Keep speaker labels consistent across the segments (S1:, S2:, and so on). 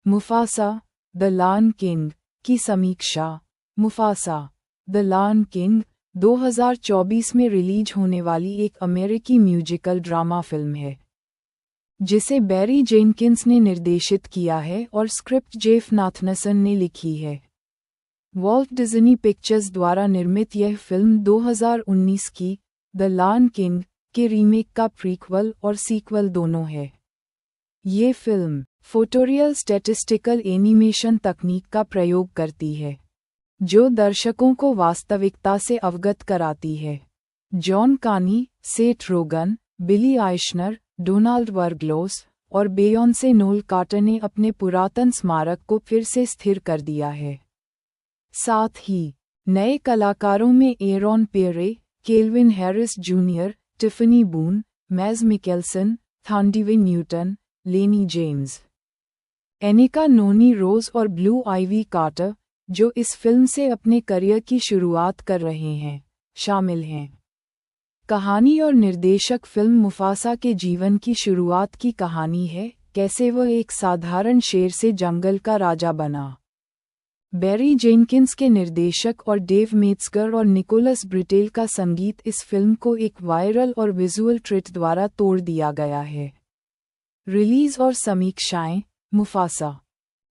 S1: Mufasa the lion king की समीक्षा। Mufasa the lion king 2024 में रिलीज होने वाली एक अमेरिकी म्यूजिकल ड्रामा फिल्म है जिसे बैरी जेनकिंस ने निर्देशित किया है और स्क्रिप्ट जेफ नाथनसन ने लिखी है। वॉल्ट डिज्नी पिक्चर्स द्वारा निर्मित यह फिल्म 2019 की द लायन किंग के रीमेक का प्रीक्वल और सीक्वल दोनों है। ये फिल्म फोटोरियल स्टैटिस्टिकल एनिमेशन तकनीक का प्रयोग करती है जो दर्शकों को वास्तविकता से अवगत कराती है। जॉन कानी, सेथ रोगन, बिली आइशनर, डोनाल्ड वर्गलोस और बेयोंसे नोल कार्टर ने अपने पुरातन स्मारक को फिर से स्थिर कर दिया है। साथ ही नए कलाकारों में Aaron Pierre, Kelvin Harris Junior, Tiffany Boone, Mads Mikkelsen, Thandiwe Newton, Lennie James, Anika Noni Rose और ब्लू आइवी कार्टर, जो इस फिल्म से अपने करियर की शुरुआत कर रहे हैं, शामिल हैं। कहानी और निर्देशक फिल्म मुफासा के जीवन की शुरुआत की कहानी है, कैसे वह एक साधारण शेर से जंगल का राजा बना। बैरी जेनकिंस के निर्देशक और डेव मेट्जगर और निकोलस ब्रिटेल का संगीत इस फिल्म को एक वायरल और विजुअल ट्रीट द्वारा तोड़ दिया गया है। रिलीज और समीक्षाएं। मुफासा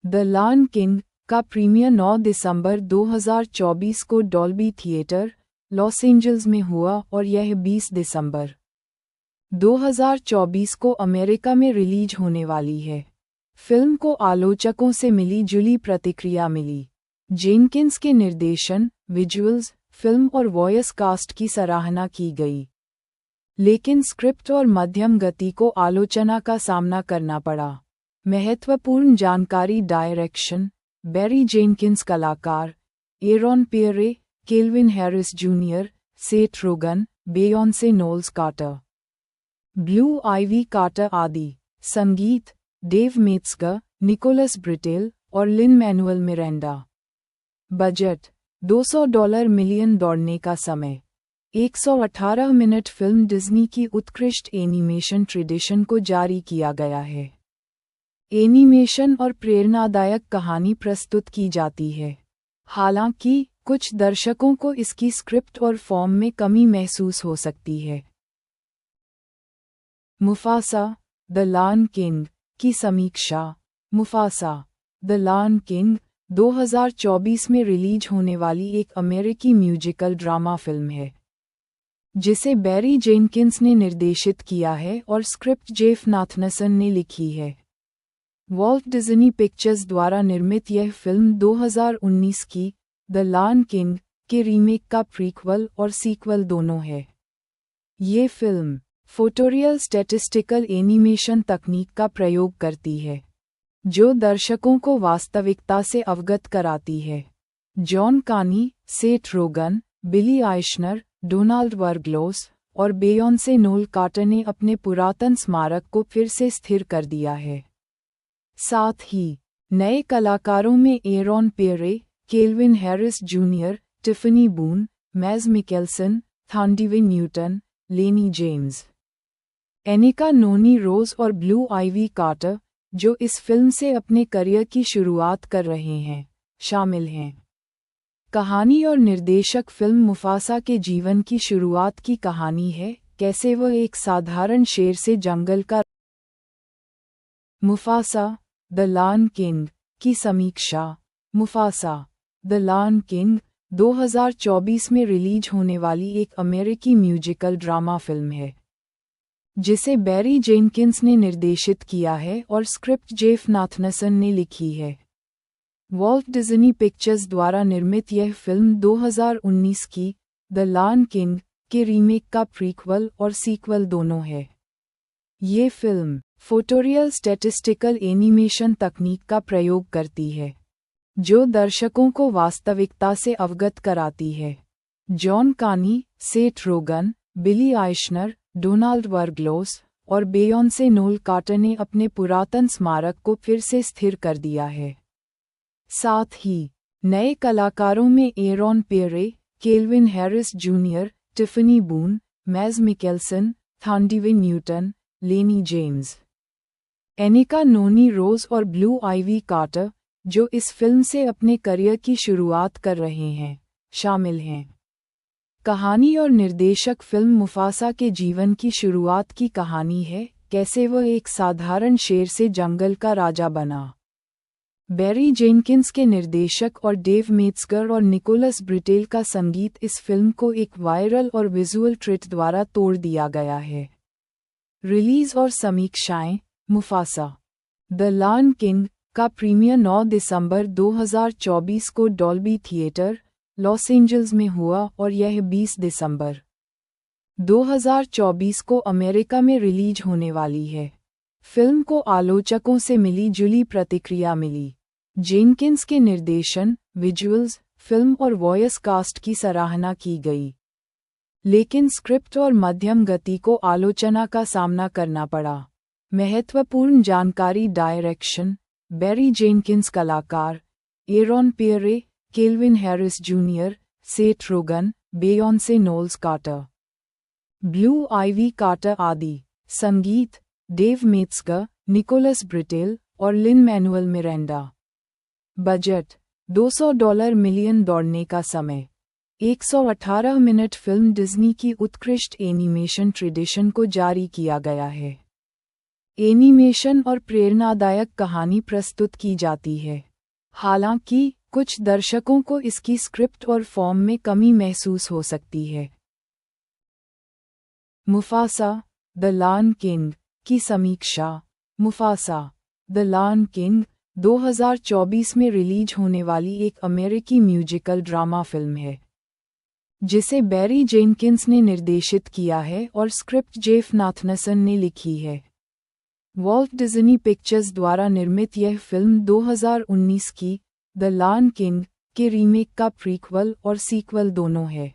S1: द लायन किंग का प्रीमियर 9 दिसंबर 2024 को डॉल्बी थिएटर, लॉस एंजल्स में हुआ और यह 20 दिसंबर 2024 को अमेरिका में रिलीज होने वाली है। फिल्म को आलोचकों से मिली जुली प्रतिक्रिया मिली। जेनकिंस के निर्देशन, विजुअल्स, फिल्म और वॉयस कास्ट की सराहना की गई, लेकिन स्क्रिप्ट और मध्यम गति को आलोचना का सामना करना पड़ा। महत्वपूर्ण जानकारी। Direction Barry Jenkins. कलाकार Aaron Pierre, Kelvin Harris junior, Seth Rogen, बेयोंसे Knowles Carter, Blue Ivy Carter आदि। संगीत डेव मेट्जगर, निकोलस ब्रिटेल और Lin Manuel Miranda. Budget $200 million. दौड़ने का समय 118 मिनट। फिल्म डिज्नी की उत्कृष्ट एनिमेशन ट्रेडिशन को जारी किया गया है। एनिमेशन और प्रेरणादायक कहानी प्रस्तुत की जाती है, हालांकि कुछ दर्शकों को इसकी स्क्रिप्ट और फॉर्म में कमी महसूस हो सकती है। मुफासा द लायन किंग की समीक्षा। मुफासा द लायन किंग 2024 में रिलीज होने वाली एक अमेरिकी म्यूजिकल ड्रामा फिल्म है जिसे बैरी जेनकिंस ने निर्देशित किया है और स्क्रिप्ट जेफ नाथनसन ने लिखी है। वॉल्ट डिज्नी पिक्चर्स द्वारा निर्मित यह फिल्म 2019 की द लायन किंग के रीमेक का प्रीक्वल और सीक्वल दोनों है। ये फिल्म फोटोरियल स्टैटिस्टिकल एनिमेशन तकनीक का प्रयोग करती है जो दर्शकों को वास्तविकता से अवगत कराती है। जॉन कानी, सेथ रोगन, बिली आइशनर, डोनाल्ड वर्गलोस और बेयोंसे नोल कार्टर ने अपने पुरातन स्मारक को फिर से स्थिर कर दिया है। साथ ही नए कलाकारों में Aaron Pierre, Kelvin Harris Junior, Tiffany Boone, Mads Mikkelsen, Thandiwe Newton, Lennie James, Anika Noni Rose और ब्लू आइवी कार्टर, जो इस फिल्म से अपने करियर की शुरुआत कर रहे हैं, शामिल हैं। कहानी और निर्देशक फिल्म मुफासा के जीवन की शुरुआत की कहानी है, कैसे वह एक साधारण शेर से जंगल का। मुफासा द लायन किंग की समीक्षा। मुफासा द लायन किंग 2024 में रिलीज होने वाली एक अमेरिकी म्यूजिकल ड्रामा फिल्म है जिसे बैरी जेनकिंस ने निर्देशित किया है और स्क्रिप्ट जेफ नाथनसन ने लिखी है। वॉल्ट डिज्नी पिक्चर्स द्वारा निर्मित यह फिल्म 2019 की द लायन किंग के रीमेक का प्रीक्वल और सीक्वल दोनों है। ये फिल्म फोटोरियल स्टैटिस्टिकल एनिमेशन तकनीक का प्रयोग करती है जो दर्शकों को वास्तविकता से अवगत कराती है। जॉन कानी, सेथ रोगन, बिली आइशनर, डोनाल्ड वर्गलोस और बेयोंसे नोल कार्टर ने अपने पुरातन स्मारक को फिर से स्थिर कर दिया है। साथ ही नए कलाकारों में Aaron Pierre, Kelvin Harris Junior, Tiffany Boone, Mads Mikkelsen, Thandiwe Newton, Lennie James, Anika Noni Rose और ब्लू आइवी कार्टर, जो इस फिल्म से अपने करियर की शुरुआत कर रहे हैं, शामिल हैं। कहानी और निर्देशक फिल्म मुफासा के जीवन की शुरुआत की कहानी है, कैसे वह एक साधारण शेर से जंगल का राजा बना। बैरी जेनकिंस के निर्देशक और डेव मेट्जगर और निकोलस ब्रिटेल का संगीत इस फिल्म को एक वायरल और विजुअल ट्रीट द्वारा तोड़ दिया गया है। रिलीज और समीक्षाएं। मुफासा द लायन किंग का प्रीमियर 9 दिसंबर 2024 को डॉल्बी थिएटर, लॉस एंजल्स में हुआ और यह 20 दिसंबर 2024 को अमेरिका में रिलीज होने वाली है। फिल्म को आलोचकों से मिली जुली प्रतिक्रिया मिली। जेनकिंस के निर्देशन, विजुअल्स, फिल्म और वॉयस कास्ट की सराहना की गई, लेकिन स्क्रिप्ट और मध्यम गति को आलोचना का सामना करना पड़ा। महत्वपूर्ण जानकारी। Direction, Barry Jenkins. कलाकार, Aaron Pierre, Kelvin Harris junior, Seth Rogen, बेयोंसे Knowles Carter, Blue Ivy Carter आदि। संगीत, डेव मेट्जगर, निकोलस ब्रिटेल और Lin Manuel Miranda. Budget, $200 million. दौड़ने का समय, 118 मिनट। फिल्म डिज्नी की उत्कृष्ट एनिमेशन ट्रेडिशन को जारी किया गया है। एनिमेशन और प्रेरणादायक कहानी प्रस्तुत की जाती है। हालांकि कुछ दर्शकों को इसकी स्क्रिप्ट और फॉर्म में कमी महसूस हो सकती है। मुफासा द लायन किंग की समीक्षा। मुफासा द लायन किंग 2024 में रिलीज होने वाली एक अमेरिकी म्यूजिकल ड्रामा फिल्म है, जिसे बैरी जेनकिंस ने निर्देशित किया है और स्क्रिप्ट जेफ नाथनसन ने लिखी है। वॉल्ट डिज्नी पिक्चर्स द्वारा निर्मित यह फिल्म 2019 की द लायन किंग के रीमेक का प्रीक्वल और सीक्वल दोनों है।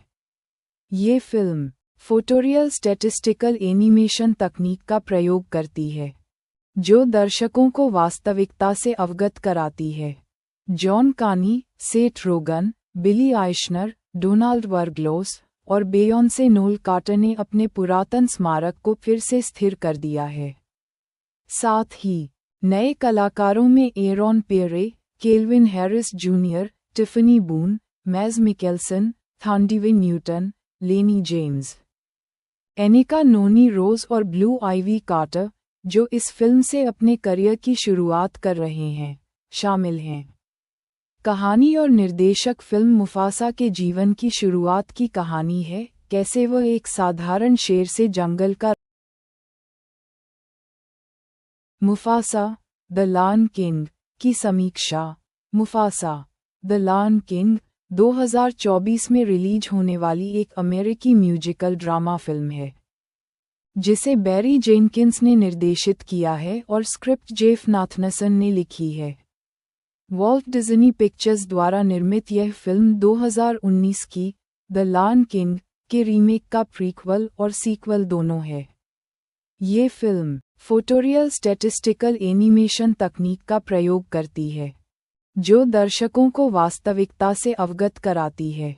S1: ये फिल्म फोटोरियल स्टैटिस्टिकल एनिमेशन तकनीक का प्रयोग करती है, जो दर्शकों को वास्तविकता से अवगत कराती है। जॉन कानी, सेथ रोगन, बिली आइशनर, डोनाल्ड वर्गलोस और बेयोंसे नोल कार्टर ने अपने पुरातन स्मारक को फिर से स्थिर कर दिया है। साथ ही नए कलाकारों में Aaron Pierre, Kelvin Harris Junior, Tiffany Boone, Mads Mikkelsen, Thandiwe Newton, Lennie James, Anika Noni Rose और ब्लू आइवी कार्टर, जो इस फिल्म से अपने करियर की शुरुआत कर रहे हैं, शामिल हैं। कहानी और निर्देशक फिल्म मुफासा के जीवन की शुरुआत की कहानी है, कैसे वह एक साधारण शेर से जंगल का। मुफासा द लायन किंग की समीक्षा। मुफासा द लायन किंग 2024 में रिलीज होने वाली एक अमेरिकी म्यूजिकल ड्रामा फिल्म है, जिसे बैरी जेनकिंस ने निर्देशित किया है और स्क्रिप्ट जेफ नाथनसन ने लिखी है। वॉल्ट डिज्नी पिक्चर्स द्वारा निर्मित यह फिल्म 2019 की द लायन किंग के रीमेक का प्रीक्वल और सीक्वल दोनों है। ये फिल्म फोटोरियल स्टैटिस्टिकल एनिमेशन तकनीक का प्रयोग करती है, जो दर्शकों को वास्तविकता से अवगत कराती है।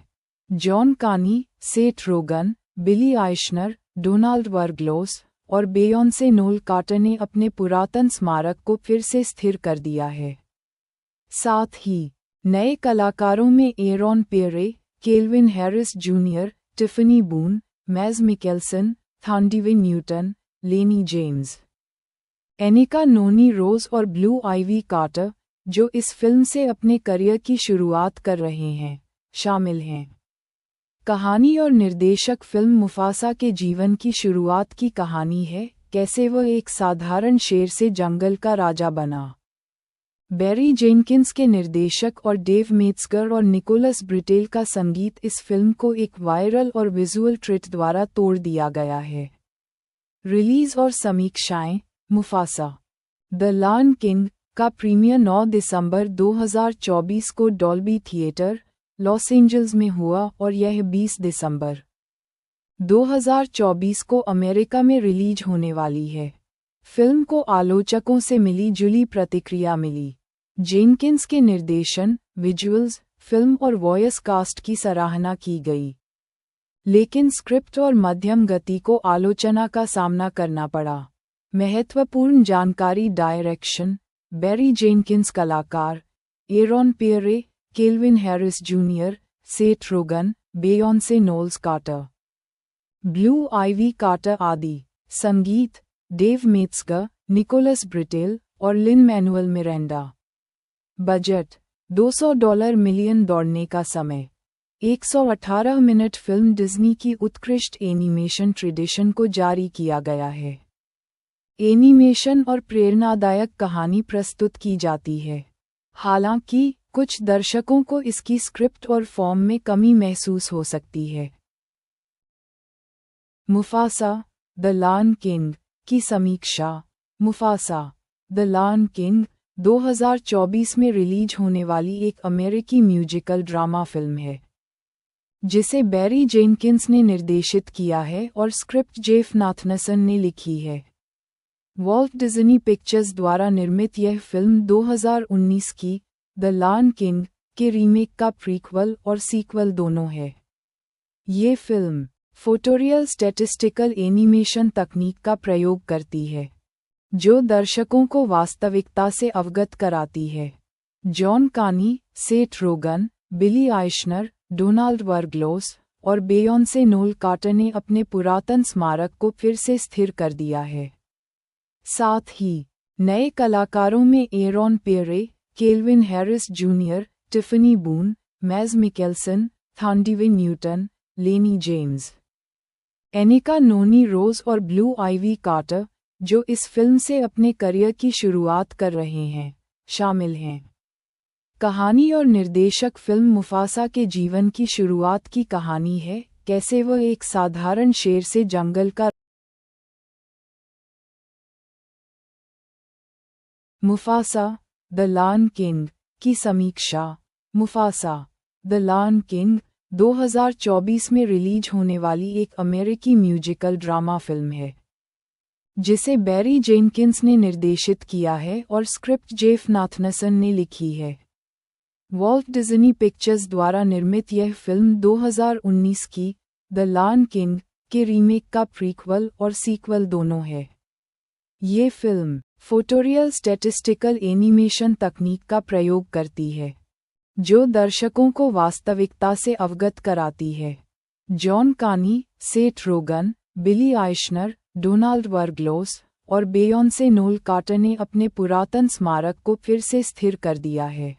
S1: जॉन कानी, सेथ रोगन, बिली आइशनर, डोनाल्ड वर्गलोस और बेयोंसे नोल कार्टर ने अपने पुरातन स्मारक को फिर से स्थिर कर दिया है। साथ ही नए कलाकारों में Aaron Pierre, Kelvin Harris Junior, Tiffany Boone, Mads Mikkelsen, Thandiwe Newton, Lennie James, Anika Noni Rose और ब्लू आइवी कार्टर, जो इस फिल्म से अपने करियर की शुरुआत कर रहे हैं, शामिल हैं। कहानी और निर्देशक फिल्म मुफासा के जीवन की शुरुआत की कहानी है, कैसे वह एक साधारण शेर से जंगल का राजा बना। बैरी जेनकिंस के निर्देशक और डेव मेट्जगर और निकोलस ब्रिटेल का संगीत इस फिल्म को एक वायरल और विजुअल ट्रीट द्वारा तोड़ दिया गया है। रिलीज और समीक्षाएं। मुफासा द लायन किंग का प्रीमियर 9 दिसंबर 2024 को डॉल्बी थिएटर, लॉस एंजल्स में हुआ और यह 20 दिसंबर 2024 को अमेरिका में रिलीज होने वाली है। फिल्म को आलोचकों से मिली जुली प्रतिक्रिया मिली। जेनकिंस के निर्देशन, विजुअल्स, फिल्म और वॉयस कास्ट की सराहना की गई, लेकिन स्क्रिप्ट और मध्यम गति को आलोचना का सामना करना पड़ा। महत्वपूर्ण जानकारी डायरेक्शन बैरी जेनकिंस कलाकार Aaron Pierre Kelvin Harris junior Seth Rogen बेयोंसे Knowles Carter Blue Ivy Carter आदि संगीत डेव मेट्सगर निकोलस ब्रिटेल और Lin Manuel Miranda budget $200 million दौड़ने का समय 118 मिनट फिल्म डिज्नी की उत्कृष्ट एनिमेशन ट्रेडिशन को जारी किया गया है। एनिमेशन और प्रेरणादायक कहानी प्रस्तुत की जाती है। हालांकि कुछ दर्शकों को इसकी स्क्रिप्ट और फॉर्म में कमी महसूस हो सकती है। मुफासा द लायन किंग की समीक्षा मुफासा द लायन किंग 2024 में रिलीज होने वाली एक अमेरिकी म्यूजिकल ड्रामा फिल्म है जिसे बैरी जेनकिंस ने निर्देशित किया है और स्क्रिप्ट जेफ नाथनसन ने लिखी है। वॉल्ट डिज्नी पिक्चर्स द्वारा निर्मित यह फिल्म 2019 की द लायन किंग के रीमेक का प्रीक्वल और सीक्वल दोनों है। ये फिल्म फोटोरियल स्टैटिस्टिकल एनिमेशन तकनीक का प्रयोग करती है जो दर्शकों को वास्तविकता से अवगत कराती है। जॉन कानी सेथ रोगन बिली आइशनर डोनाल्ड वर्गलोस और बेयोंसे नोल कार्टर ने अपने पुरातन स्मारक को फिर से स्थिर कर दिया है। साथ ही नए कलाकारों में Aaron Pierre Kelvin Harris Junior Tiffany Boone Mads Mikkelsen Thandiwe Newton Lennie James Anika Noni Rose और ब्लू आइवी कार्टर जो इस फिल्म से अपने करियर की शुरुआत कर रहे हैं शामिल हैं। कहानी और निर्देशक फिल्म मुफासा के जीवन की शुरुआत की कहानी है, कैसे वह एक साधारण शेर से जंगल का मुफासा द लायन किंग की समीक्षा मुफासा द लायन किंग 2024 में रिलीज होने वाली एक अमेरिकी म्यूजिकल ड्रामा फिल्म है जिसे बैरी जेनकिंस ने निर्देशित किया है और स्क्रिप्ट जेफ नाथनसन ने लिखी है। वॉल्ट डिज्नी पिक्चर्स द्वारा निर्मित यह फिल्म 2019 की द लायन किंग के रीमेक का प्रीक्वल और सीक्वल दोनों है। ये फिल्म फोटोरियल स्टैटिस्टिकल एनिमेशन तकनीक का प्रयोग करती है जो दर्शकों को वास्तविकता से अवगत कराती है। जॉन कानी सेथ रोगन बिली आइशनर डोनाल्ड वर्गलोस और बेयोंसे नोल कार्टर ने अपने पुरातन स्मारक को फिर से स्थिर कर दिया है।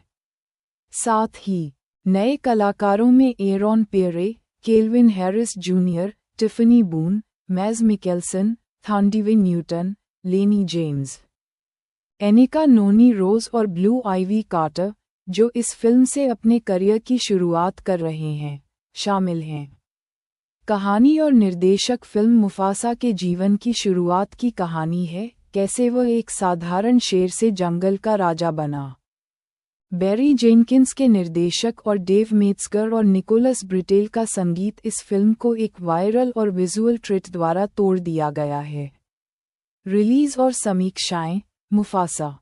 S1: साथ ही नए कलाकारों में Aaron Pierre Kelvin Harris Junior Tiffany Boone Mads Mikkelsen Thandiwe Newton Lennie James Anika Noni Rose और ब्लू आइवी कार्टर जो इस फिल्म से अपने करियर की शुरुआत कर रहे हैं शामिल हैं। कहानी और निर्देशक फिल्म मुफासा के जीवन की शुरुआत की कहानी है, कैसे वह एक साधारण शेर से जंगल का राजा बना। बैरी जेनकिंस के निर्देशक और डेव मेट्सगर और निकोलस ब्रिटेल का संगीत इस फिल्म को एक वायरल और विजुअल ट्रीट द्वारा तोड़ दिया गया है। रिलीज और समीक्षाएं मुफासा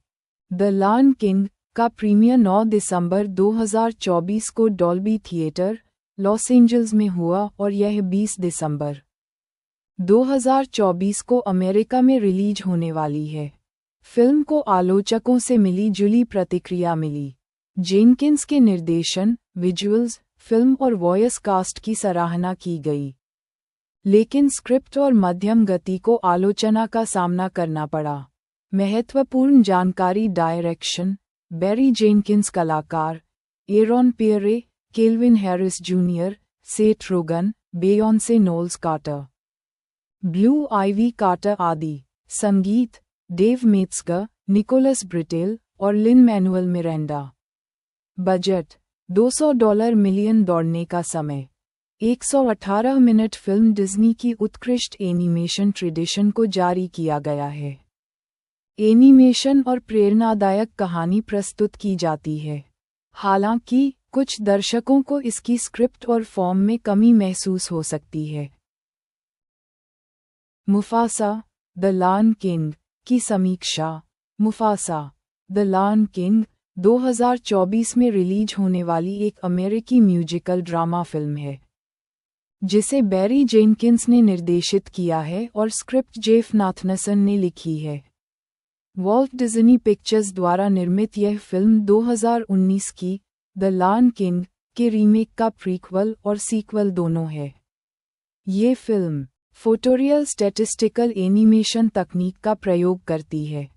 S1: द लायन किंग का प्रीमियर 9 दिसंबर 2024 को डॉल्बी थिएटर लॉस एंजल्स में हुआ और यह 20 दिसंबर 2024 को अमेरिका में रिलीज होने वाली है। फिल्म को आलोचकों से मिली जुली प्रतिक्रिया मिली। जेनकिंस के निर्देशन, विजुअल्स, फिल्म और वॉयस कास्ट की सराहना की गई, लेकिन स्क्रिप्ट और मध्यम गति को आलोचना का सामना करना पड़ा। महत्वपूर्ण जानकारी डायरेक्शन बैरी जेनकिंस कलाकार Aaron Pierre Kelvin Harris junior Seth Rogen बेयोंसे Knowles Carter Blue Ivy Carter आदि संगीत डेव मेट्सगर निकोलस ब्रिटेल और Lin Manuel Miranda budget $200 million दौड़ने का समय 118 मिनट फिल्म डिज्नी की उत्कृष्ट एनिमेशन ट्रेडिशन को जारी किया गया है। एनिमेशन और प्रेरणादायक कहानी प्रस्तुत की जाती है। हालांकि कुछ दर्शकों को इसकी स्क्रिप्ट और फॉर्म में कमी महसूस हो सकती है। मुफासा द लायन किंग की समीक्षा मुफासा द लायन किंग 2024 में रिलीज होने वाली एक अमेरिकी म्यूजिकल ड्रामा फिल्म है जिसे बैरी जेनकिंस ने निर्देशित किया है और स्क्रिप्ट जेफ नाथनसन ने लिखी है। वॉल्ट डिज्नी पिक्चर्स द्वारा निर्मित यह फिल्म 2019 की द लायन किंग के रीमेक का प्रीक्वल और सीक्वल दोनों है। ये फिल्म फोटोरियल स्टैटिस्टिकल एनिमेशन तकनीक का प्रयोग करती है,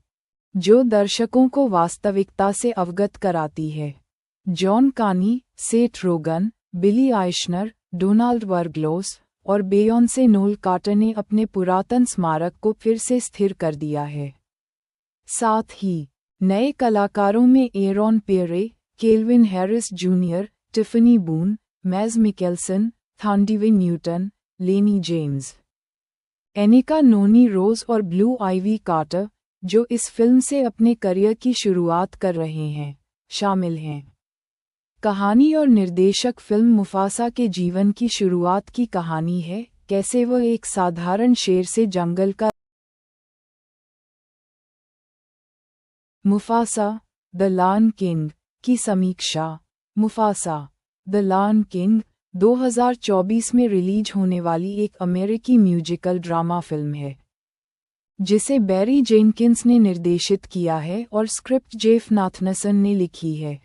S1: जो दर्शकों को वास्तविकता से अवगत कराती है। जॉन कानी, सेथ रोगन, बिली आइशनर, डोनाल्ड वर्गलोस और बेयोंसे नोल कार्टर ने अपने पुरातन स्मारक को फिर से स्थिर कर दिया है। साथ ही नए कलाकारों में Aaron Pierre, Kelvin Harris Junior, Tiffany Boone, Mads Mikkelsen, Thandiwe Newton, Lennie James, Anika Noni Rose और ब्लू आइवी कार्टर, जो इस फिल्म से अपने करियर की शुरुआत कर रहे हैं, शामिल हैं। कहानी और निर्देशक फिल्म मुफासा के जीवन की शुरुआत की कहानी है, कैसे वह एक साधारण शेर से जंगल का मुफासा द लायन किंग की समीक्षा। मुफासा द लायन किंग 2024 में रिलीज होने वाली एक अमेरिकी म्यूजिकल ड्रामा फिल्म है, जिसे बैरी जेनकिंस ने निर्देशित किया है और स्क्रिप्ट जेफ नाथनसन ने लिखी है।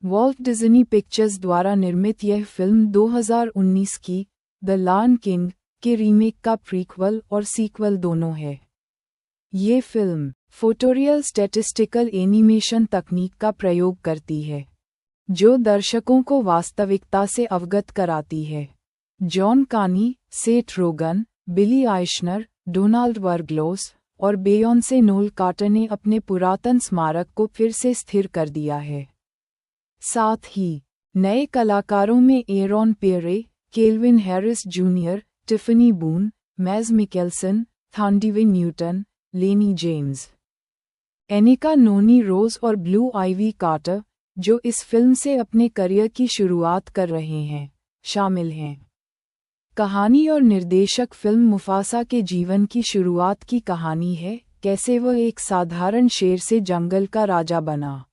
S1: वॉल्ट डिज्नी पिक्चर्स द्वारा निर्मित यह फिल्म 2019 की द लायन किंग के रीमेक का प्रीक्वल और सीक्वल दोनों है। ये फिल्म फोटोरियल स्टैटिस्टिकल एनिमेशन तकनीक का प्रयोग करती है, जो दर्शकों को वास्तविकता से अवगत कराती है। जॉन कानी, सेथ रोगन, बिली आइशनर, डोनाल्ड वर्गलोस और बेयोंसे नोल कार्टर ने अपने पुरातन स्मारक को फिर से स्थिर कर दिया है। साथ ही नए कलाकारों में Aaron Pierre, Kelvin Harris Junior, Tiffany Boone, Mads Mikkelsen, Thandiwe Newton, Lennie James, Anika Noni Rose और ब्लू आइवी कार्टर, जो इस फिल्म से अपने करियर की शुरुआत कर रहे हैं, शामिल हैं। कहानी और निर्देशक फिल्म मुफासा के जीवन की शुरुआत की कहानी है, कैसे वह एक साधारण शेर से जंगल का राजा बना।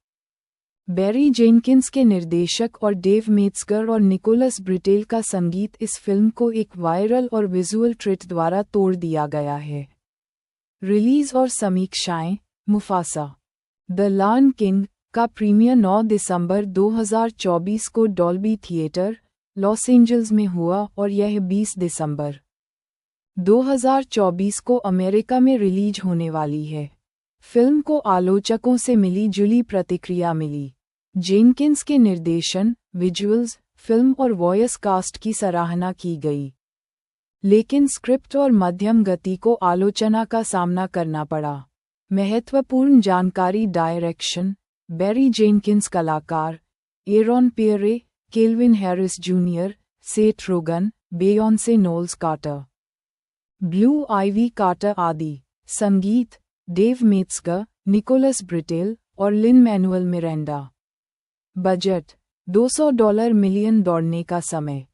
S1: बैरी जेनकिंस के निर्देशक और डेव मेट्जगर और निकोलस ब्रिटेल का संगीत इस फिल्म को एक वायरल और विजुअल ट्रीट द्वारा तोड़ दिया गया है। रिलीज और समीक्षाएं। मुफासा द लायन किंग का प्रीमियर 9 दिसंबर 2024 को डॉल्बी थिएटर, लॉस एंजल्स में हुआ और यह 20 दिसंबर 2024 को अमेरिका में रिलीज होने वाली है। फिल्म को आलोचकों से मिली जुली प्रतिक्रिया मिली। जेनकिंस के निर्देशन, विजुअल्स, फिल्म और वॉयस कास्ट की सराहना की गई, लेकिन स्क्रिप्ट और मध्यम गति को आलोचना का सामना करना पड़ा। महत्वपूर्ण जानकारी। Direction Barry Jenkins. कलाकार Aaron Pierre, Kelvin Harris junior, Seth Rogen, बेयोंसे Knowles Carter, Blue Ivy Carter आदि। संगीत डेव मेट्जगर, निकोलस ब्रिटेल और Lin Manuel Miranda. Budget $200 million. दौड़ने का समय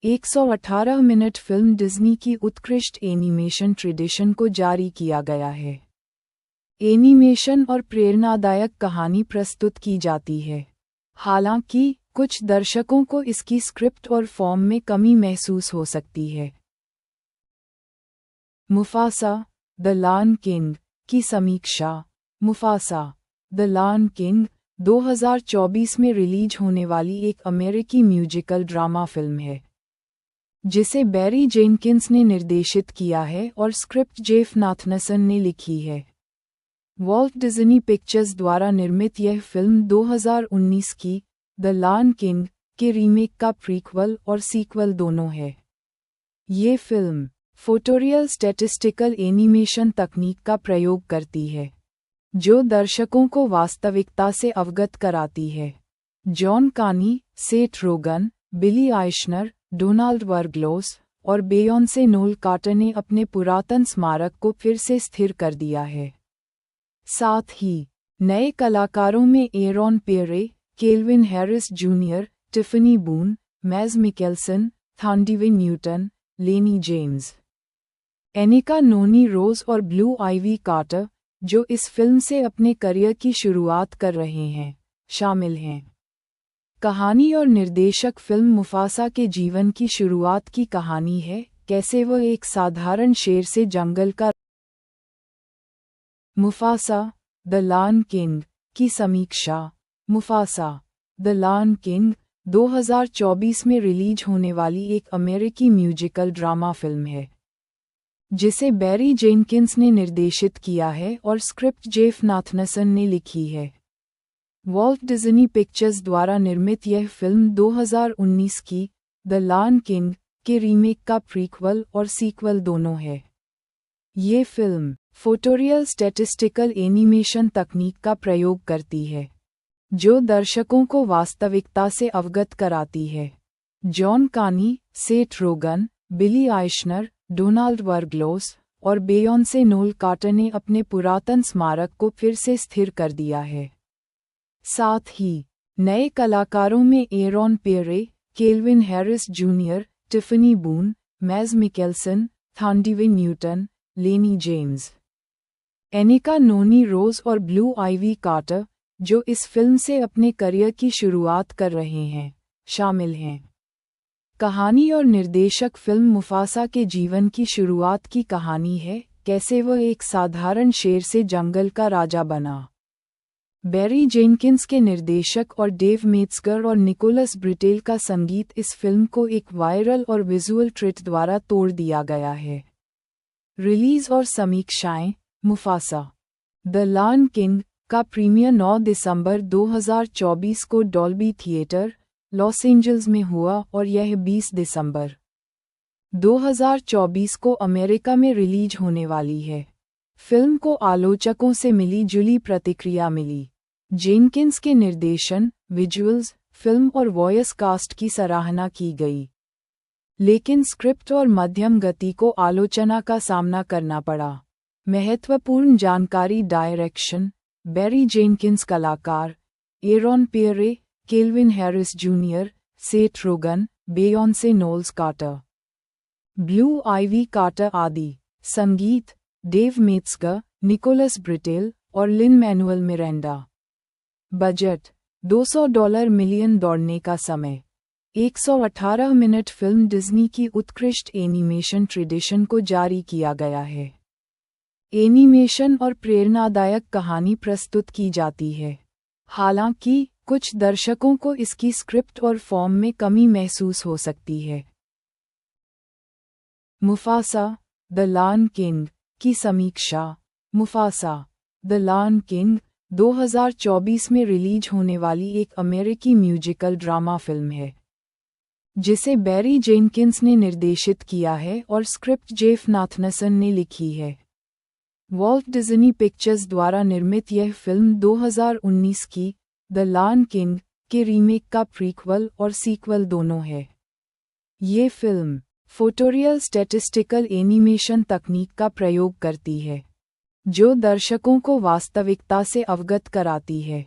S1: 118 मिनट। फिल्म डिज्नी की उत्कृष्ट एनिमेशन ट्रेडिशन को जारी किया गया है। एनिमेशन और प्रेरणादायक कहानी प्रस्तुत की जाती है, हालांकि कुछ दर्शकों को इसकी स्क्रिप्ट और फॉर्म में कमी महसूस हो सकती है। मुफासा द लायन किंग की समीक्षा। मुफासा द लायन किंग 2024 में रिलीज होने वाली एक अमेरिकी म्यूजिकल ड्रामा फिल्म है, जिसे बैरी जेनकिंस ने निर्देशित किया है और स्क्रिप्ट जेफ नाथनसन ने लिखी है। वॉल्ट डिज्नी पिक्चर्स द्वारा निर्मित यह फिल्म 2019 की द लायन किंग के रीमेक का प्रीक्वल और सीक्वल दोनों है। ये फिल्म फोटोरियल स्टैटिस्टिकल एनिमेशन तकनीक का प्रयोग करती है, जो दर्शकों को वास्तविकता से अवगत कराती है। जॉन कानी, सेथ रोगन, बिली आइशनर, डोनाल्ड वर्गलोस और बेयोंसे नोल कार्टर ने अपने पुरातन स्मारक को फिर से स्थिर कर दिया है। साथ ही नए कलाकारों में Aaron Pierre, Kelvin Harris Junior, Tiffany Boone, Mads Mikkelsen, Thandiwe Newton, Lennie James, Anika Noni Rose और ब्लू आइवी कार्टर, जो इस फिल्म से अपने करियर की शुरुआत कर रहे हैं, शामिल हैं। कहानी और निर्देशक फिल्म मुफासा के जीवन की शुरुआत की कहानी है, कैसे वह एक साधारण शेर से जंगल का मुफासा द लायन किंग की समीक्षा। मुफासा द लायन किंग 2024 में रिलीज होने वाली एक अमेरिकी म्यूजिकल ड्रामा फिल्म है जिसे बैरी जेनकिंस ने निर्देशित किया है और स्क्रिप्ट जेफ नाथनसन ने लिखी है। वॉल्ट डिज्नी पिक्चर्स द्वारा निर्मित यह फिल्म 2019 की द लायन किंग के रीमेक का प्रीक्वल और सीक्वल दोनों है। ये फिल्म फोटोरियल स्टैटिस्टिकल एनिमेशन तकनीक का प्रयोग करती है जो दर्शकों को वास्तविकता से अवगत कराती है। जॉन कानी, सेथ रोगन, बिली आइशनर, डोनाल्ड वर्गलोस और बेयोंसे नोल कार्टर ने अपने पुरातन स्मारक को फिर से स्थिर कर दिया है। साथ ही नए कलाकारों में Aaron Pierre, Kelvin Harris Junior, Tiffany Boone, Mads Mikkelsen, Thandiwe Newton, Lennie James, Anika Noni Rose और ब्लू आइवी कार्टर, जो इस फिल्म से अपने करियर की शुरुआत कर रहे हैं, शामिल हैं। कहानी और निर्देशक फिल्म मुफासा के जीवन की शुरुआत की कहानी है, कैसे वह एक साधारण शेर से जंगल का राजा बना। बैरी जेनकिंस के निर्देशक और डेव मेट्जगर और निकोलस ब्रिटेल का संगीत इस फिल्म को एक वायरल और विजुअल ट्रीट द्वारा तोड़ दिया गया है। रिलीज और समीक्षाएं। मुफासा द लायन किंग का प्रीमियर 9 दिसंबर 2024 को डॉल्बी थिएटर, लॉस एंजल्स में हुआ और यह 20 दिसंबर 2024 को अमेरिका में रिलीज होने वाली है। फिल्म को आलोचकों से मिली जुली प्रतिक्रिया मिली। जेनकिंस के निर्देशन, विजुअल्स, फिल्म और वॉयस कास्ट की सराहना की गई, लेकिन स्क्रिप्ट और मध्यम गति को आलोचना का सामना करना पड़ा। महत्वपूर्ण जानकारी। Direction Barry Jenkins. कलाकार Aaron Pierre, Kelvin Harris junior, Seth Rogen, बेयोंसे Knowles Carter, Blue Ivy Carter आदि। संगीत डेव मेट्जगर, निकोलस ब्रिटेल और Lin Manuel Miranda. Budget $200 million. दौड़ने का समय 118 मिनट। फिल्म डिज्नी की उत्कृष्ट एनिमेशन ट्रेडिशन को जारी किया गया है। एनिमेशन और प्रेरणादायक कहानी प्रस्तुत की जाती है, हालांकि कुछ दर्शकों को इसकी स्क्रिप्ट और फॉर्म में कमी महसूस हो सकती है। मुफासा द लायन किंग की समीक्षा। मुफासा द लायन किंग 2024 में रिलीज होने वाली एक अमेरिकी म्यूजिकल ड्रामा फिल्म है जिसे बैरी जेनकिंस ने निर्देशित किया है और स्क्रिप्ट जेफ नाथनसन ने लिखी है। वॉल्ट डिज्नी पिक्चर्स द्वारा निर्मित यह फिल्म 2019 की द लायन किंग के रीमेक का प्रीक्वल और सीक्वल दोनों है। ये फिल्म फोटोरियल स्टैटिस्टिकल एनिमेशन तकनीक का प्रयोग करती है जो दर्शकों को वास्तविकता से अवगत कराती है।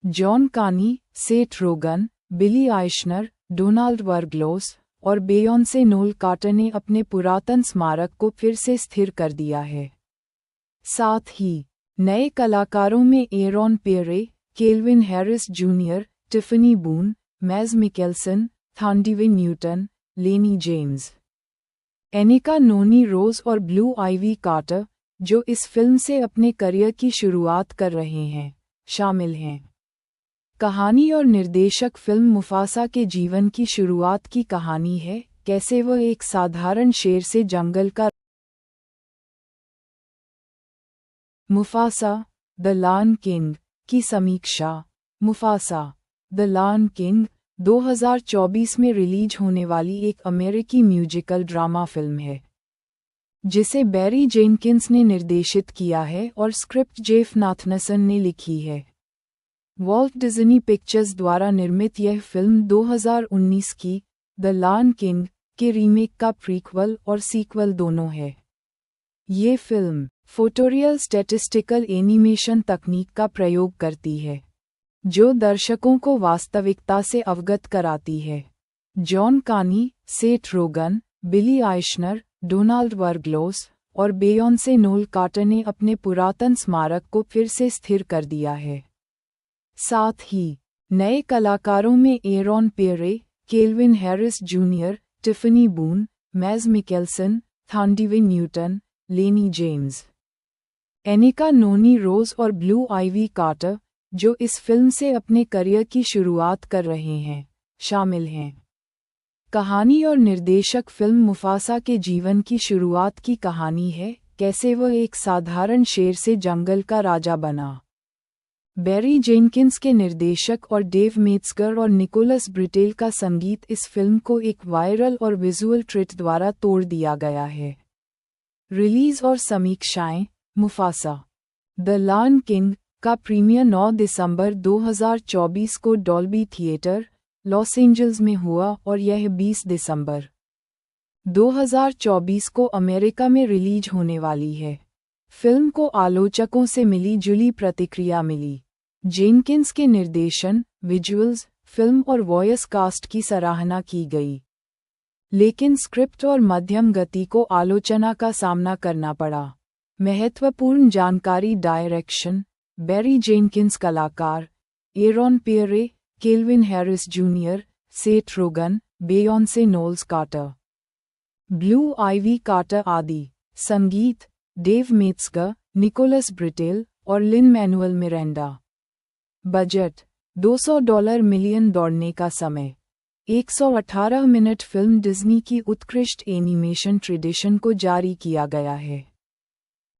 S1: जॉन कानी, सेथ रोगन, बिली आइशनर, डोनाल्ड वर्गलोस और बेयोंसे नोल कार्टर ने अपने पुरातन स्मारक को फिर से स्थिर कर दिया है। साथ ही नए कलाकारों में Aaron Pierre, Kelvin Harris Junior, Tiffany Boone, Mads Mikkelsen, Thandiwe Newton, Lennie James, Anika Noni Rose और ब्लू आइवी कार्टर, जो इस फिल्म से अपने करियर की शुरुआत कर रहे हैं, शामिल हैं। कहानी और निर्देशक फिल्म मुफासा के जीवन की शुरुआत की कहानी है, कैसे वह एक साधारण शेर से जंगल का मुफासा द लायन किंग की समीक्षा। मुफासा द लायन किंग 2024 में रिलीज होने वाली एक अमेरिकी म्यूजिकल ड्रामा फिल्म है जिसे बैरी जेनकिंस ने निर्देशित किया है और स्क्रिप्ट जेफ नाथनसन ने लिखी है। वॉल्ट डिज्नी पिक्चर्स द्वारा निर्मित यह फिल्म 2019 की द लायन किंग के रीमेक का प्रीक्वल और सीक्वल दोनों है। ये फिल्म फोटोरियल स्टैटिस्टिकल एनिमेशन तकनीक का प्रयोग करती है जो दर्शकों को वास्तविकता से अवगत कराती है। जॉन कानी, सेथ रोगन, बिली आइशनर, डोनाल्ड वर्गलोस और बेयोंसे नोल कार्टर ने अपने पुरातन स्मारक को फिर से स्थिर कर दिया है। साथ ही नए कलाकारों में Aaron Pierre, Kelvin Harris Junior, Tiffany Boone, Mads Mikkelsen, Thandiwe Newton, Lennie James, Anika Noni Rose और ब्लू आइवी कार्टर, जो इस फिल्म से अपने करियर की शुरुआत कर रहे हैं, शामिल हैं। कहानी और निर्देशक फिल्म मुफासा के जीवन की शुरुआत की कहानी है, कैसे वह एक साधारण शेर से जंगल का राजा बना। बैरी जेनकिंस के निर्देशक और डेव मेट्जगर और निकोलस ब्रिटेल का संगीत इस फिल्म को एक वायरल और विजुअल ट्रीट द्वारा तोड़ दिया गया है। रिलीज और समीक्षाएं। मुफासा द लायन किंग का प्रीमियर 9 दिसंबर 2024 को डॉल्बी थिएटर, लॉस एंजल्स में हुआ और यह 20 दिसंबर 2024 को अमेरिका में रिलीज होने वाली है। फिल्म को आलोचकों से मिली जुली प्रतिक्रिया मिली। जेनकिंस के निर्देशन, विजुअल्स, फिल्म और वॉयस कास्ट की सराहना की गई, लेकिन स्क्रिप्ट और मध्यम गति को आलोचना का सामना करना पड़ा। महत्वपूर्ण जानकारी। Direction, Barry Jenkins. कलाकार, Aaron Pierre, Kelvin Harris junior, Seth Rogen, बेयोंसे Knowles Carter, Blue Ivy Carter आदि। संगीत, डेव मेट्जगर, निकोलस ब्रिटेल और Lin Manuel Miranda. Budget, $200 million. दौड़ने का समय, 118 मिनट। फिल्म डिज्नी की उत्कृष्ट एनिमेशन ट्रेडिशन को जारी किया गया है।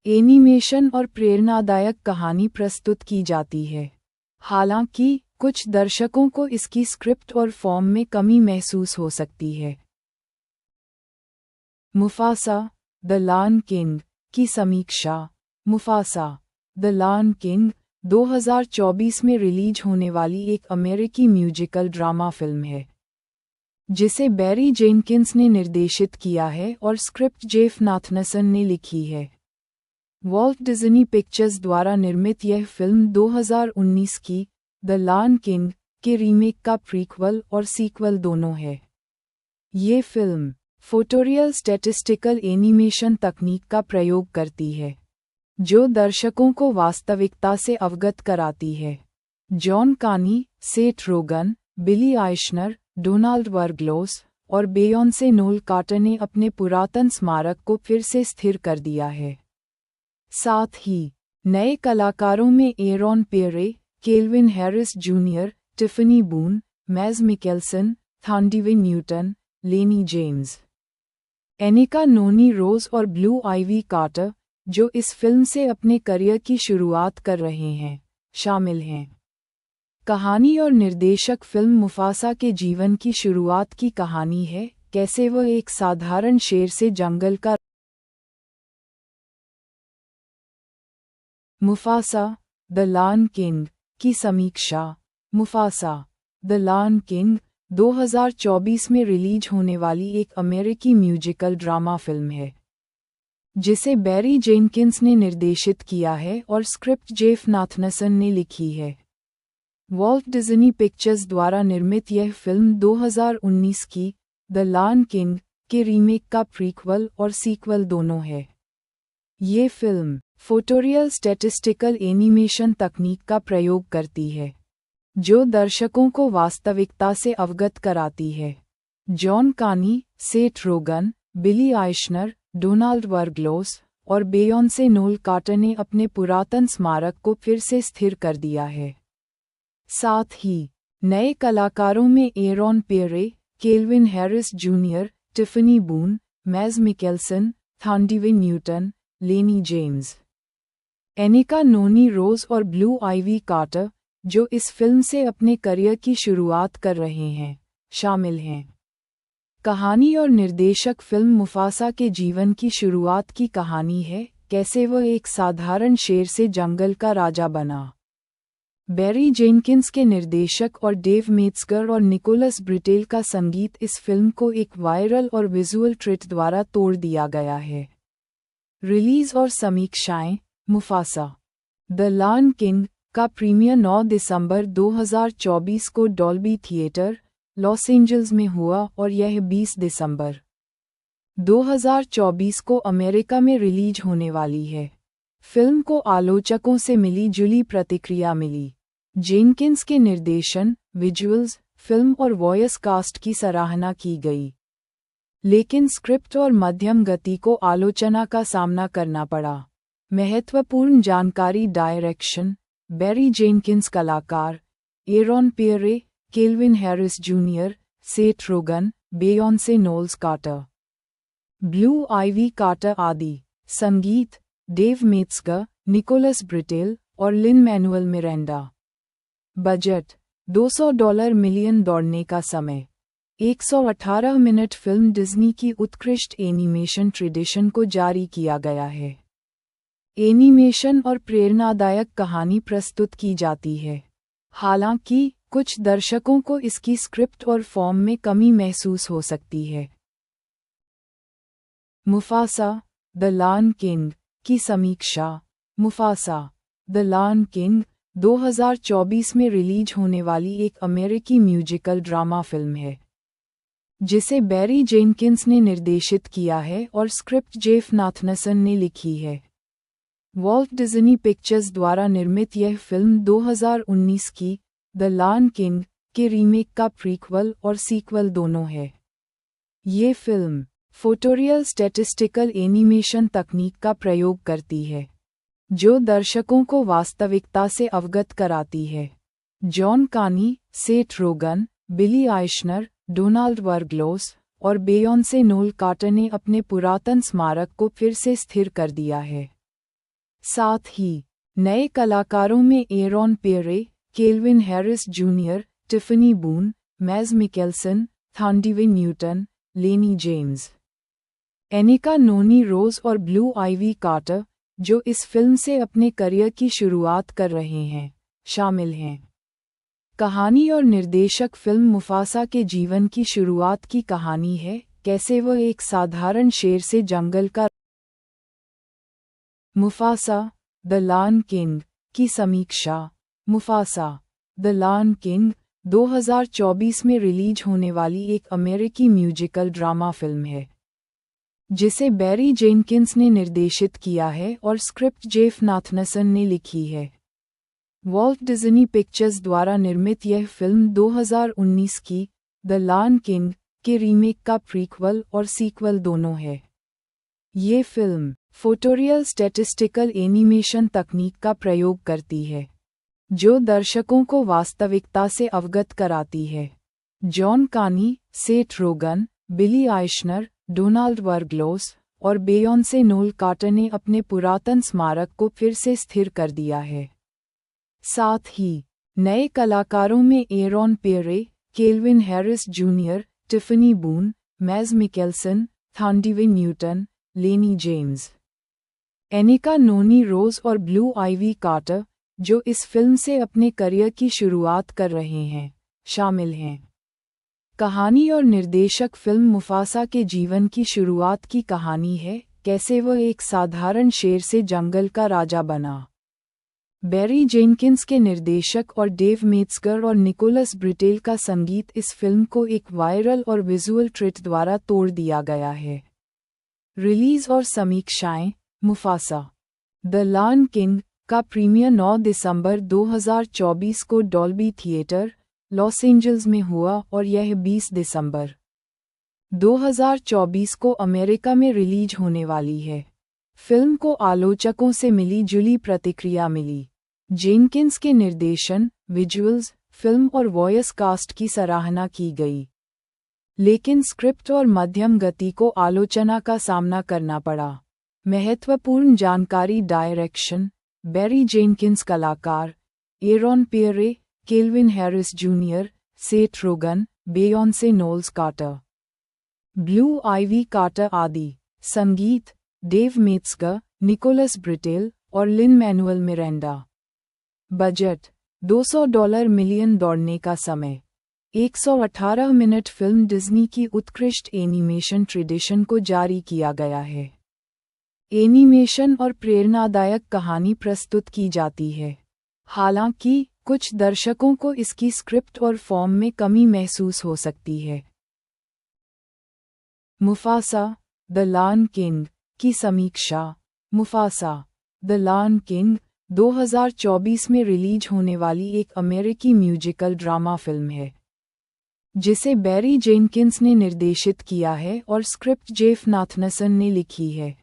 S1: एनिमेशन और प्रेरणादायक कहानी प्रस्तुत की जाती है, हालांकि कुछ दर्शकों को इसकी स्क्रिप्ट और फॉर्म में कमी महसूस हो सकती है। मुफासा द लायन किंग की समीक्षा। मुफासा द लायन किंग 2024 में रिलीज होने वाली एक अमेरिकी म्यूजिकल ड्रामा फिल्म है, जिसे बैरी जेनकिंस ने निर्देशित किया है और स्क्रिप्ट जेफ नाथनसन ने लिखी है। वॉल्ट डिज्नी पिक्चर्स द्वारा निर्मित यह फिल्म 2019 की द लायन किंग के रीमेक का प्रीक्वल और सीक्वल दोनों है। ये फिल्म फोटोरियल स्टैटिस्टिकल एनिमेशन तकनीक का प्रयोग करती है, जो दर्शकों को वास्तविकता से अवगत कराती है। जॉन कानी, सेथ रोगन, बिली आइशनर, डोनाल्ड वर्गलोस और बेयोंसे नोल कार्टर ने अपने पुरातन स्मारक को फिर से स्थिर कर दिया है। साथ ही नए कलाकारों में Aaron Pierre, Kelvin Harris Junior, Tiffany Boone, Mads Mikkelsen, Thandiwe Newton, Lennie James, Anika Noni Rose और ब्लू आइवी कार्टर, जो इस फिल्म से अपने करियर की शुरुआत कर रहे हैं, शामिल हैं। कहानी और निर्देशक फिल्म मुफासा के जीवन की शुरुआत की कहानी है, कैसे वह एक साधारण शेर से जंगल का। मुफासा द लायन किंग की समीक्षा। मुफासा द लायन किंग 2024 में रिलीज होने वाली एक अमेरिकी म्यूजिकल ड्रामा फिल्म है, जिसे बैरी जेनकिंस ने निर्देशित किया है और स्क्रिप्ट जेफ नाथनसन ने लिखी है। वॉल्ट डिज्नी पिक्चर्स द्वारा निर्मित यह फिल्म 2019 की द लायन किंग के रीमेक का प्रीक्वल और सीक्वल दोनों है। ये फिल्म फोटोरियल स्टैटिस्टिकल एनिमेशन तकनीक का प्रयोग करती है, जो दर्शकों को वास्तविकता से अवगत कराती है। जॉन कानी, सेथ रोगन, बिली आइशनर, डोनाल्ड वर्गलोस और बेयोंसे नोल कार्टर ने अपने पुरातन स्मारक को फिर से स्थिर कर दिया है। साथ ही नए कलाकारों में Aaron Pierre, Kelvin Harris Junior, Tiffany Boone, Mads Mikkelsen, Thandiwe Newton, Lennie James, Anika Noni Rose और ब्लू आइवी कार्टर, जो इस फिल्म से अपने करियर की शुरुआत कर रहे हैं, शामिल हैं। कहानी और निर्देशक फिल्म मुफासा के जीवन की शुरुआत की कहानी है, कैसे वह एक साधारण शेर से जंगल का राजा बना। बैरी जेनकिंस के निर्देशक और डेव मेट्जगर और निकोलस ब्रिटेल का संगीत इस फिल्म को एक वायरल और विजुअल ट्रीट द्वारा तोड़ दिया गया है। रिलीज और समीक्षाएं। मुफासा द लायन किंग का प्रीमियर 9 दिसंबर 2024 को डॉल्बी थिएटर, लॉस एंजल्स में हुआ और यह 20 दिसंबर 2024 को अमेरिका में रिलीज होने वाली है। फिल्म को आलोचकों से मिली जुली प्रतिक्रिया मिली, जेनकिंस के निर्देशन, विजुअल्स, फिल्म और वॉयस कास्ट की सराहना की गई, लेकिन स्क्रिप्ट और मध्यम गति को आलोचना का सामना करना पड़ा। महत्वपूर्ण जानकारी डायरेक्शन, बैरी जेनकिंस कलाकार, Aaron Pierre, Kelvin Harris junior, Seth Rogen, बेयोंसे Knowles Carter, Blue Ivy Carter आदि। संगीत, डेव मेट्सगर, निकोलस ब्रिटेल और Lin Manuel Miranda. Budget, $200 million. दौड़ने का समय, 118 मिनट। फिल्म डिज्नी की उत्कृष्ट एनिमेशन ट्रेडिशन को जारी किया गया है। एनिमेशन और प्रेरणादायक कहानी प्रस्तुत की जाती है, हालांकि कुछ दर्शकों को इसकी स्क्रिप्ट और फॉर्म में कमी महसूस हो सकती है। मुफासा, द लायन किंग की समीक्षा। मुफासा, द लायन किंग 2024 में रिलीज होने वाली एक अमेरिकी म्यूजिकल ड्रामा फिल्म है, जिसे बैरी जेनकिंस ने निर्देशित किया है और स्क्रिप्ट जेफ नाथनसन ने लिखी है। वॉल्ट डिज्नी पिक्चर्स द्वारा निर्मित यह फिल्म 2019 की द लायन किंग के रीमेक का प्रीक्वल और सीक्वल दोनों है। ये फिल्म फोटोरियल स्टैटिस्टिकल एनिमेशन तकनीक का प्रयोग करती है, जो दर्शकों को वास्तविकता से अवगत कराती है। जॉन कानी, सेथ रोगन, बिली आइशनर, डोनाल्ड वर्गलोस और बेयोंसे नोल कार्टर ने अपने पुरातन स्मारक को फिर से स्थिर कर दिया है। साथ ही नए कलाकारों में Aaron Pierre, Kelvin Harris Junior, Tiffany Boone, Mads Mikkelsen, Thandiwe Newton, Lennie James, Anika Noni Rose और ब्लू आइवी कार्टर, जो इस फिल्म से अपने करियर की शुरुआत कर रहे हैं, शामिल हैं। कहानी और निर्देशक। फिल्म मुफासा के जीवन की शुरुआत की कहानी है, कैसे वह एक साधारण शेर से जंगल का। मुफासा, द लायन किंग की समीक्षा। मुफासा, द लायन किंग 2024 में रिलीज होने वाली एक अमेरिकी म्यूजिकल ड्रामा फिल्म है, जिसे बैरी जेनकिंस ने निर्देशित किया है और स्क्रिप्ट जेफ नाथनसन ने लिखी है। वॉल्ट डिज्नी पिक्चर्स द्वारा निर्मित यह फिल्म 2019 की द लायन किंग के रीमेक का प्रीक्वल और सीक्वल दोनों है। ये फिल्म फोटोरियल स्टैटिस्टिकल एनिमेशन तकनीक का प्रयोग करती है, जो दर्शकों को वास्तविकता से अवगत कराती है। जॉन कानी, सेथ रोगन, बिली आइशनर, डोनाल्ड वर्गलोस और बेयोंसे नोल कार्टर ने अपने पुरातन स्मारक को फिर से स्थिर कर दिया है। साथ ही नए कलाकारों में Aaron Pierre, Kelvin Harris Junior, Tiffany Boone, Mads Mikkelsen, Thandiwe Newton, Lennie James, Anika Noni Rose और ब्लू आइवी कार्टर, जो इस फिल्म से अपने करियर की शुरुआत कर रहे हैं, शामिल हैं। कहानी और निर्देशक। फिल्म मुफासा के जीवन की शुरुआत की कहानी है, कैसे वह एक साधारण शेर से जंगल का राजा बना। बैरी जेनकिंस के निर्देशक और डेव मेट्सगर और निकोलस ब्रिटेल का संगीत इस फिल्म को एक वायरल और विजुअल ट्रीट द्वारा तोड़ दिया गया है। रिलीज और समीक्षाएं। मुफासा, द लायन किंग का प्रीमियर 9 दिसंबर 2024 को डॉल्बी थिएटर, लॉस एंजल्स में हुआ और यह 20 दिसंबर 2024 को अमेरिका में रिलीज होने वाली है। फिल्म को आलोचकों से मिली जुली प्रतिक्रिया मिली। जेनकिंस के निर्देशन, विजुअल्स, फिल्म और वॉयस कास्ट की सराहना की गई, लेकिन स्क्रिप्ट और मध्यम गति को आलोचना का सामना करना पड़ा। महत्वपूर्ण जानकारी डायरेक्शन, बैरी जेनकिंस कलाकार, Aaron Pierre, Kelvin Harris junior, Seth Rogen, बेयोंसे Knowles Carter, Blue Ivy Carter आदि। संगीत, डेव मेट्सगर, निकोलस ब्रिटेल और Lin Manuel Miranda. Budget, $200 million. दौड़ने का समय, 118 मिनट। फिल्म डिज्नी की उत्कृष्ट एनिमेशन ट्रेडिशन को जारी किया गया है। एनिमेशन और प्रेरणादायक कहानी प्रस्तुत की जाती है, हालांकि कुछ दर्शकों को इसकी स्क्रिप्ट और फॉर्म में कमी महसूस हो सकती है। मुफासा, द लायन किंग की समीक्षा। मुफासा, द लायन किंग 2024 में रिलीज होने वाली एक अमेरिकी म्यूजिकल ड्रामा फिल्म है जिसे बैरी जेनकिंस ने निर्देशित किया है और स्क्रिप्ट जेफ नाथनसन ने लिखी है।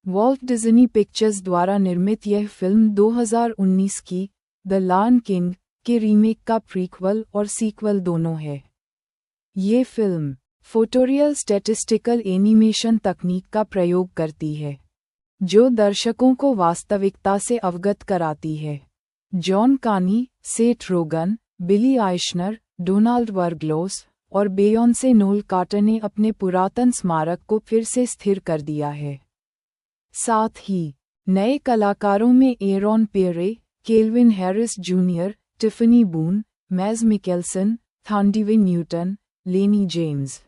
S1: वॉल्ट डिज्नी पिक्चर्स द्वारा निर्मित यह फिल्म 2019 की द लायन किंग के रीमेक का प्रीक्वल और सीक्वल दोनों है। ये फिल्म फोटोरियल स्टैटिस्टिकल एनिमेशन तकनीक का प्रयोग करती है जो दर्शकों को वास्तविकता से अवगत कराती है। जॉन कानी, सेथ रोगन, बिली आइशनर, डोनाल्ड वर्गलोस और बेयोंसे नोल कार्टर ने अपने पुरातन स्मारक को फिर से स्थिर कर दिया है। साथ ही नए कलाकारों में Aaron Pierre, Kelvin Harris Junior, Tiffany Boone, Mads Mikkelsen, Thandiwe Newton, Lennie James,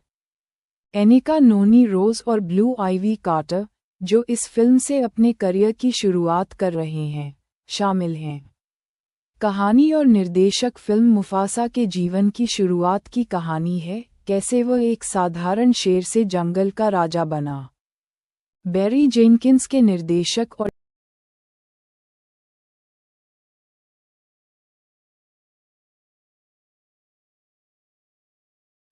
S1: Anika Noni Rose और ब्लू आइवी कार्टर, जो इस फिल्म से अपने करियर की शुरुआत कर रहे हैं, शामिल हैं। कहानी और निर्देशक फिल्म मुफासा के जीवन की शुरुआत की कहानी है, कैसे वह एक साधारण शेर से जंगल का राजा बना। बैरी जेनकिंस के निर्देशक और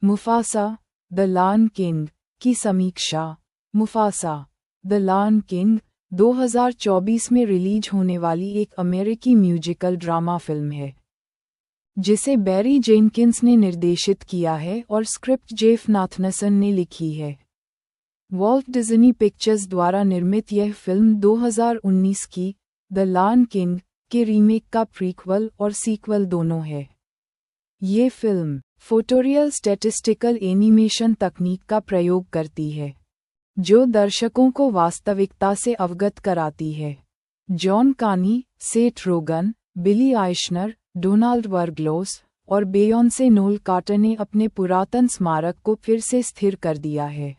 S1: मुफासा द लायन किंग की समीक्षा। मुफासा द लायन किंग 2024 में रिलीज होने वाली एक अमेरिकी म्यूजिकल ड्रामा फिल्म है जिसे बैरी जेनकिंस ने निर्देशित किया है और स्क्रिप्ट जेफ नाथनसन ने लिखी है। वॉल्ट डिज्नी पिक्चर्स द्वारा निर्मित यह फिल्म 2019 की द लायन किंग के रीमेक का प्रीक्वल और सीक्वल दोनों है। ये फिल्म फोटोरियल स्टैटिस्टिकल एनिमेशन तकनीक का प्रयोग करती है जो दर्शकों को वास्तविकता से अवगत कराती है। जॉन कानी, सेथ रोगन, बिली आइशनर, डोनाल्ड वर्गलोस और बेयोंसे नोल कार्टर ने अपने पुरातन स्मारक को फिर से स्थिर कर दिया है।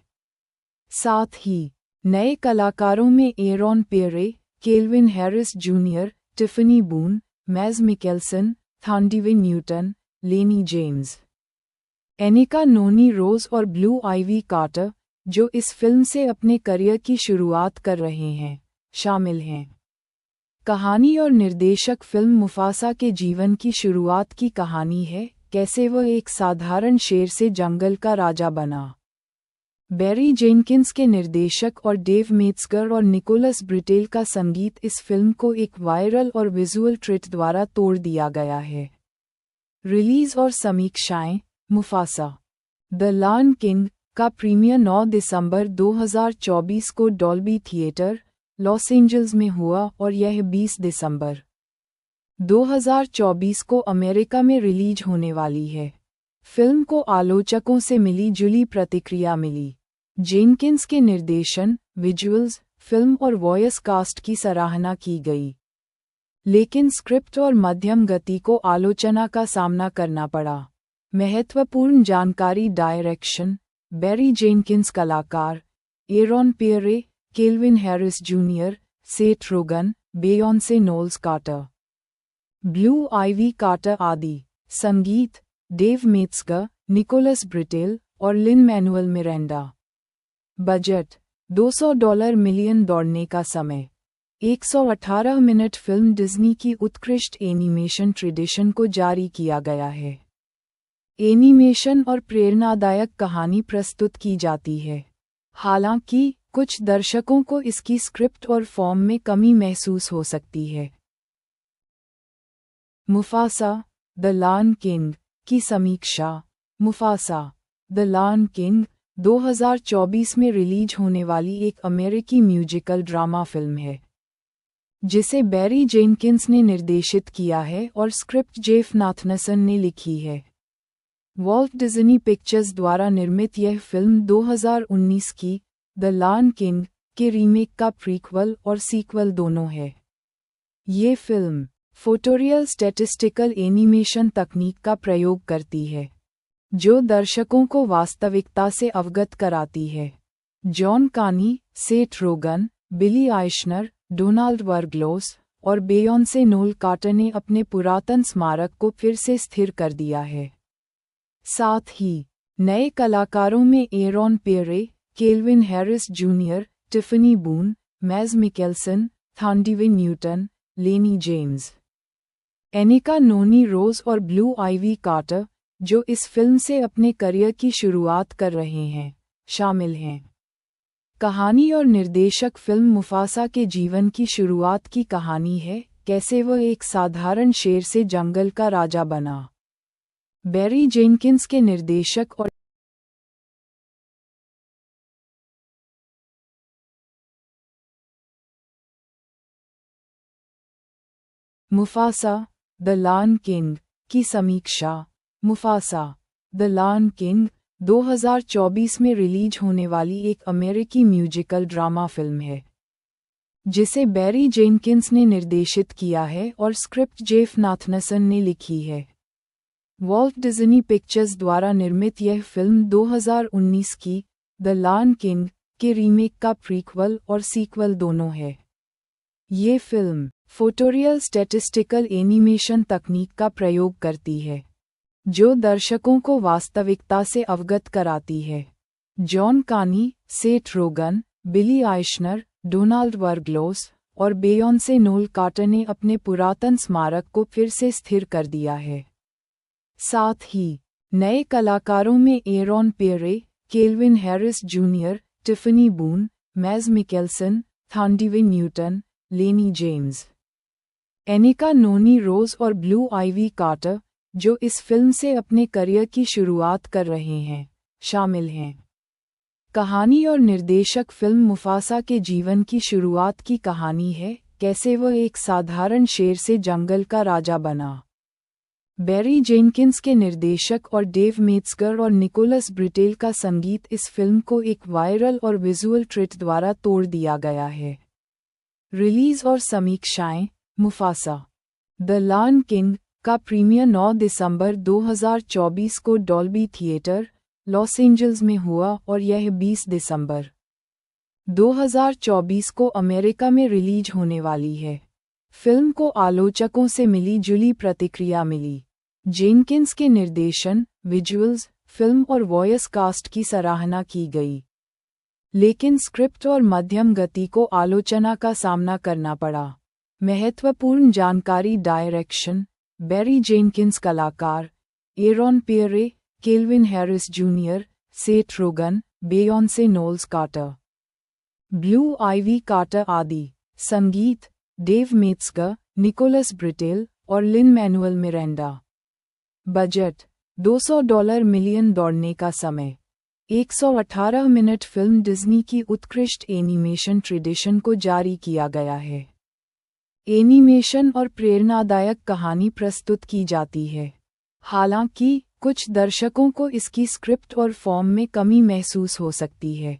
S1: साथ ही नए कलाकारों में Aaron Pierre, Kelvin Harris Junior, Tiffany Boone, Mads Mikkelsen, Thandiwe Newton, Lennie James, Anika Noni Rose और ब्लू आइवी कार्टर, जो इस फिल्म से अपने करियर की शुरुआत कर रहे हैं, शामिल हैं। कहानी और निर्देशक फिल्म मुफासा के जीवन की शुरुआत की कहानी है, कैसे वह एक साधारण शेर से जंगल का राजा बना। बैरी जेनकिंस के निर्देशक और डेव मेट्जगर और निकोलस ब्रिटेल का संगीत इस फिल्म को एक वायरल और विजुअल ट्रीट द्वारा तोड़ दिया गया है। रिलीज और समीक्षाएं। मुफासा द लायन किंग का प्रीमियर 9 दिसंबर 2024 को डॉल्बी थिएटर, लॉस एंजल्स में हुआ और यह 20 दिसंबर 2024 को अमेरिका में रिलीज होने वाली है। फिल्म को आलोचकों से मिली जुली प्रतिक्रिया मिली। जेनकिंस के निर्देशन, विजुअल्स, फिल्म और वॉयस कास्ट की सराहना की गई, लेकिन स्क्रिप्ट और मध्यम गति को आलोचना का सामना करना पड़ा। महत्वपूर्ण जानकारी। Direction Barry Jenkins. कलाकार Aaron Pierre, Kelvin Harris junior, Seth Rogen, बेयोंसे Knowles Carter, Blue Ivy Carter आदि। संगीत डेव मेट्जगर, निकोलस ब्रिटेल और Lin Manuel Miranda. Budget $200 million. दौड़ने का समय 118 मिनट। फिल्म डिज्नी की उत्कृष्ट एनिमेशन ट्रेडिशन को जारी किया गया है। एनिमेशन और प्रेरणादायक कहानी प्रस्तुत की जाती है, हालांकि कुछ दर्शकों को इसकी स्क्रिप्ट और फॉर्म में कमी महसूस हो सकती है। मुफासा द लायन किंग की समीक्षा। मुफासा द लायन किंग 2024 में रिलीज होने वाली एक अमेरिकी म्यूजिकल ड्रामा फिल्म है जिसे बैरी जेनकिंस ने निर्देशित किया है और स्क्रिप्ट जेफ नाथनसन ने लिखी है। वॉल्ट डिज्नी पिक्चर्स द्वारा निर्मित यह फिल्म 2019 की द लायन किंग के रीमेक का प्रीक्वल और सीक्वल दोनों है। ये फिल्म फोटोरियल स्टैटिस्टिकल एनिमेशन तकनीक का प्रयोग करती है जो दर्शकों को वास्तविकता से अवगत कराती है। जॉन कानी, सेथ रोगन, बिली आइशनर, डोनाल्ड वर्गलोस और बेयोंसे नोल कार्टर ने अपने पुरातन स्मारक को फिर से स्थिर कर दिया है। साथ ही नए कलाकारों में Aaron Pierre, Kelvin Harris Junior, Tiffany Boone, Mads Mikkelsen, Thandiwe Newton, Lennie James, Anika Noni Rose और ब्लू आइवी कार्टर, जो इस फिल्म से अपने करियर की शुरुआत कर रहे हैं, शामिल हैं। कहानी और निर्देशक फिल्म मुफासा के जीवन की शुरुआत की कहानी है, कैसे वह एक साधारण शेर से जंगल का राजा बना। बैरी जेनकिंस के निर्देशक और मुफासा द लायन किंग की समीक्षा। मुफासा द लायन किंग 2024 में रिलीज होने वाली एक अमेरिकी म्यूजिकल ड्रामा फिल्म है, जिसे बैरी जेनकिंस ने निर्देशित किया है और स्क्रिप्ट जेफ नाथनसन ने लिखी है। वॉल्ट डिज्नी पिक्चर्स द्वारा निर्मित यह फिल्म 2019 की द लायन किंग के रीमेक का प्रीक्वल और सीक्वल दोनों है। ये फिल्म फोटोरियल स्टैटिस्टिकल एनिमेशन तकनीक का प्रयोग करती है, जो दर्शकों को वास्तविकता से अवगत कराती है। जॉन कानी, सेथ रोगन, बिली आइशनर, डोनाल्ड वर्गलोस और बेयोंसे नोल कार्टर ने अपने पुरातन स्मारक को फिर से स्थिर कर दिया है। साथ ही नए कलाकारों में Aaron Pierre, Kelvin Harris Junior, Tiffany Boone, Mads Mickelson, थांडीविन Newton, Lennie James, Anika Noni Rose और ब्लू आइवी कार्टर, जो इस फिल्म से अपने करियर की शुरुआत कर रहे हैं, शामिल हैं। कहानी और निर्देशक फिल्म मुफासा के जीवन की शुरुआत की कहानी है, कैसे वह एक साधारण शेर से जंगल का राजा बना। बैरी जेनकिंस के निर्देशक और डेव मेट्जगर और निकोलस ब्रिटेल का संगीत इस फिल्म को एक वायरल और विजुअल ट्रीट द्वारा तोड़ दिया गया है। रिलीज और समीक्षाएं। मुफासा द लायन किंग का प्रीमियर 9 दिसंबर 2024 को डॉल्बी थिएटर, लॉस एंजल्स में हुआ और यह 20 दिसंबर 2024 को अमेरिका में रिलीज होने वाली है। फिल्म को आलोचकों से मिली जुली प्रतिक्रिया मिली। जेनकिंस के निर्देशन, विजुअल्स, फिल्म और वॉयस कास्ट की सराहना की गई, लेकिन स्क्रिप्ट और मध्यम गति को आलोचना का सामना करना पड़ा। महत्वपूर्ण जानकारी। Direction, Barry Jenkins. कलाकार, Aaron Pierre, Kelvin Harris junior, Seth Rogen, बेयोंसे Knowles Carter, Blue Ivy Carter आदि। संगीत, डेव मेट्जगर, निकोलस ब्रिटेल और Lin Manuel Miranda. Budget, $200 million. दौड़ने का समय, 118 मिनट। फिल्म डिज्नी की उत्कृष्ट एनिमेशन ट्रेडिशन को जारी किया गया है। एनिमेशन और प्रेरणादायक कहानी प्रस्तुत की जाती है, हालांकि कुछ दर्शकों को इसकी स्क्रिप्ट और फॉर्म में कमी महसूस हो सकती है।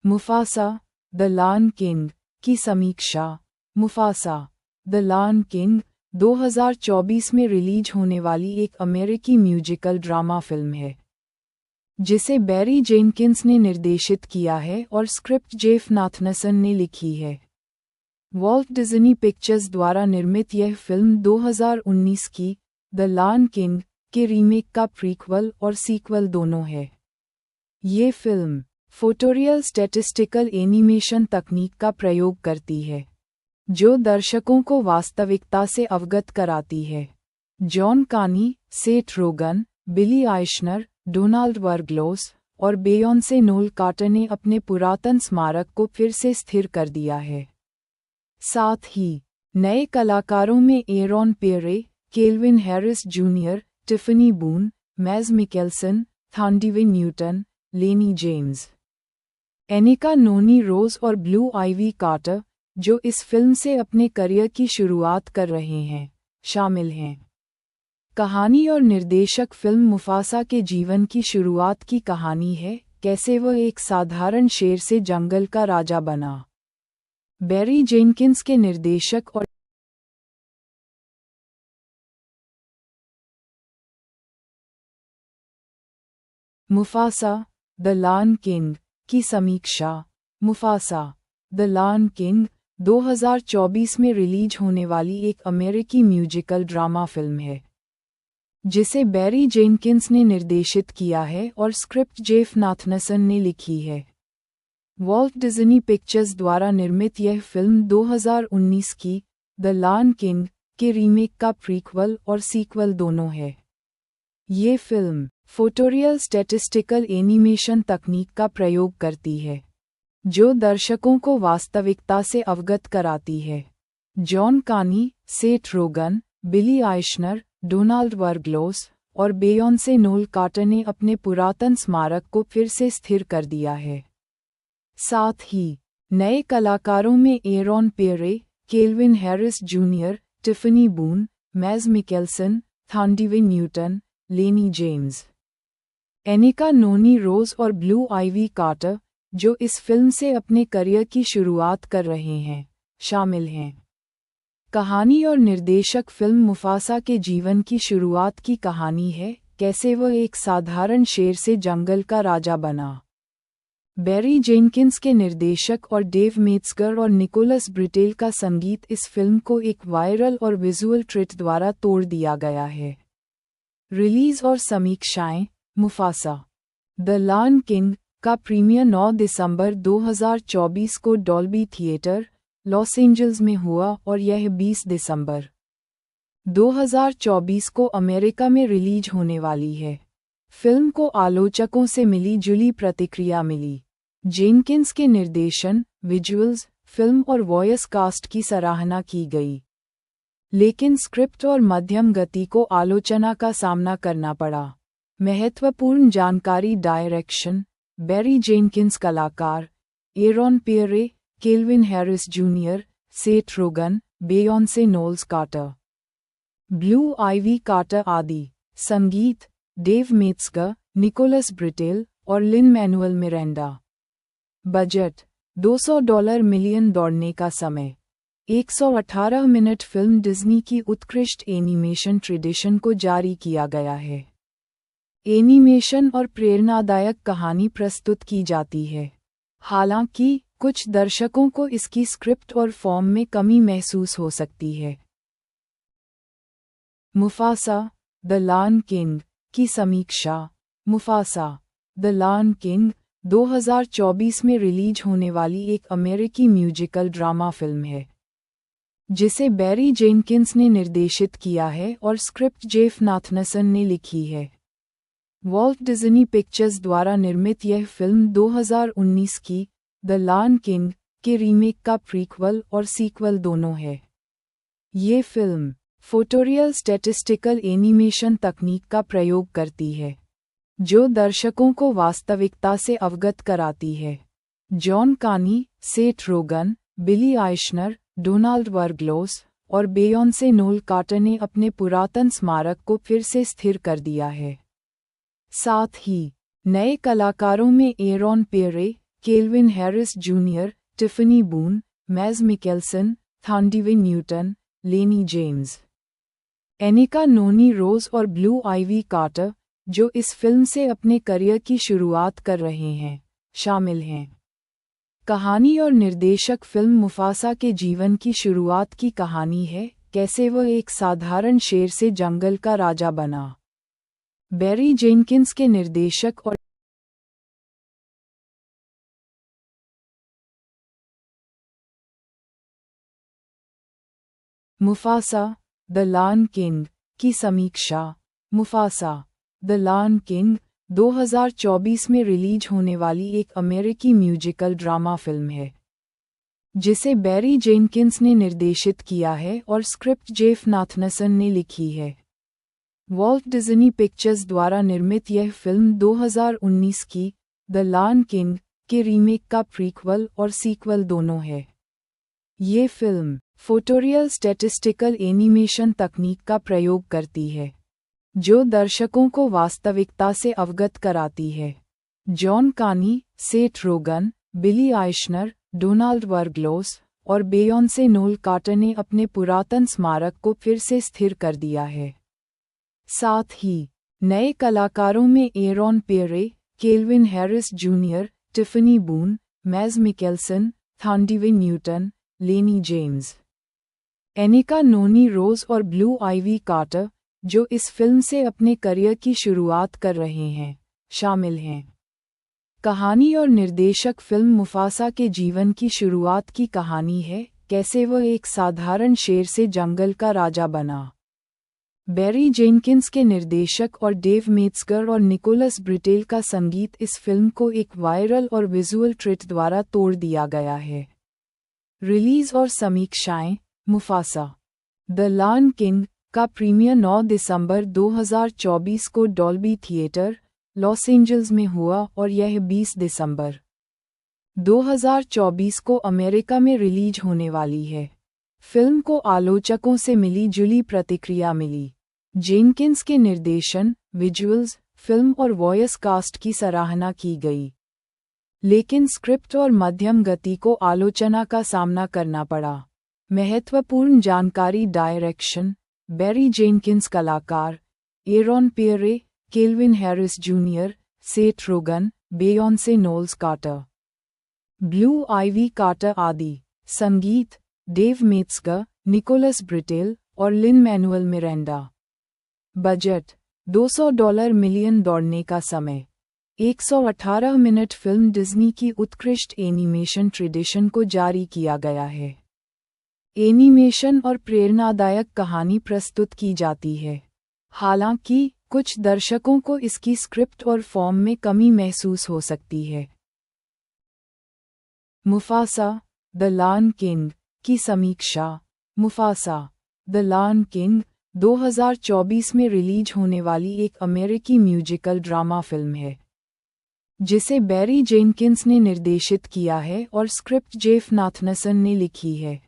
S1: मुफासा द लायन किंग की समीक्षा। मुफासा द लायन किंग 2024 में रिलीज होने वाली एक अमेरिकी म्यूजिकल ड्रामा फिल्म है, जिसे बैरी जेनकिंस ने निर्देशित किया है और स्क्रिप्ट जेफ नाथनसन ने लिखी है। वॉल्ट डिज्नी पिक्चर्स द्वारा निर्मित यह फिल्म 2019 की द लायन किंग के रीमेक का प्रीक्वल और सीक्वल दोनों है। ये फिल्म फोटोरियल स्टैटिस्टिकल एनिमेशन तकनीक का प्रयोग करती है, जो दर्शकों को वास्तविकता से अवगत कराती है। जॉन कानी, सेथ रोगन, बिली आइशनर, डोनाल्ड वर्गलोस और बेयोंसे नोल कार्टर ने अपने पुरातन स्मारक को फिर से स्थिर कर दिया है। साथ ही नए कलाकारों में Aaron Pierre, Kelvin Harris Junior, Tiffany Boone, Mads Mickelson, थांडीविन Newton, Lennie James, Anika Noni Rose और ब्लू आइवी कार्टर, जो इस फिल्म से अपने करियर की शुरुआत कर रहे हैं, शामिल हैं। कहानी और निर्देशक फिल्म मुफासा के जीवन की शुरुआत की कहानी है, कैसे वह एक साधारण शेर से जंगल का राजा बना। बैरी जेनकिंस के निर्देशक और मुफासा द लायन किंग की समीक्षा। मुफासा द लायन किंग 2024 में रिलीज होने वाली एक अमेरिकी म्यूजिकल ड्रामा फिल्म है, जिसे बैरी जेनकिंस ने निर्देशित किया है और स्क्रिप्ट जेफ नाथनसन ने लिखी है। वॉल्ट डिज्नी पिक्चर्स द्वारा निर्मित यह फिल्म 2019 की द लायन किंग के रीमेक का प्रीक्वल और सीक्वल दोनों है। ये फिल्म फोटोरियल स्टैटिस्टिकल एनिमेशन तकनीक का प्रयोग करती है, जो दर्शकों को वास्तविकता से अवगत कराती है। जॉन कानी, सेथ रोगन, बिली आइशनर, डोनाल्ड वर्गलोस और बेयोंसे नोल कार्टर ने अपने पुरातन स्मारक को फिर से स्थिर कर दिया है। साथ ही नए कलाकारों में Aaron Pierre, Kelvin Harris Junior, Tiffany Boone, Mads Mikkelsen, Thandiwe Newton, Lennie James, Anika Noni Rose और ब्लू आइवी कार्टर, जो इस फिल्म से अपने करियर की शुरुआत कर रहे हैं, शामिल हैं। कहानी और निर्देशक फिल्म मुफासा के जीवन की शुरुआत की कहानी है, कैसे वह एक साधारण शेर से जंगल का राजा बना। बैरी जेनकिंस के निर्देशक और डेव मेट्जगर और निकोलस ब्रिटेल का संगीत इस फिल्म को एक वायरल और विजुअल ट्रीट द्वारा तोड़ दिया गया है। रिलीज और समीक्षाएं। मुफासा द लायन किंग का प्रीमियर 9 दिसंबर 2024 को डॉल्बी थिएटर, लॉस एंजल्स में हुआ और यह 20 दिसंबर 2024 को अमेरिका में रिलीज होने वाली है। फिल्म को आलोचकों से मिली जुली प्रतिक्रिया मिली। जेनकिंस के निर्देशन, विजुअल्स, फिल्म और वॉयस कास्ट की सराहना की गई, लेकिन स्क्रिप्ट और मध्यम गति को आलोचना का सामना करना पड़ा। महत्वपूर्ण जानकारी। Direction, Barry Jenkins. कलाकार, Aaron Pierre, Kelvin Harris junior, Seth Rogen, बेयोंसे Knowles Carter, Blue Ivy Carter आदि। संगीत, डेव मेट्जगर, निकोलस ब्रिटेल और Lin Manuel Miranda. Budget, $200 million. दौड़ने का समय, 118 मिनट। फिल्म डिज्नी की उत्कृष्ट एनिमेशन ट्रेडिशन को जारी किया गया है। एनिमेशन और प्रेरणादायक कहानी प्रस्तुत की जाती है, हालांकि कुछ दर्शकों को इसकी स्क्रिप्ट और फॉर्म में कमी महसूस हो सकती है। मुफासा द लायन किंग की समीक्षा। मुफासा द लायन किंग 2024 में रिलीज होने वाली एक अमेरिकी म्यूजिकल ड्रामा फिल्म है, जिसे बैरी जेनकिंस ने निर्देशित किया है और स्क्रिप्ट जेफ नाथनसन ने लिखी है। वॉल्ट डिज्नी पिक्चर्स द्वारा निर्मित यह फिल्म 2019 की द लायन किंग के रीमेक का प्रीक्वल और सीक्वल दोनों है। ये फिल्म फोटोरियल स्टैटिस्टिकल एनिमेशन तकनीक का प्रयोग करती है, जो दर्शकों को वास्तविकता से अवगत कराती है। जॉन कानी, सेथ रोगन, बिली आइशनर, डोनाल्ड वर्गलोस और बेयोंसे नोल कार्टर ने अपने पुरातन स्मारक को फिर से स्थिर कर दिया है। साथ ही नए कलाकारों में Aaron Pierre, Kelvin Harris Junior, Tiffany Boone, Mads Mikkelsen, Thandiwe Newton, Lennie James, Anika Noni Rose और ब्लू आइवी कार्टर, जो इस फिल्म से अपने करियर की शुरुआत कर रहे हैं, शामिल हैं। कहानी और निर्देशक फिल्म मुफासा के जीवन की शुरुआत की कहानी है, कैसे वह एक साधारण शेर से जंगल का राजा बना। बैरी जेनकिंस के निर्देशक और मुफासा द लायन किंग की समीक्षा। मुफासा द लायन किंग 2024 में रिलीज होने वाली एक अमेरिकी म्यूजिकल ड्रामा फिल्म है, जिसे बैरी जेनकिंस ने निर्देशित किया है और स्क्रिप्ट जेफ नाथनसन ने लिखी है। वॉल्ट डिज्नी पिक्चर्स द्वारा निर्मित यह फिल्म 2019 की द लायन किंग के रीमेक का प्रीक्वल और सीक्वल दोनों है। ये फिल्म फोटोरियल स्टैटिस्टिकल एनिमेशन तकनीक का प्रयोग करती है, जो दर्शकों को वास्तविकता से अवगत कराती है। जॉन कानी, सेथ रोगन, बिली आइशनर, डोनाल्ड वर्गलोस और बेयोंसे नोल कार्टर ने अपने पुरातन स्मारक को फिर से स्थिर कर दिया है। साथ ही नए कलाकारों में Aaron Pierre, Kelvin Harris Junior, Tiffany Boone, Mads Mikkelsen, Thandiwe Newton, Lennie James, Anika Noni Rose और ब्लू आइवी कार्टर, जो इस फिल्म से अपने करियर की शुरुआत कर रहे हैं, शामिल हैं। कहानी और निर्देशक फिल्म मुफासा के जीवन की शुरुआत की कहानी है, कैसे वह एक साधारण शेर से जंगल का राजा बना। बैरी जेनकिंस के निर्देशक और डेव मेट्जगर और निकोलस ब्रिटेल का संगीत इस फिल्म को एक वायरल और विजुअल ट्रीट द्वारा तोड़ दिया गया है। रिलीज और समीक्षाएं। मुफासा द लायन किंग का प्रीमियर 9 दिसंबर 2024 को डॉल्बी थिएटर, लॉस एंजल्स में हुआ और यह 20 दिसंबर 2024 को अमेरिका में रिलीज होने वाली है। फिल्म को आलोचकों से मिली जुली प्रतिक्रिया मिली। जेनकिंस के निर्देशन, विजुअल्स, फिल्म और वॉयस कास्ट की सराहना की गई, लेकिन स्क्रिप्ट और मध्यम गति को आलोचना का सामना करना पड़ा। महत्वपूर्ण जानकारी। Direction, Barry Jenkins. कलाकार, Aaron Pierre, Kelvin Harris junior, Seth Rogen, बेयोंसे Knowles Carter, Blue Ivy Carter आदि। संगीत, डेव मेट्जगर, निकोलस ब्रिटेल और Lin Manuel Miranda. Budget, $200 million. दौड़ने का समय, 118 मिनट। फिल्म डिज्नी की उत्कृष्ट एनिमेशन ट्रेडिशन को जारी किया गया है। एनिमेशन और प्रेरणादायक कहानी प्रस्तुत की जाती है। हालांकि कुछ दर्शकों को इसकी स्क्रिप्ट और फॉर्म में कमी महसूस हो सकती है। मुफासा द लायन किंग की समीक्षा। मुफासा द लायन किंग 2024 में रिलीज होने वाली एक अमेरिकी म्यूजिकल ड्रामा फिल्म है, जिसे बैरी जेनकिंस ने निर्देशित किया है और स्क्रिप्ट जेफ नाथनसन ने लिखी है।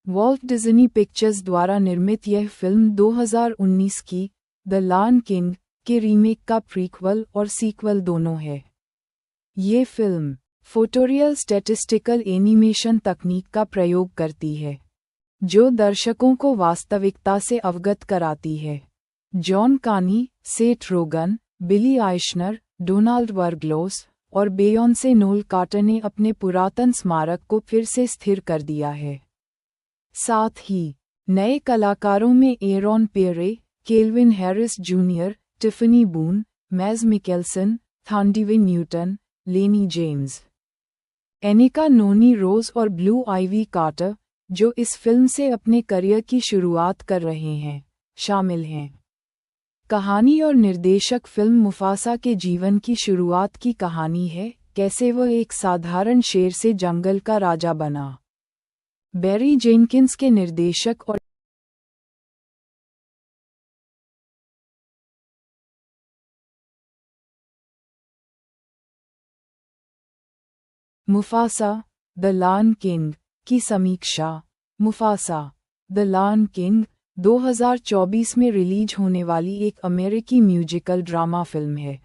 S1: वॉल्ट डिज्नी पिक्चर्स द्वारा निर्मित यह फिल्म 2019 की द लायन किंग के रीमेक का प्रीक्वल और सीक्वल दोनों है। ये फिल्म फोटोरियल स्टैटिस्टिकल एनिमेशन तकनीक का प्रयोग करती है, जो दर्शकों को वास्तविकता से अवगत कराती है। जॉन कानी, सेथ रोगन, बिली आइशनर, डोनाल्ड वर्ग्लोस और बेयोंसे नोल कार्टर ने अपने पुरातन स्मारक को फिर से स्थिर कर दिया है। साथ ही नए कलाकारों में Aaron Pierre, Kelvin Harris Junior, Tiffany Boone, Mads Mikkelsen, Thandiwe Newton, Lennie James, Anika Noni Rose और ब्लू आइवी कार्टर, जो इस फिल्म से अपने करियर की शुरुआत कर रहे हैं, शामिल हैं। कहानी और निर्देशक। फिल्म मुफासा के जीवन की शुरुआत की कहानी है, कैसे वह एक साधारण शेर से जंगल का राजा बना। बैरी जेनकिंस के निर्देशक और मुफासा द लायन किंग की समीक्षा। मुफासा द लायन किंग 2024 में रिलीज होने वाली एक अमेरिकी म्यूजिकल ड्रामा फिल्म है,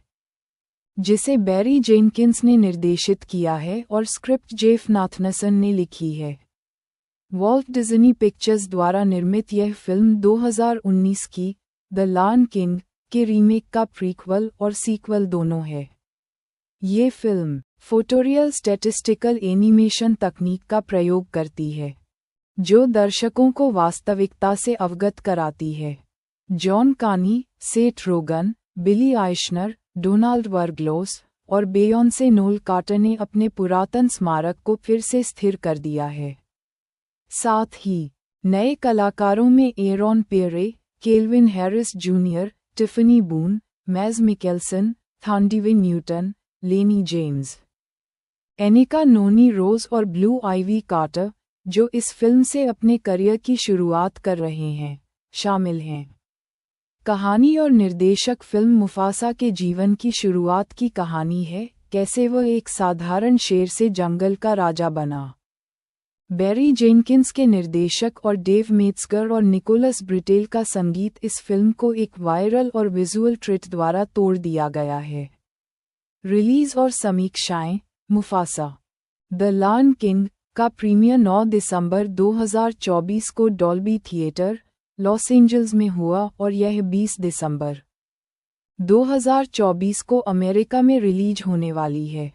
S1: जिसे बैरी जेनकिंस ने निर्देशित किया है और स्क्रिप्ट जेफ नाथनसन ने लिखी है। वॉल्ट डिज्नी पिक्चर्स द्वारा निर्मित यह फिल्म 2019 की द लायन किंग के रीमेक का प्रीक्वल और सीक्वल दोनों है। ये फिल्म फोटोरियल स्टैटिस्टिकल एनिमेशन तकनीक का प्रयोग करती है, जो दर्शकों को वास्तविकता से अवगत कराती है। जॉन कानी, सेथ रोगन, बिली आइशनर, डोनाल्ड वर्ग्लोस और बेयोंसे नोल कार्टर ने अपने पुरातन स्मारक को फिर से स्थिर कर दिया है। साथ ही नए कलाकारों में Aaron Pierre, Kelvin Harris Junior, Tiffany Boone, Mads Mikkelsen, Thandiwe Newton, Lennie James, Anika Noni Rose और ब्लू आइवी कार्टर, जो इस फिल्म से अपने करियर की शुरुआत कर रहे हैं, शामिल हैं। कहानी और निर्देशक। फिल्म मुफासा के जीवन की शुरुआत की कहानी है, कैसे वह एक साधारण शेर से जंगल का राजा बना। बैरी जेनकिंस के निर्देशक और डेव मेट्जगर और निकोलस ब्रिटेल का संगीत इस फिल्म को एक वायरल और विजुअल ट्रीट द्वारा तोड़ दिया गया है। रिलीज और समीक्षाएं। मुफासा द लायन किंग का प्रीमियर 9 दिसंबर 2024 को डॉल्बी थिएटर, लॉस एंजल्स में हुआ और यह 20 दिसंबर 2024 को अमेरिका में रिलीज होने वाली है।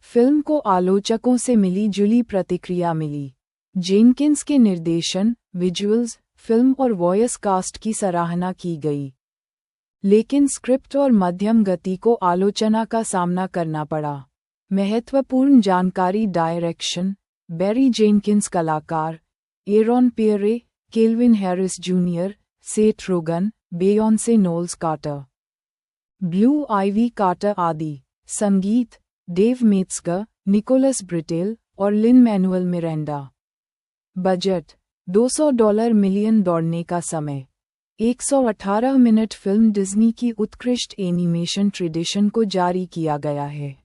S1: फिल्म को आलोचकों से मिली जुली प्रतिक्रिया मिली। जेनकिंस के निर्देशन, विजुअल्स, फिल्म और वॉयस कास्ट की सराहना की गई, लेकिन स्क्रिप्ट और मध्यम गति को आलोचना का सामना करना पड़ा। महत्वपूर्ण जानकारी डायरेक्शन बैरी जेनकिंस कलाकार Aaron Pierre Kelvin Harris junior Seth Rogen बेयोंसे Knowles Carter Blue Ivy Carter आदि संगीत डेव मेट्सगर निकोलस ब्रिटेल और Lin Manuel Miranda budget $200 million दौड़ने का समय 118 मिनट फिल्म डिज्नी की उत्कृष्ट एनिमेशन ट्रेडिशन को जारी किया गया है।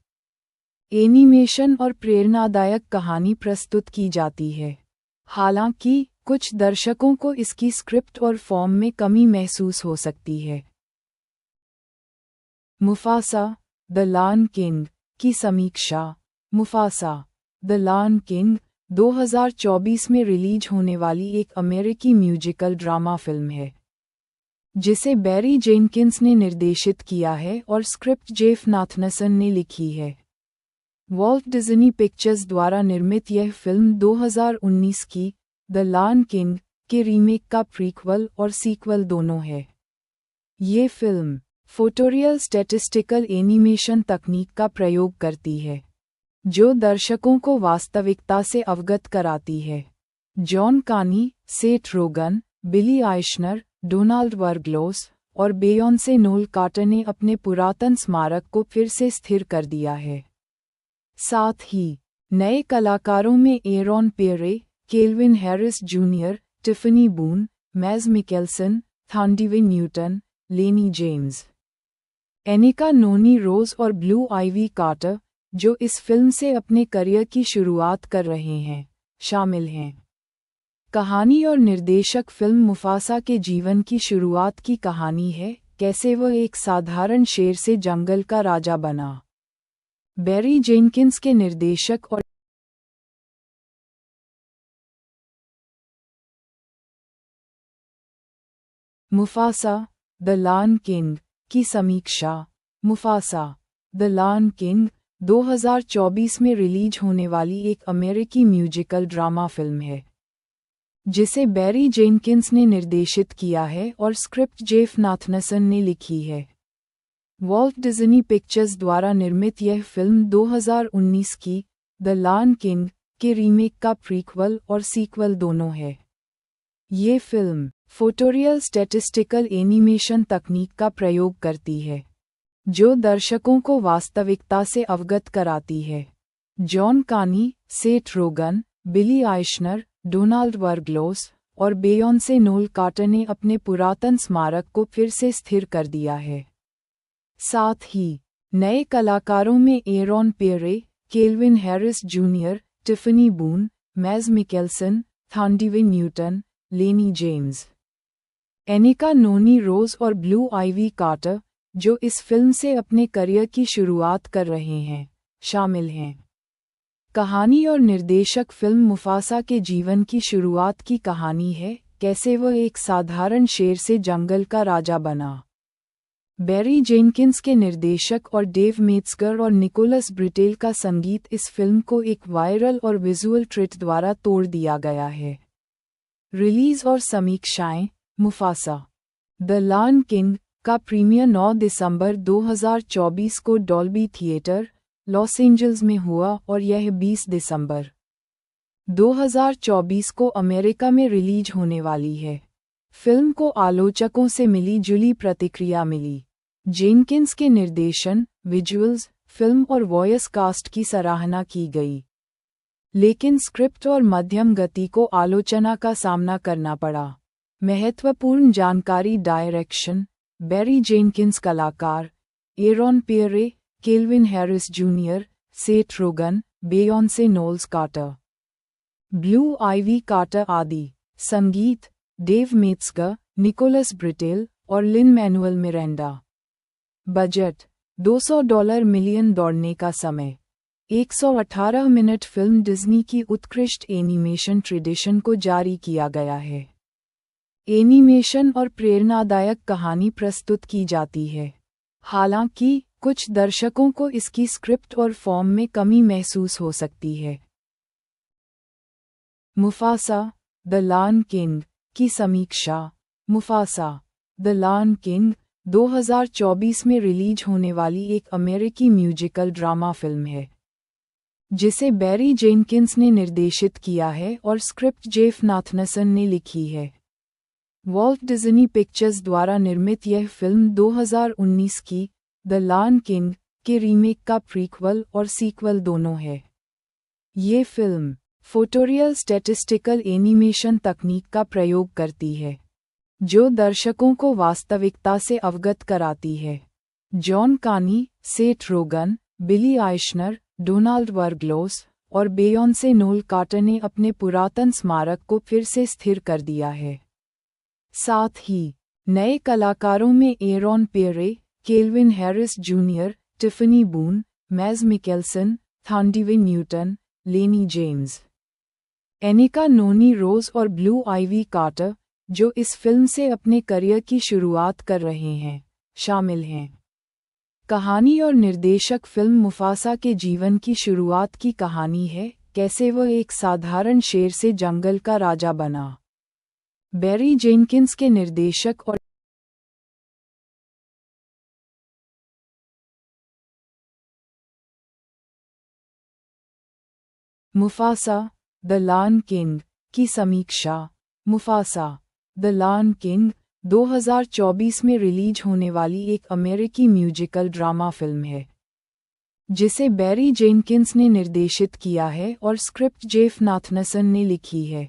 S1: एनिमेशन और प्रेरणादायक कहानी प्रस्तुत की जाती है। हालांकि कुछ दर्शकों को इसकी स्क्रिप्ट और फॉर्म में कमी महसूस हो सकती है। मुफासा द लायन किंग की समीक्षा मुफासा द लायन किंग 2024 में रिलीज होने वाली एक अमेरिकी म्यूजिकल ड्रामा फिल्म है जिसे बैरी जेनकिंस ने निर्देशित किया है और स्क्रिप्ट जेफ नाथनसन ने लिखी है। वॉल्ट डिज्नी पिक्चर्स द्वारा निर्मित यह फिल्म 2019 की द लायन किंग के रीमेक का प्रीक्वल और सीक्वल दोनों है। ये फिल्म फोटोरियल स्टैटिस्टिकल एनिमेशन तकनीक का प्रयोग करती है जो दर्शकों को वास्तविकता से अवगत कराती है। जॉन कानी सेथ रोगन बिली आइशनर डोनाल्ड वर्गलोस और बेयोंसे नोल कार्टर ने अपने पुरातन स्मारक को फिर से स्थिर कर दिया है। साथ ही नए कलाकारों में Aaron Pierre Kelvin Harris Junior Tiffany Boone Mads Mikkelsen Thandiwe Newton Lennie James Anika Noni Rose और ब्लू आइवी कार्टर जो इस फिल्म से अपने करियर की शुरुआत कर रहे हैं शामिल हैं। कहानी और निर्देशक फिल्म मुफासा के जीवन की शुरुआत की कहानी है, कैसे वह एक साधारण शेर से जंगल का राजा बना। बैरी जेनकिंस के निर्देशक और मुफासा द लायन किंग की समीक्षा मुफासा द लायन किंग 2024 में रिलीज होने वाली एक अमेरिकी म्यूजिकल ड्रामा फिल्म है जिसे बैरी जेनकिंस ने निर्देशित किया है और स्क्रिप्ट जेफ नाथनसन ने लिखी है। वॉल्ट डिज्नी पिक्चर्स द्वारा निर्मित यह फिल्म 2019 की द लायन किंग के रीमेक का प्रीक्वल और सीक्वल दोनों है। ये फिल्म फोटोरियल स्टैटिस्टिकल एनिमेशन तकनीक का प्रयोग करती है जो दर्शकों को वास्तविकता से अवगत कराती है। जॉन कानी सेथ रोगन बिली आइशनर डोनाल्ड वर्गलोस और बेयोंसे नोल कार्टर ने अपने पुरातन स्मारक को फिर से स्थिर कर दिया है। साथ ही नए कलाकारों में Aaron Pierre Kelvin Harris Junior Tiffany Boone Mads Mikkelsen Thandiwe Newton Lennie James Anika Noni Rose और ब्लू आइवी कार्टर जो इस फिल्म से अपने करियर की शुरुआत कर रहे हैं शामिल हैं। कहानी और निर्देशक फिल्म मुफासा के जीवन की शुरुआत की कहानी है, कैसे वह एक साधारण शेर से जंगल का राजा बना। बैरी जेनकिंस के निर्देशक और डेव मेट्सगर और निकोलस ब्रिटेल का संगीत इस फिल्म को एक वायरल और विजुअल ट्रीट द्वारा तोड़ दिया गया है। रिलीज और समीक्षाएं मुफासा द लायन किंग का प्रीमियर 9 दिसंबर 2024 को डॉल्बी थिएटर लॉस एंजल्स में हुआ और यह 20 दिसंबर 2024 को अमेरिका में रिलीज होने वाली है। फिल्म को आलोचकों से मिली जुली प्रतिक्रिया मिली। जेनकिंस के निर्देशन, विजुअल्स, फिल्म और वॉयस कास्ट की सराहना की गई, लेकिन स्क्रिप्ट और मध्यम गति को आलोचना का सामना करना पड़ा। महत्वपूर्ण जानकारी डायरेक्शन बैरी जेनकिंस कलाकार Aaron Pierre Kelvin Harris junior Seth Rogen बेयोंसे Knowles Carter Blue Ivy Carter आदि संगीत डेव मेट्सगर निकोलस ब्रिटेल और Lin Manuel Miranda budget $200 million दौड़ने का समय 118 मिनट फिल्म डिज्नी की उत्कृष्ट एनिमेशन ट्रेडिशन को जारी किया गया है। एनिमेशन और प्रेरणादायक कहानी प्रस्तुत की जाती है। हालांकि कुछ दर्शकों को इसकी स्क्रिप्ट और फॉर्म में कमी महसूस हो सकती है। मुफासा द लायन किंग की समीक्षा मुफासा द लायन किंग 2024 में रिलीज होने वाली एक अमेरिकी म्यूजिकल ड्रामा फिल्म है जिसे बैरी जेनकिंस ने निर्देशित किया है और स्क्रिप्ट जेफ नाथनसन ने लिखी है। वॉल्ट डिज्नी पिक्चर्स द्वारा निर्मित यह फिल्म 2019 की द लायन किंग के रीमेक का प्रीक्वल और सीक्वल दोनों है। ये फिल्म फोटोरियल स्टैटिस्टिकल एनिमेशन तकनीक का प्रयोग करती है, जो दर्शकों को वास्तविकता से अवगत कराती है। जॉन कानी, सेथ रोगन, बिली आइशनर, डोनाल्ड वर्ग्लोस और बेयोंसे नोल कार्टर ने अपने पुरातन स्मारक को फिर से स्थिर कर दिया है। साथ ही नए कलाकारों में Aaron Pierre, Kelvin Harris Junior, Tiffany Boone, Mads Mikkelsen, Thandiwe Newton, Lennie James, Anika Noni Rose और ब्लू आइवी कार्टर, जो इस फिल्म से अपने करियर की शुरुआत कर रहे हैं, शामिल हैं। कहानी और निर्देशक फिल्म मुफासा के जीवन की शुरुआत की कहानी है, कैसे वह एक साधारण शेर से जंगल का राजा बना। बैरी जेनकिंस के निर्देशक और मुफासा द लायन किंग की समीक्षा। मुफासा द लायन किंग 2024 में रिलीज होने वाली एक अमेरिकी म्यूजिकल ड्रामा फिल्म है, जिसे बैरी जेनकिंस ने निर्देशित किया है और स्क्रिप्ट जेफ नाथनसन ने लिखी है।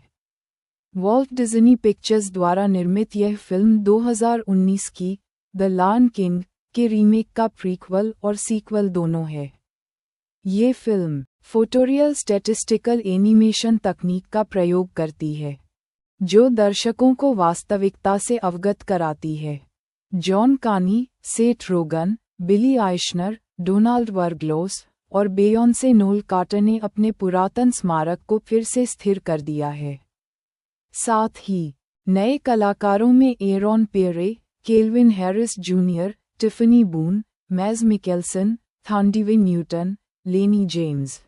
S1: वॉल्ट डिज्नी पिक्चर्स द्वारा निर्मित यह फिल्म 2019 की द लायन किंग के रीमेक का प्रीक्वल और सीक्वल दोनों है। ये फिल्म फोटोरियल स्टैटिस्टिकल एनिमेशन तकनीक का प्रयोग करती है, जो दर्शकों को वास्तविकता से अवगत कराती है। जॉन कानी, सेथ रोगन, बिली आइशनर, डोनाल्ड वर्ग्लोस और बेयोंसे नोल कार्टर ने अपने पुरातन स्मारक को फिर से स्थिर कर दिया है। साथ ही नए कलाकारों में Aaron Pierre, Kelvin Harris Junior, Tiffany Boone, Mads Mikkelsen, Thandiwe Newton, Lennie James,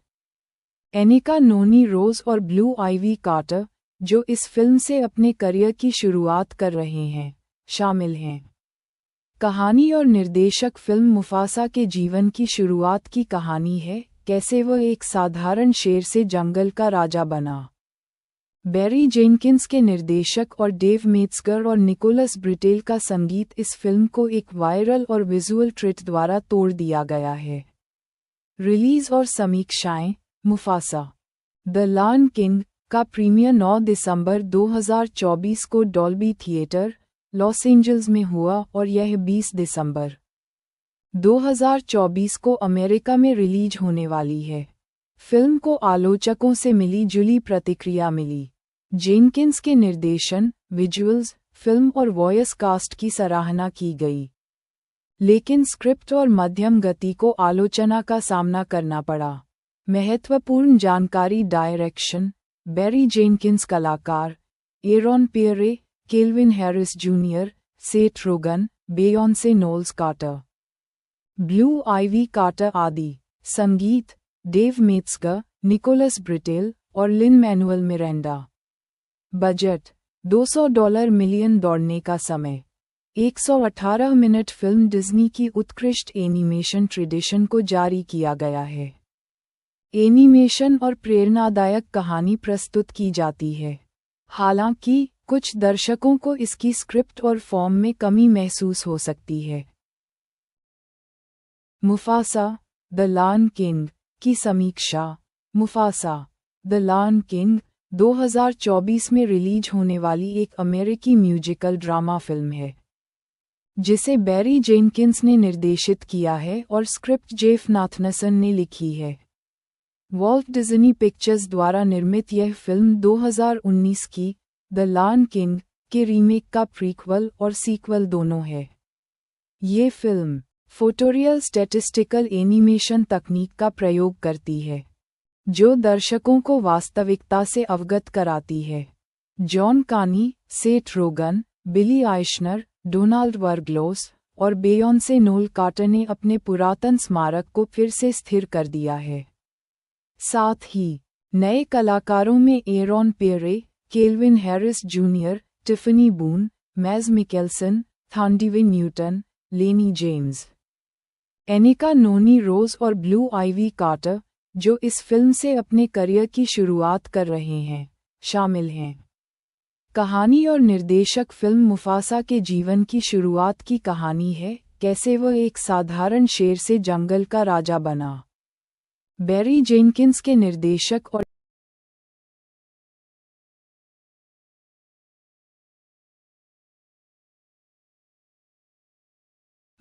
S1: Anika Noni Rose और ब्लू आइवी कार्टर, जो इस फिल्म से अपने करियर की शुरुआत कर रहे हैं, शामिल हैं। कहानी और निर्देशक फिल्म मुफासा के जीवन की शुरुआत की कहानी है, कैसे वह एक साधारण शेर से जंगल का राजा बना। बैरी जेनकिंस के निर्देशक और डेव मेट्सगर और निकोलस ब्रिटेल का संगीत इस फिल्म को एक वायरल और विजुअल ट्रीट द्वारा तोड़ दिया गया है। रिलीज और समीक्षाएं। मुफासा द लायन किंग का प्रीमियर 9 दिसंबर 2024 को डॉल्बी थिएटर, लॉस एंजल्स में हुआ और यह 20 दिसंबर 2024 को अमेरिका में रिलीज होने वाली है। फिल्म को आलोचकों से मिली जुली प्रतिक्रिया मिली। जेनकिंस के निर्देशन, विजुअल्स, फिल्म और वॉयस कास्ट की सराहना की गई, लेकिन स्क्रिप्ट और मध्यम गति को आलोचना का सामना करना पड़ा। महत्वपूर्ण जानकारी। Direction Barry Jenkins. कलाकार Aaron Pierre, Kelvin Harris junior, Seth Rogen, बेयोंसे Knowles Carter, Blue Ivy Carter आदि। संगीत डेव मेट्सगर, निकोलस ब्रिटेल और Lin Manuel Miranda. Budget $200 million. दौड़ने का समय 118 मिनट। फिल्म डिज्नी की उत्कृष्ट एनिमेशन ट्रेडिशन को जारी किया गया है। एनिमेशन और प्रेरणादायक कहानी प्रस्तुत की जाती है, हालांकि कुछ दर्शकों को इसकी स्क्रिप्ट और फॉर्म में कमी महसूस हो सकती है। मुफासा द लायन किंग की समीक्षा। मुफासा द लायन किंग 2024 में रिलीज होने वाली एक अमेरिकी म्यूजिकल ड्रामा फिल्म है, जिसे बैरी जेनकिंस ने निर्देशित किया है और स्क्रिप्ट जेफ नाथनसन ने लिखी है। वॉल्ट डिज्नी पिक्चर्स द्वारा निर्मित यह फिल्म 2019 की द लायन किंग के रीमेक का प्रीक्वल और सीक्वल दोनों है। ये फिल्म फोटोरियल स्टैटिस्टिकल एनिमेशन तकनीक का प्रयोग करती है, जो दर्शकों को वास्तविकता से अवगत कराती है। जॉन कानी, सेथ रोगन, बिली आइशनर, डोनाल्ड वर्ग्लोस और बेयोंसे नोल कार्टर ने अपने पुरातन स्मारक को फिर से स्थिर कर दिया है। साथ ही नए कलाकारों में Aaron Pierre, Kelvin Harris Junior, Tiffany Boone, Mads Mikkelsen, Thandiwe Newton, Lennie James, Anika Noni Rose और ब्लू आइवी कार्टर, जो इस फिल्म से अपने करियर की शुरुआत कर रहे हैं, शामिल हैं। कहानी और निर्देशक फिल्म मुफासा के जीवन की शुरुआत की कहानी है, कैसे वह एक साधारण शेर से जंगल का राजा बना। बैरी जेनकिंस के निर्देशक और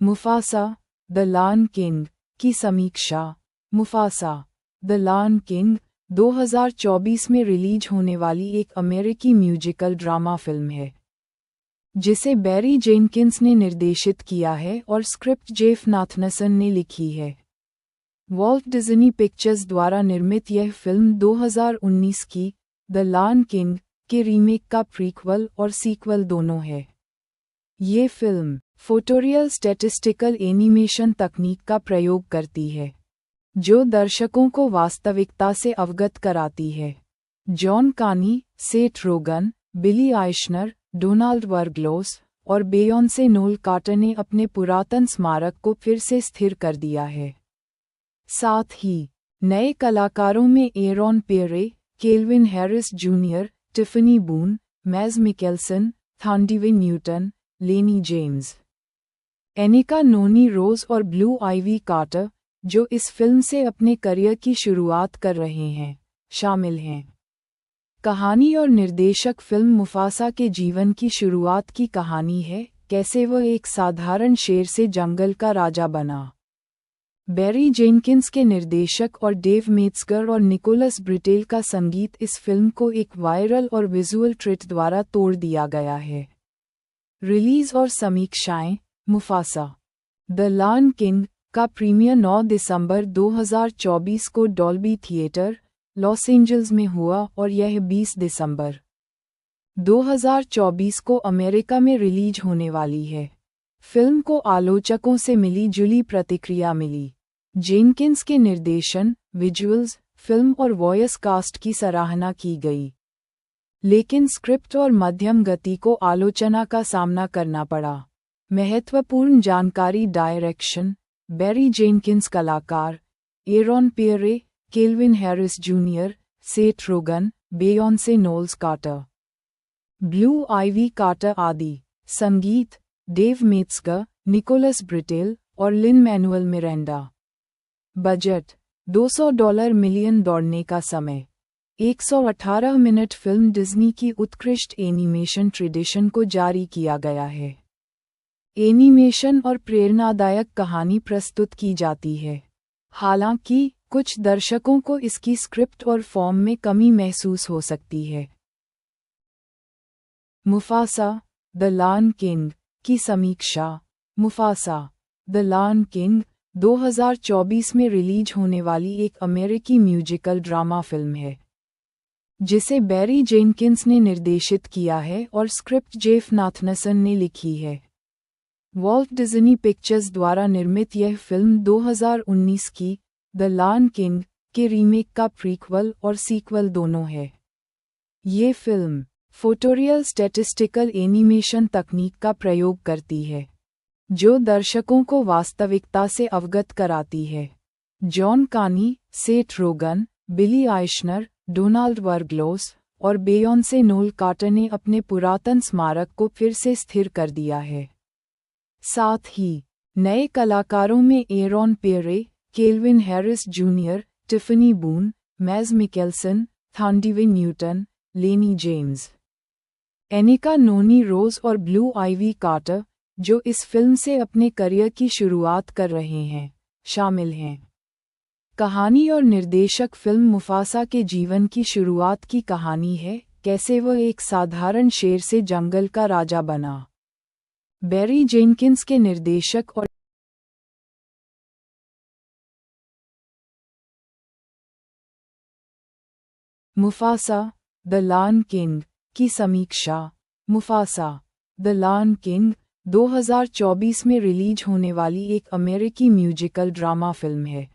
S1: मुफासा द लायन किंग की समीक्षा। मुफासा द लायन किंग 2024 में रिलीज होने वाली एक अमेरिकी म्यूजिकल ड्रामा फिल्म है, जिसे बैरी जेनकिंस ने निर्देशित किया है और स्क्रिप्ट जेफ नाथनसन ने लिखी है। वॉल्ट डिज्नी पिक्चर्स द्वारा निर्मित यह फिल्म 2019 की द लायन किंग के रीमेक का प्रीक्वल और सीक्वल दोनों है। ये फिल्म फोटोरियल स्टैटिस्टिकल एनिमेशन तकनीक का प्रयोग करती है, जो दर्शकों को वास्तविकता से अवगत कराती है। जॉन कानी, सेथ रोगन, बिली आइशनर, डोनाल्ड वर्गलोस और बेयोंसे नोल कार्टर ने अपने पुरातन स्मारक को फिर से स्थिर कर दिया है। साथ ही नए कलाकारों में Aaron Pierre, Kelvin Harris Junior, Tiffany Boone, Mads Mikkelsen, Thandiwe Newton, Lennie James, Anika Noni Rose और ब्लू आइवी कार्टर, जो इस फिल्म से अपने करियर की शुरुआत कर रहे हैं, शामिल हैं। कहानी और निर्देशक फिल्म मुफासा के जीवन की शुरुआत की कहानी है, कैसे वह एक साधारण शेर से जंगल का राजा बना। बैरी जेनकिंस के निर्देशक और डेव मेट्जगर और निकोलस ब्रिटेल का संगीत इस फिल्म को एक वायरल और विजुअल ट्रीट द्वारा तोड़ दिया गया है। रिलीज और समीक्षाएं। मुफासा द लायन किंग का प्रीमियर 9 दिसंबर 2024 को डॉल्बी थिएटर, लॉस एंजल्स में हुआ और यह 20 दिसंबर 2024 को अमेरिका में रिलीज होने वाली है। फिल्म को आलोचकों से मिली जुली प्रतिक्रिया मिली। जेनकिंस के निर्देशन, विजुअल्स, फिल्म और वॉयस कास्ट की सराहना की गई, लेकिन स्क्रिप्ट और मध्यम गति को आलोचना का सामना करना पड़ा। महत्वपूर्ण जानकारी। Direction, Barry Jenkins. कलाकार, Aaron Pierre, Kelvin Harris junior, Seth Rogen, बेयोंसे Knowles Carter, Blue Ivy Carter आदि। संगीत, डेव मेट्जगर, निकोलस ब्रिटेल और Lin Manuel Miranda. Budget $200 million. दौड़ने का समय 118 मिनट। फिल्म डिज्नी की उत्कृष्ट एनिमेशन ट्रेडिशन को जारी किया गया है। एनिमेशन और प्रेरणादायक कहानी प्रस्तुत की जाती है, हालांकि कुछ दर्शकों को इसकी स्क्रिप्ट और फॉर्म में कमी महसूस हो सकती है। मुफासा द लायन किंग की समीक्षा। मुफासा द लायन किंग 2024 में रिलीज होने वाली एक अमेरिकी म्यूजिकल ड्रामा फिल्म है, जिसे बैरी जेनकिंस ने निर्देशित किया है और स्क्रिप्ट जेफ नाथनसन ने लिखी है। वॉल्ट डिज्नी पिक्चर्स द्वारा निर्मित यह फिल्म 2019 की द लायन किंग के रीमेक का प्रीक्वल और सीक्वल दोनों है। ये फिल्म फोटोरियल स्टैटिस्टिकल एनिमेशन तकनीक का प्रयोग करती है, जो दर्शकों को वास्तविकता से अवगत कराती है। जॉन कानी, सेथ रोगन, बिली आइशनर, डोनाल्ड वर्गलोस और बेयोंसे नोल कार्टर ने अपने पुरातन स्मारक को फिर से स्थिर कर दिया है। साथ ही नए कलाकारों में Aaron Pierre, Kelvin Harris Junior, Tiffany Boone, Mads Mikkelsen, Thandiwe Newton, Lennie James, Anika Noni Rose और ब्लू आइवी कार्टर, जो इस फिल्म से अपने करियर की शुरुआत कर रहे हैं, शामिल हैं। कहानी और निर्देशक फिल्म मुफासा के जीवन की शुरुआत की कहानी है, कैसे वह एक साधारण शेर से जंगल का राजा बना। बैरी जेनकिंस के निर्देशक और मुफासा द लायन किंग की समीक्षा। मुफासा द लायन किंग 2024 में रिलीज होने वाली एक अमेरिकी म्यूजिकल ड्रामा फिल्म है,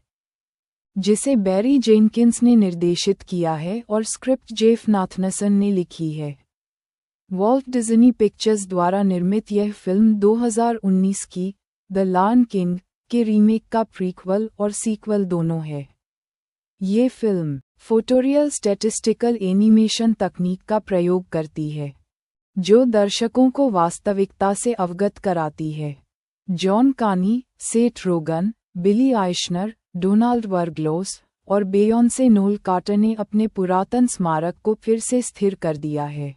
S1: जिसे बैरी जेनकिंस ने निर्देशित किया है और स्क्रिप्ट जेफ नाथनसन ने लिखी है। वॉल्ट डिज्नी पिक्चर्स द्वारा निर्मित यह फिल्म 2019 की द लायन किंग के रीमेक का प्रीक्वल और सीक्वल दोनों है। ये फिल्म फोटोरियल स्टैटिस्टिकल एनिमेशन तकनीक का प्रयोग करती है, जो दर्शकों को वास्तविकता से अवगत कराती है। जॉन कानी, सेथ रोगन, बिली आइशनर, डोनाल्ड वर्गलोस और बेयोंसे नोल कार्टर ने अपने पुरातन स्मारक को फिर से स्थिर कर दिया है।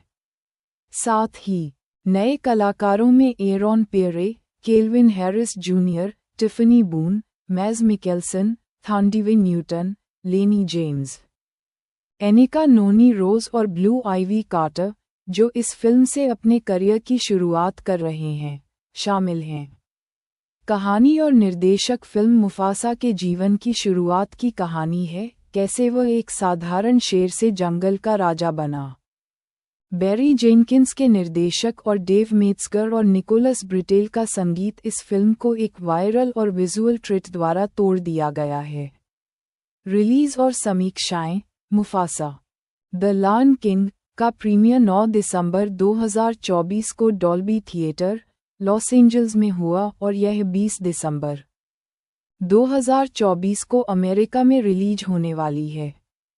S1: साथ ही नए कलाकारों में Aaron Pierre, Kelvin Harris Junior, Tiffany Boone, Mads Mikkelsen, Thandiwe Newton, Lennie James, Anika Noni Rose और ब्लू आइवी कार्टर, जो इस फिल्म से अपने करियर की शुरुआत कर रहे हैं, शामिल हैं। कहानी और निर्देशक फिल्म मुफासा के जीवन की शुरुआत की कहानी है, कैसे वह एक साधारण शेर से जंगल का राजा बना। बैरी जेनकिंस के निर्देशक और डेव मेट्जगर और निकोलस ब्रिटेल का संगीत इस फिल्म को एक वायरल और विजुअल ट्रीट द्वारा तोड़ दिया गया है। रिलीज और समीक्षाएं। मुफासा द लायन किंग का प्रीमियर 9 दिसंबर 2024 को डॉल्बी थिएटर, लॉस एंजल्स में हुआ और यह 20 दिसंबर 2024 को अमेरिका में रिलीज होने वाली है।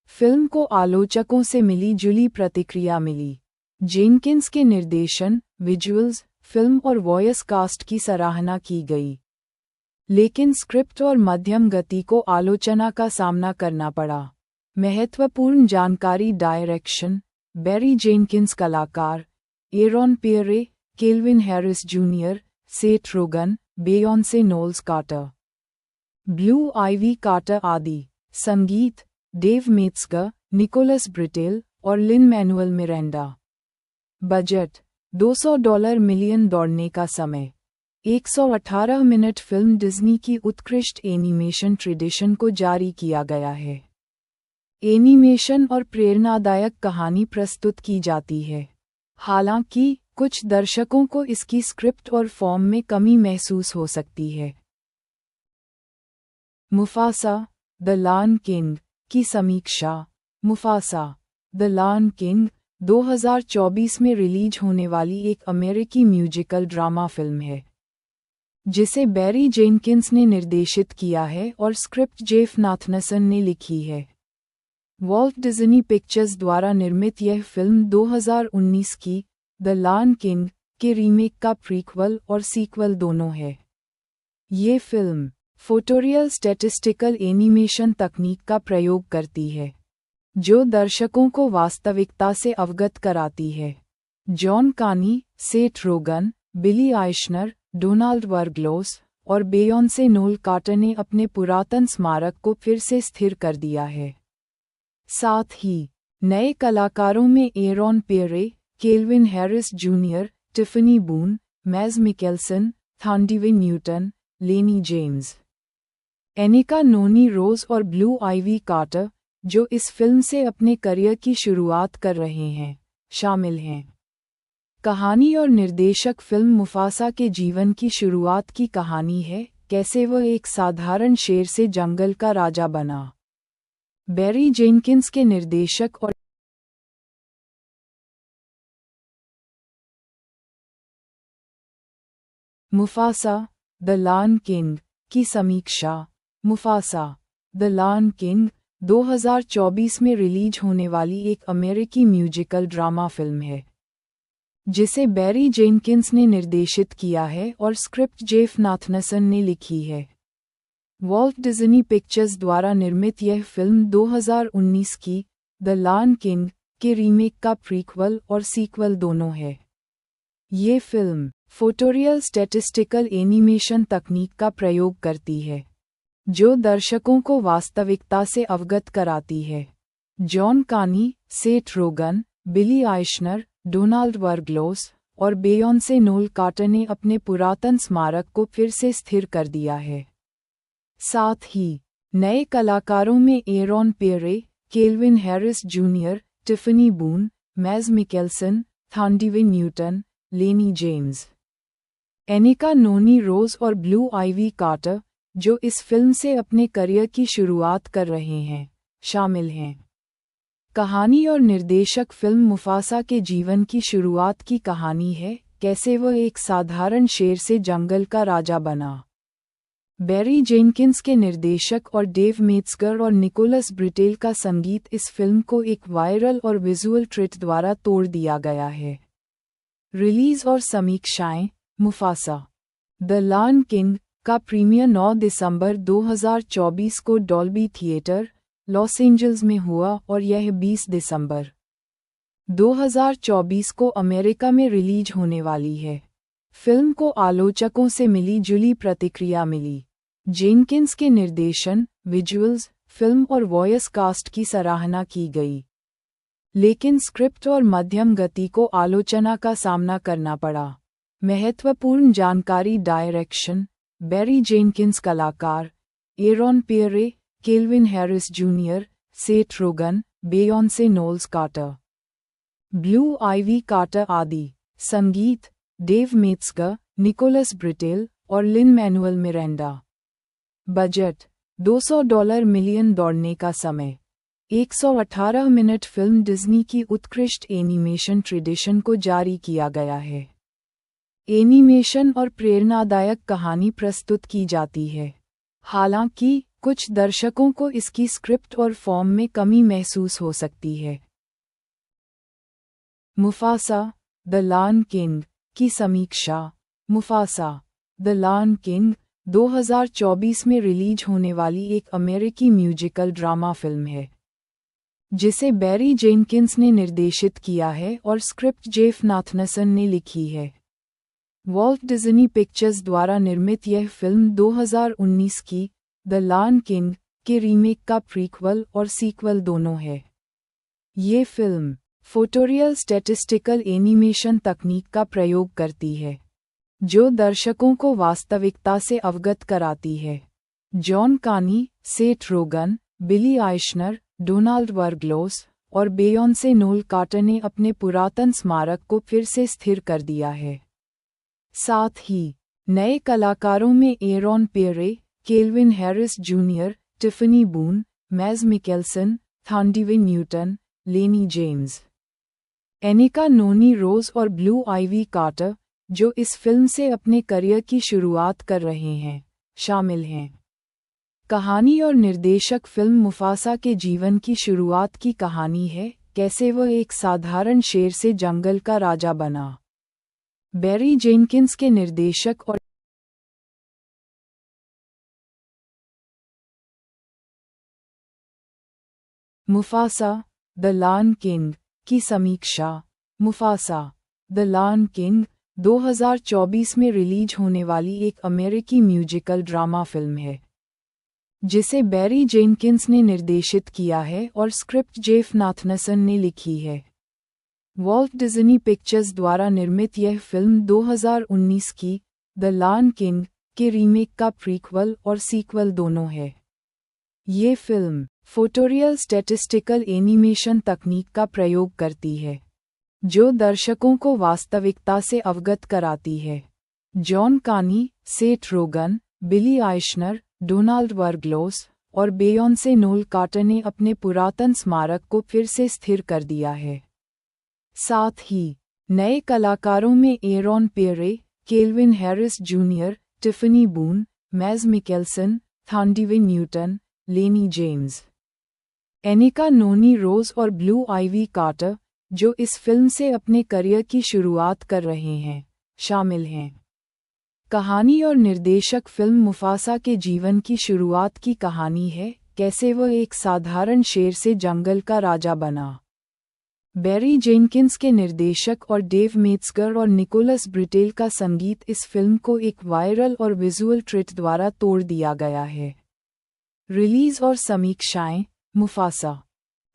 S1: फिल्म को आलोचकों से मिली जुली प्रतिक्रिया मिली। जेनकिंस के निर्देशन, विजुअल्स, फिल्म और वॉयस कास्ट की सराहना की गई, लेकिन स्क्रिप्ट और मध्यम गति को आलोचना का सामना करना पड़ा। महत्वपूर्ण जानकारी। Direction, Barry Jenkins. कलाकार, Aaron Pierre, Kelvin Harris junior, Seth Rogen, बेयोंसे Knowles Carter, Blue Ivy Carter आदि। संगीत, डेव मेट्जगर, निकोलस ब्रिटेल और Lin Manuel Miranda. Budget, $200 million. दौड़ने का समय, 118 मिनट। फिल्म डिज्नी की उत्कृष्ट एनिमेशन ट्रेडिशन को जारी किया गया है। एनिमेशन और प्रेरणादायक कहानी प्रस्तुत की जाती है। हालांकि कुछ दर्शकों को इसकी स्क्रिप्ट और फॉर्म में कमी महसूस हो सकती है। मुफासा द लायन किंग की समीक्षा। मुफासा द लायन किंग 2024 में रिलीज होने वाली एक अमेरिकी म्यूजिकल ड्रामा फिल्म है, जिसे बैरी जेनकिंस ने निर्देशित किया है और स्क्रिप्ट जेफ नाथनसन ने लिखी है। वॉल्ट डिज्नी पिक्चर्स द्वारा निर्मित यह फिल्म 2019 की द लायन किंग के रीमेक का प्रीक्वल और सीक्वल दोनों है। ये फिल्म फोटोरियल स्टैटिस्टिकल एनिमेशन तकनीक का प्रयोग करती है, जो दर्शकों को वास्तविकता से अवगत कराती है। जॉन कानी, सेथ रोगन, बिली आइशनर, डोनाल्ड वर्गलोस और बेयोंसे नोल कार्टर ने अपने पुरातन स्मारक को फिर से स्थिर कर दिया है। साथ ही नए कलाकारों में Aaron Pierre, Kelvin Harris Junior, Tiffany Boone, Mads Mikkelsen, Thandiwe Newton, Lennie James, Anika Noni Rose और ब्लू आइवी कार्टर, जो इस फिल्म से अपने करियर की शुरुआत कर रहे हैं, शामिल हैं। कहानी और निर्देशक फिल्म मुफासा के जीवन की शुरुआत की कहानी है, कैसे वह एक साधारण शेर से जंगल का राजा बना। बैरी जेनकिंस के निर्देशक और मुफासा द लायन किंग की समीक्षा। मुफासा द लायन किंग 2024 में रिलीज होने वाली एक अमेरिकी म्यूजिकल ड्रामा फिल्म है, जिसे बैरी जेनकिंस ने निर्देशित किया है और स्क्रिप्ट जेफ नाथनसन ने लिखी है। वॉल्ट डिज्नी पिक्चर्स द्वारा निर्मित यह फिल्म 2019 की द लायन किंग के रीमेक का प्रीक्वल और सीक्वल दोनों है। ये फिल्म फोटोरियल स्टैटिस्टिकल एनिमेशन तकनीक का प्रयोग करती है, जो दर्शकों को वास्तविकता से अवगत कराती है। जॉन कानी, सेथ रोगन, बिली आइशनर, डोनाल्ड वर्गलोस और बेयोंसे नोल कार्टर ने अपने पुरातन स्मारक को फिर से स्थिर कर दिया है। साथ ही नए कलाकारों में Aaron Pierre, Kelvin Harris Junior, Tiffany Boone, Mads Mikkelsen, Thandiwe Newton, Lennie James, Anika Noni Rose और ब्लू आइवी कार्टर, जो इस फिल्म से अपने करियर की शुरुआत कर रहे हैं, शामिल हैं। कहानी और निर्देशक फिल्म मुफासा के जीवन की शुरुआत की कहानी है, कैसे वह एक साधारण शेर से जंगल का राजा बना। बैरी जेनकिंस के निर्देशक और डेव मेट्जगर और निकोलस ब्रिटेल का संगीत इस फिल्म को एक वायरल और विजुअल ट्रीट द्वारा तोड़ दिया गया है। रिलीज और समीक्षाएं। मुफासा द लायन किंग का प्रीमियर 9 दिसंबर 2024 को डॉल्बी थिएटर, लॉस एंजल्स में हुआ और यह 20 दिसंबर 2024 को अमेरिका में रिलीज होने वाली है। फिल्म को आलोचकों से मिली जुली प्रतिक्रिया मिली। जेनकिंस के निर्देशन, विजुअल्स, फिल्म और वॉयस कास्ट की सराहना की गई, लेकिन स्क्रिप्ट और मध्यम गति को आलोचना का सामना करना पड़ा। महत्वपूर्ण जानकारी। Direction, Barry Jenkins. कलाकार, Aaron Pierre, Kelvin Harris junior, Seth Rogen, बेयोंसे Knowles Carter, Blue Ivy Carter आदि। संगीत, डेव मेट्जगर, निकोलस ब्रिटेल और Lin Manuel Miranda. Budget, $200 million. दौड़ने का समय, 118 मिनट। फिल्म डिज्नी की उत्कृष्ट एनिमेशन ट्रेडिशन को जारी किया गया है। एनिमेशन और प्रेरणादायक कहानी प्रस्तुत की जाती है। हालांकि कुछ दर्शकों को इसकी स्क्रिप्ट और फॉर्म में कमी महसूस हो सकती है। मुफासा द लायन किंग की समीक्षा। मुफासा द लायन किंग 2024 में रिलीज होने वाली एक अमेरिकी म्यूजिकल ड्रामा फिल्म है, जिसे बैरी जेनकिंस ने निर्देशित किया है और स्क्रिप्ट जेफ नाथनसन ने लिखी है। वॉल्ट डिज्नी पिक्चर्स द्वारा निर्मित यह फिल्म 2019 की द लायन किंग के रीमेक का प्रीक्वल और सीक्वल दोनों है। ये फिल्म फोटोरियल स्टैटिस्टिकल एनिमेशन तकनीक का प्रयोग करती है, जो दर्शकों को वास्तविकता से अवगत कराती है। जॉन कानी, सेथ रोगन, बिली आइशनर, डोनाल्ड वर्गलोस और बेयोंसे नोल कार्टर ने अपने पुरातन स्मारक को फिर से स्थिर कर दिया है। साथ ही नए कलाकारों में Aaron Pierre, Kelvin Harris Junior, Tiffany Boone, Mads Mikkelsen, Thandiwe Newton, Lennie James, Anika Noni Rose और ब्लू आइवी कार्टर, जो इस फिल्म से अपने करियर की शुरुआत कर रहे हैं, शामिल हैं। कहानी और निर्देशक। फिल्म मुफासा के जीवन की शुरुआत की कहानी है, कैसे वह एक साधारण शेर से जंगल का राजा बना। बैरी जेनकिंस के निर्देशक और मुफासा द लायन किंग की समीक्षा। मुफासा द लायन किंग 2024 में रिलीज होने वाली एक अमेरिकी म्यूजिकल ड्रामा फिल्म है, जिसे बैरी जेनकिंस ने निर्देशित किया है और स्क्रिप्ट जेफ नाथनसन ने लिखी है। वॉल्ट डिज्नी पिक्चर्स द्वारा निर्मित यह फिल्म 2019 की द लायन किंग के रीमेक का प्रीक्वल और सीक्वल दोनों है। ये फिल्म फोटोरियल स्टैटिस्टिकल एनिमेशन तकनीक का प्रयोग करती है, जो दर्शकों को वास्तविकता से अवगत कराती है। जॉन कानी, सेथ रोगन, बिली आइशनर, डोनाल्ड वर्गलोस और बेयोंसे नोल कार्टर ने अपने पुरातन स्मारक को फिर से स्थिर कर दिया है। साथ ही नए कलाकारों में Aaron Pierre, Kelvin Harris Junior, Tiffany Boone, Mads Mikkelsen, Thandiwe Newton, Lennie James, Anika Noni Rose और ब्लू आइवी कार्टर, जो इस फिल्म से अपने करियर की शुरुआत कर रहे हैं, शामिल हैं। कहानी और निर्देशक। फिल्म मुफासा के जीवन की शुरुआत की कहानी है, कैसे वह एक साधारण शेर से जंगल का राजा बना। बैरी जेनकिंस के निर्देशक और डेव मेट्जगर और निकोलस ब्रिटेल का संगीत इस फिल्म को एक वायरल और विजुअल ट्रीट द्वारा तोड़ दिया गया है। रिलीज और समीक्षाएं। मुफासा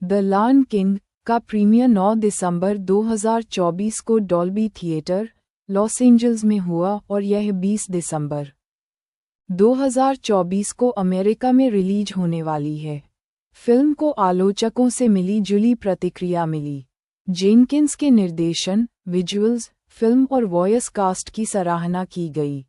S1: द लायन किंग का प्रीमियर 9 दिसंबर 2024 को डॉल्बी थिएटर, लॉस एंजल्स में हुआ और यह 20 दिसंबर 2024 को अमेरिका में रिलीज होने वाली है। फिल्म को आलोचकों से मिली जुली प्रतिक्रिया मिली। जेनकिंस के निर्देशन, विजुअल्स, फिल्म और वॉयस कास्ट की सराहना की गई,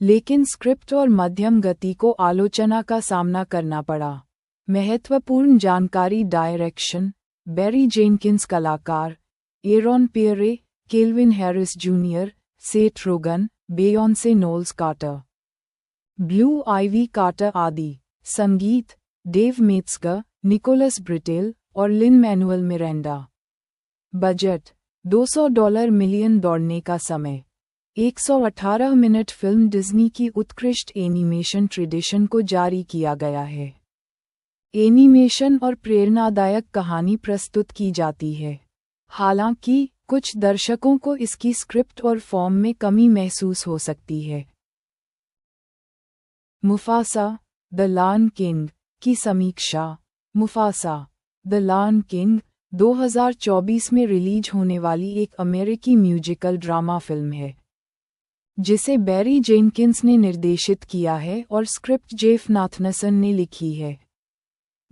S1: लेकिन स्क्रिप्ट और मध्यम गति को आलोचना का सामना करना पड़ा। महत्वपूर्ण जानकारी। Direction, Barry Jenkins. कलाकार, Aaron Pierre, Kelvin Harris junior, Seth Rogen, बेयोंसे Knowles Carter, Blue Ivy Carter आदि। संगीत डेव मेट्जगर, निकोलस ब्रिटेल और Lin Manuel Miranda. Budget $200 million. दौड़ने का समय 118 मिनट। फिल्म डिज्नी की उत्कृष्ट एनिमेशन ट्रेडिशन को जारी किया गया है। एनिमेशन और प्रेरणादायक कहानी प्रस्तुत की जाती है। हालांकि कुछ दर्शकों को इसकी स्क्रिप्ट और फॉर्म में कमी महसूस हो सकती है। मुफासा द लायन किंग की समीक्षा। मुफासा द लायन किंग 2024 में रिलीज होने वाली एक अमेरिकी म्यूजिकल ड्रामा फिल्म है जिसे बैरी जेनकिंस ने निर्देशित किया है और स्क्रिप्ट जेफ नाथनसन ने लिखी है।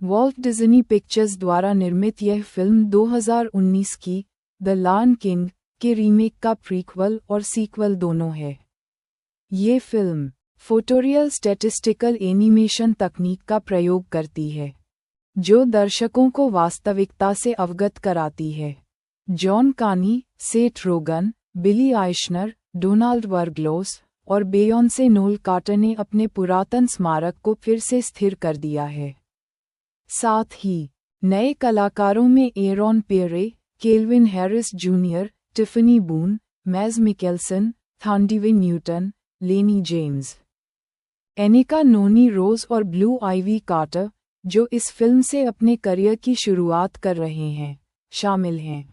S1: वॉल्ट डिज्नी पिक्चर्स द्वारा निर्मित यह फिल्म 2019 की द लायन किंग के रीमेक का प्रीक्वल और सीक्वल दोनों है। ये फिल्म फोटोरियल स्टैटिस्टिकल एनिमेशन तकनीक का प्रयोग करती है जो दर्शकों को वास्तविकता से अवगत कराती है। जॉन कानी, सेथ रोगन, बिली आइशनर, डोनाल्ड वर्गलोस और बेयोंसे नोल कार्टर ने अपने पुरातन स्मारक को फिर से स्थिर कर दिया है। साथ ही नए कलाकारों में Aaron Pierre, Kelvin Harris Junior, Tiffany Boone, Mads Mikkelsen, Thandiwe Newton, Lennie James, Anika Noni Rose और ब्लू आइवी कार्टर, जो इस फिल्म से अपने करियर की शुरुआत कर रहे हैं, शामिल हैं।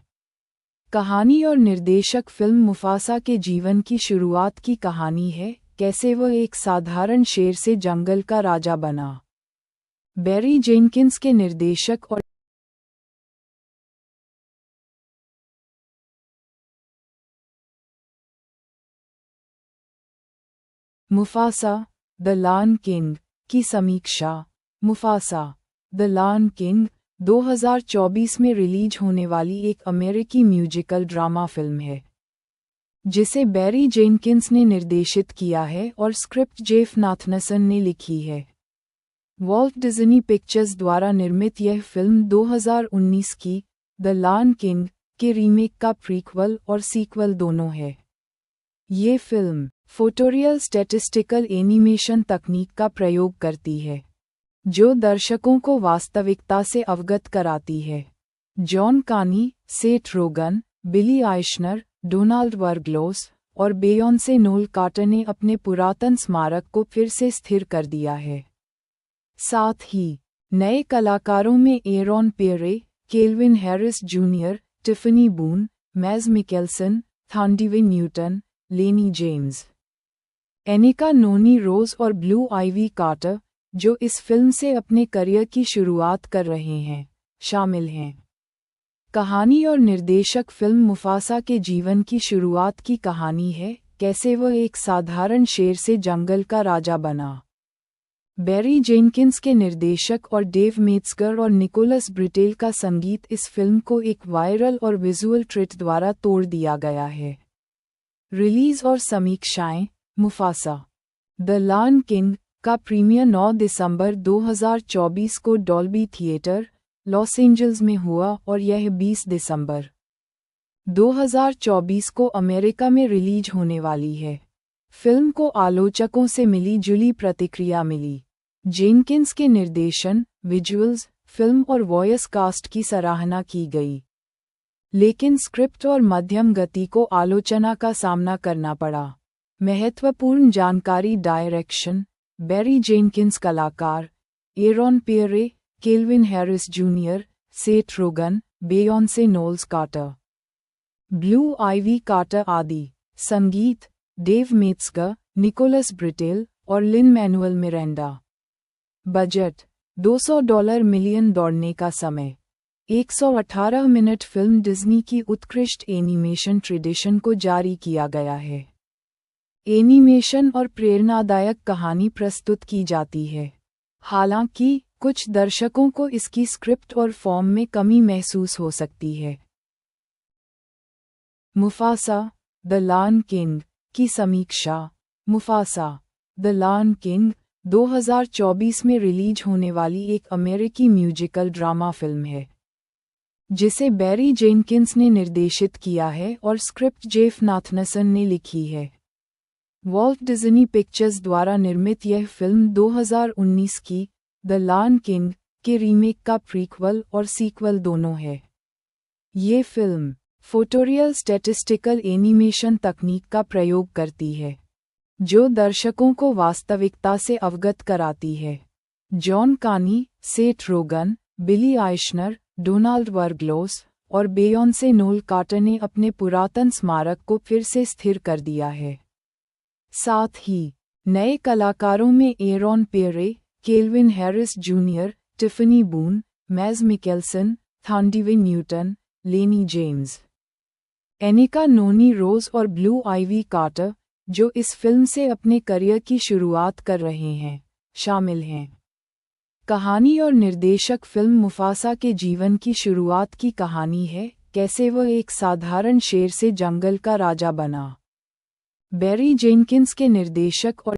S1: कहानी और निर्देशक फिल्म मुफासा के जीवन की शुरुआत की कहानी है, कैसे वह एक साधारण शेर से जंगल का राजा बना। बैरी जेनकिंस के निर्देशक और मुफासा द लायन किंग की समीक्षा। मुफासा द लायन किंग 2024 में रिलीज होने वाली एक अमेरिकी म्यूजिकल ड्रामा फिल्म है जिसे बैरी जेनकिंस ने निर्देशित किया है और स्क्रिप्ट जेफ नाथनसन ने लिखी है। वॉल्ट डिज्नी पिक्चर्स द्वारा निर्मित यह फिल्म 2019 की द लायन किंग के रीमेक का प्रीक्वल और सीक्वल दोनों है। ये फिल्म फोटोरियल स्टैटिस्टिकल एनिमेशन तकनीक का प्रयोग करती है जो दर्शकों को वास्तविकता से अवगत कराती है। जॉन कानी, सेथ रोगन, बिली आइशनर, डोनाल्ड वर्गलोस और बेयोंसे नोल कार्टर ने अपने पुरातन स्मारक को फिर से स्थिर कर दिया है। साथ ही नए कलाकारों में Aaron Pierre, Kelvin Harris Junior, Tiffany Boone, Mads Mikkelsen, Thandiwe Newton, Lennie James, Anika Noni Rose और ब्लू आइवी कार्टर, जो इस फिल्म से अपने करियर की शुरुआत कर रहे हैं, शामिल हैं। कहानी और निर्देशक फिल्म मुफासा के जीवन की शुरुआत की कहानी है, कैसे वह एक साधारण शेर से जंगल का राजा बना। बैरी जेनकिंस के निर्देशक और डेव मेट्जगर और निकोलस ब्रिटेल का संगीत इस फिल्म को एक वायरल और विजुअल ट्रीट द्वारा तोड़ दिया गया है। रिलीज और समीक्षाएं। मुफासा द लायन किंग का प्रीमियर 9 दिसंबर 2024 को डॉल्बी थिएटर, लॉस एंजल्स में हुआ और यह 20 दिसंबर 2024 को अमेरिका में रिलीज होने वाली है। फिल्म को आलोचकों से मिली जुली प्रतिक्रिया मिली। जेनकिंस के निर्देशन, विजुअल्स, फिल्म और वॉयस कास्ट की सराहना की गई, लेकिन स्क्रिप्ट और मध्यम गति को आलोचना का सामना करना पड़ा। महत्वपूर्ण जानकारी। Direction Barry Jenkins. कलाकार Aaron Pierre, Kelvin Harris junior, Seth Rogen, बेयोंसे Knowles Carter, Blue Ivy Carter आदि। संगीत डेव मेट्जगर, निकोलस ब्रिटेल और Lin Manuel Miranda. Budget $200 million. दौड़ने का समय 118 मिनट। फिल्म डिज्नी की उत्कृष्ट एनिमेशन ट्रेडिशन को जारी किया गया है। एनिमेशन और प्रेरणादायक कहानी प्रस्तुत की जाती है। हालांकि कुछ दर्शकों को इसकी स्क्रिप्ट और फॉर्म में कमी महसूस हो सकती है। मुफासा द लायन किंग की समीक्षा। मुफासा द लायन किंग 2024 में रिलीज होने वाली एक अमेरिकी म्यूजिकल ड्रामा फिल्म है जिसे बैरी जेनकिंस ने निर्देशित किया है और स्क्रिप्ट जेफ नाथनसन ने लिखी है। वॉल्ट डिज्नी पिक्चर्स द्वारा निर्मित यह फिल्म 2019 की द लायन किंग के रीमेक का प्रीक्वल और सीक्वल दोनों है। ये फिल्म फोटोरियल स्टैटिस्टिकल एनिमेशन तकनीक का प्रयोग करती है, जो दर्शकों को वास्तविकता से अवगत कराती है। जॉन कानी, सेथ रोगन, बिली आइशनर, डोनाल्ड वर्गलोस और बेयोंसे नोल कार्टर ने अपने पुरातन स्मारक को फिर से स्थिर कर दिया है। साथ ही नए कलाकारों में Aaron Pierre, Kelvin Harris Junior, Tiffany Boone, Mads Mikkelsen, Thandiwe Newton, Lennie James, Anika Noni Rose और ब्लू आइवी कार्टर, जो इस फिल्म से अपने करियर की शुरुआत कर रहे हैं, शामिल हैं। कहानी और निर्देशक फिल्म मुफासा के जीवन की शुरुआत की कहानी है, कैसे वह एक साधारण शेर से जंगल का राजा बना। बैरी जेनकिंस के निर्देशक और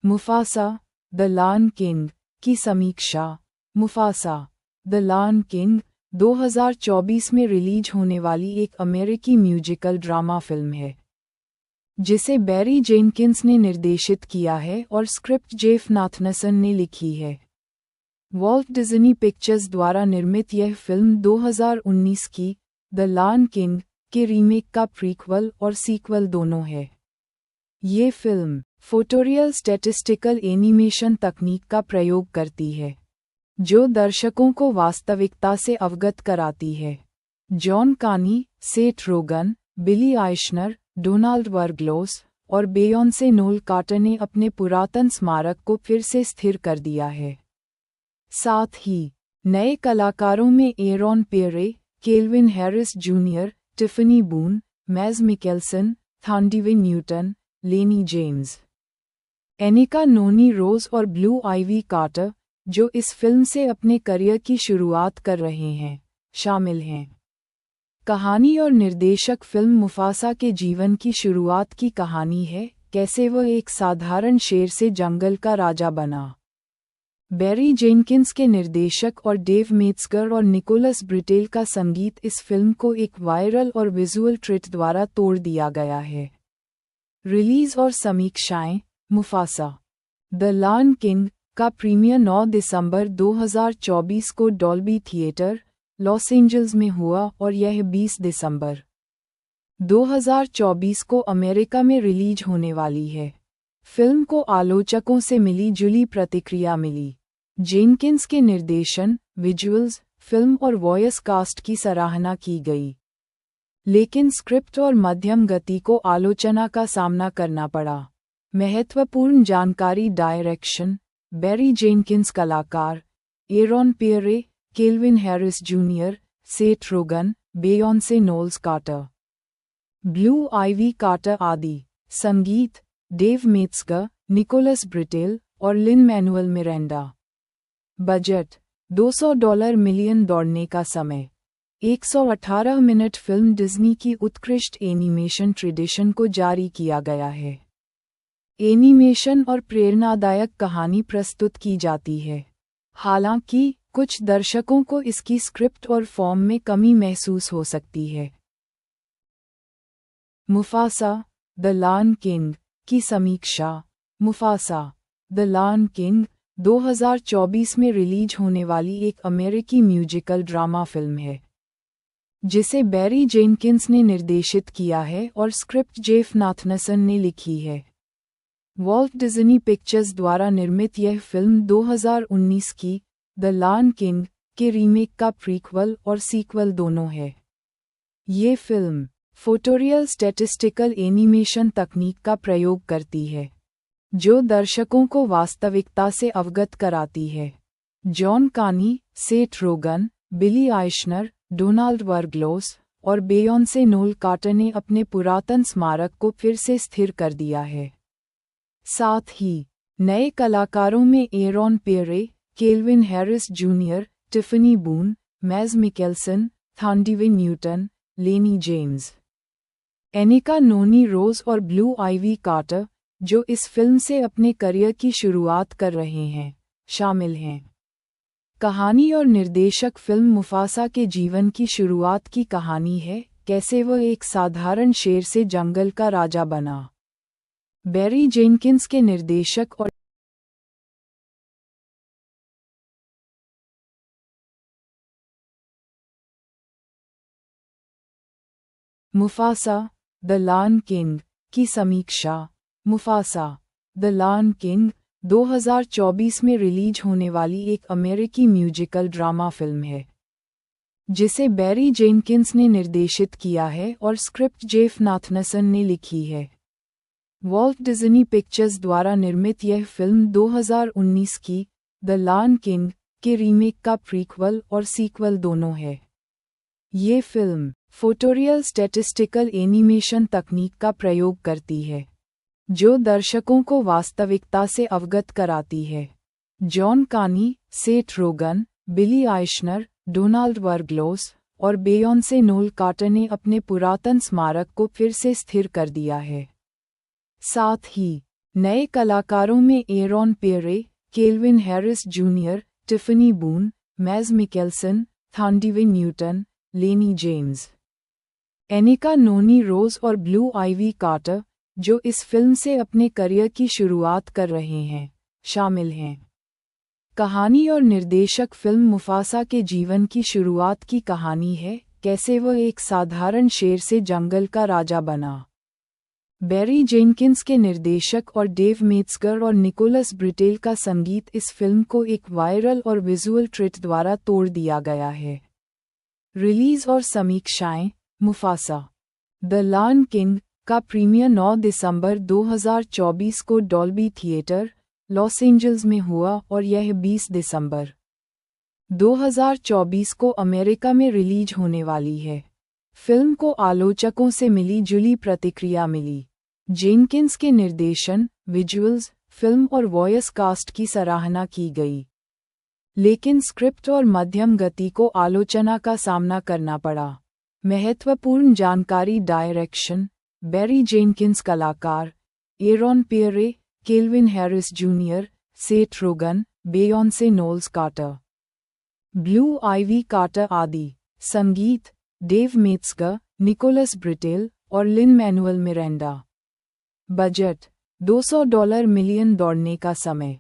S1: मुफासा द लायन किंग की समीक्षा। मुफासा द लायन किंग 2024 में रिलीज होने वाली एक अमेरिकी म्यूजिकल ड्रामा फिल्म है, जिसे बैरी जेनकिंस ने निर्देशित किया है और स्क्रिप्ट जेफ नाथनसन ने लिखी है। वॉल्ट डिज्नी पिक्चर्स द्वारा निर्मित यह फिल्म 2019 की द लायन किंग के रीमेक का प्रीक्वल और सीक्वल दोनों है। ये फिल्म फोटोरियल स्टैटिस्टिकल एनिमेशन तकनीक का प्रयोग करती है, जो दर्शकों को वास्तविकता से अवगत कराती है। जॉन कानी, सेथ रोगन, बिली आइशनर, डोनाल्ड वर्गलोस और बेयोंसे नोल कार्टर ने अपने पुरातन स्मारक को फिर से स्थिर कर दिया है। साथ ही नए कलाकारों में Aaron Pierre, Kelvin Harris Junior, Tiffany Boone, Mads Mikkelsen, Thandiwe Newton, Lennie James, Anika Noni Rose और ब्लू आइवी कार्टर, जो इस फिल्म से अपने करियर की शुरुआत कर रहे हैं, शामिल हैं। कहानी और निर्देशक फिल्म मुफासा के जीवन की शुरुआत की कहानी है, कैसे वह एक साधारण शेर से जंगल का राजा बना। बैरी जेनकिंस के निर्देशक और डेव मेट्सगर और निकोलस ब्रिटेल का संगीत इस फिल्म को एक वायरल और विजुअल ट्रीट द्वारा तोड़ दिया गया है। रिलीज और समीक्षाएं। मुफासा द लायन किंग का प्रीमियर 9 दिसंबर 2024 को डॉल्बी थिएटर, लॉस एंजल्स में हुआ और यह 20 दिसंबर 2024 को अमेरिका में रिलीज होने वाली है। फिल्म को आलोचकों से मिली जुली प्रतिक्रिया मिली। जेनकिंस के निर्देशन, विजुअल्स, फिल्म और वॉयस कास्ट की सराहना की गई, लेकिन स्क्रिप्ट और मध्यम गति को आलोचना का सामना करना पड़ा। महत्वपूर्ण जानकारी। Direction, Barry Jenkins. कलाकार, Aaron Pierre, Kelvin Harris junior, Seth Rogen, बेयोंसे Knowles Carter, Blue Ivy Carter आदि। संगीत, डेव मेट्सगर, निकोलस ब्रिटेल और Lin Manuel Miranda. Budget, $200 million. दौड़ने का समय, 118 मिनट। फिल्म डिज्नी की उत्कृष्ट एनिमेशन ट्रेडिशन को जारी किया गया है। एनिमेशन और प्रेरणादायक कहानी प्रस्तुत की जाती है, हालांकि कुछ दर्शकों को इसकी स्क्रिप्ट और फॉर्म में कमी महसूस हो सकती है। मुफासा द लायन किंग की समीक्षा। मुफासा द लायन किंग 2024 में रिलीज होने वाली एक अमेरिकी म्यूजिकल ड्रामा फिल्म है, जिसे बैरी जेनकिंस ने निर्देशित किया है और स्क्रिप्ट जेफ नाथनसन ने लिखी है। वॉल्ट डिज्नी पिक्चर्स द्वारा निर्मित यह फिल्म 2019 की द लायन किंग के रीमेक का प्रीक्वल और सीक्वल दोनों है। ये फिल्म फोटोरियल स्टैटिस्टिकल एनिमेशन तकनीक का प्रयोग करती है, जो दर्शकों को वास्तविकता से अवगत कराती है। जॉन कानी, सेथ रोगन, बिली आइशनर, डोनाल्ड वर्गलोस और बेयोंसे नोल कार्टर ने अपने पुरातन स्मारक को फिर से स्थिर कर दिया है। साथ ही नए कलाकारों में Aaron Pierre, Kelvin Harris Junior, Tiffany Boone, Mads Mikkelsen, Thandiwe Newton, Lennie James, Anika Noni Rose और ब्लू आइवी कार्टर, जो इस फिल्म से अपने करियर की शुरुआत कर रहे हैं, शामिल हैं। कहानी और निर्देशक फिल्म मुफासा के जीवन की शुरुआत की कहानी है, कैसे वह एक साधारण शेर से जंगल का राजा बना। बैरी जेनकिंस के निर्देशक और मुफासा द लायन किंग की समीक्षा। मुफासा द लायन किंग 2024 में रिलीज होने वाली एक अमेरिकी म्यूजिकल ड्रामा फिल्म है, जिसे बैरी जेनकिंस ने निर्देशित किया है और स्क्रिप्ट जेफ नाथनसन ने लिखी है। वॉल्ट डिज्नी पिक्चर्स द्वारा निर्मित यह फिल्म 2019 की द लायन किंग के रीमेक का प्रीक्वल और सीक्वल दोनों है। ये फिल्म फोटोरियल स्टैटिस्टिकल एनिमेशन तकनीक का प्रयोग करती है, जो दर्शकों को वास्तविकता से अवगत कराती है। जॉन कानी, सेथ रोगन, बिली आइशनर, डोनाल्ड वर्गलोस और बेयोंसे नोल कार्टर ने अपने पुरातन स्मारक को फिर से स्थिर कर दिया है। साथ ही नए कलाकारों में Aaron Pierre, Kelvin Harris Junior, Tiffany Boone, Mads Mikkelsen, Thandiwe Newton, Lennie James, Anika Noni Rose और ब्लू आइवी कार्टर, जो इस फिल्म से अपने करियर की शुरुआत कर रहे हैं, शामिल हैं। कहानी और निर्देशक फिल्म मुफासा के जीवन की शुरुआत की कहानी है, कैसे वह एक साधारण शेर से जंगल का राजा बना। बैरी जेनकिंस के निर्देशक और डेव मेट्सगर और निकोलस ब्रिटेल का संगीत इस फिल्म को एक वायरल और विजुअल ट्रीट द्वारा तोड़ दिया गया है। रिलीज और समीक्षाएं। मुफासा द लायन किंग का प्रीमियर 9 दिसंबर 2024 को डॉल्बी थिएटर, लॉस एंजल्स में हुआ और यह 20 दिसंबर 2024 को अमेरिका में रिलीज होने वाली है। फिल्म को आलोचकों से मिली जुली प्रतिक्रिया मिली। जेनकिंस के निर्देशन, विजुअल्स, फिल्म और वॉयस कास्ट की सराहना की गई, लेकिन स्क्रिप्ट और मध्यम गति को आलोचना का सामना करना पड़ा। महत्वपूर्ण जानकारी। Direction, Barry Jenkins. कलाकार, Aaron Pierre, Kelvin Harris junior, Seth Rogen, बेयोंसे Knowles Carter, Blue Ivy Carter आदि। संगीत, डेव मेट्सगर, निकोलस ब्रिटेल और Lin Manuel Miranda. Budget, $200 million. दौड़ने का समय,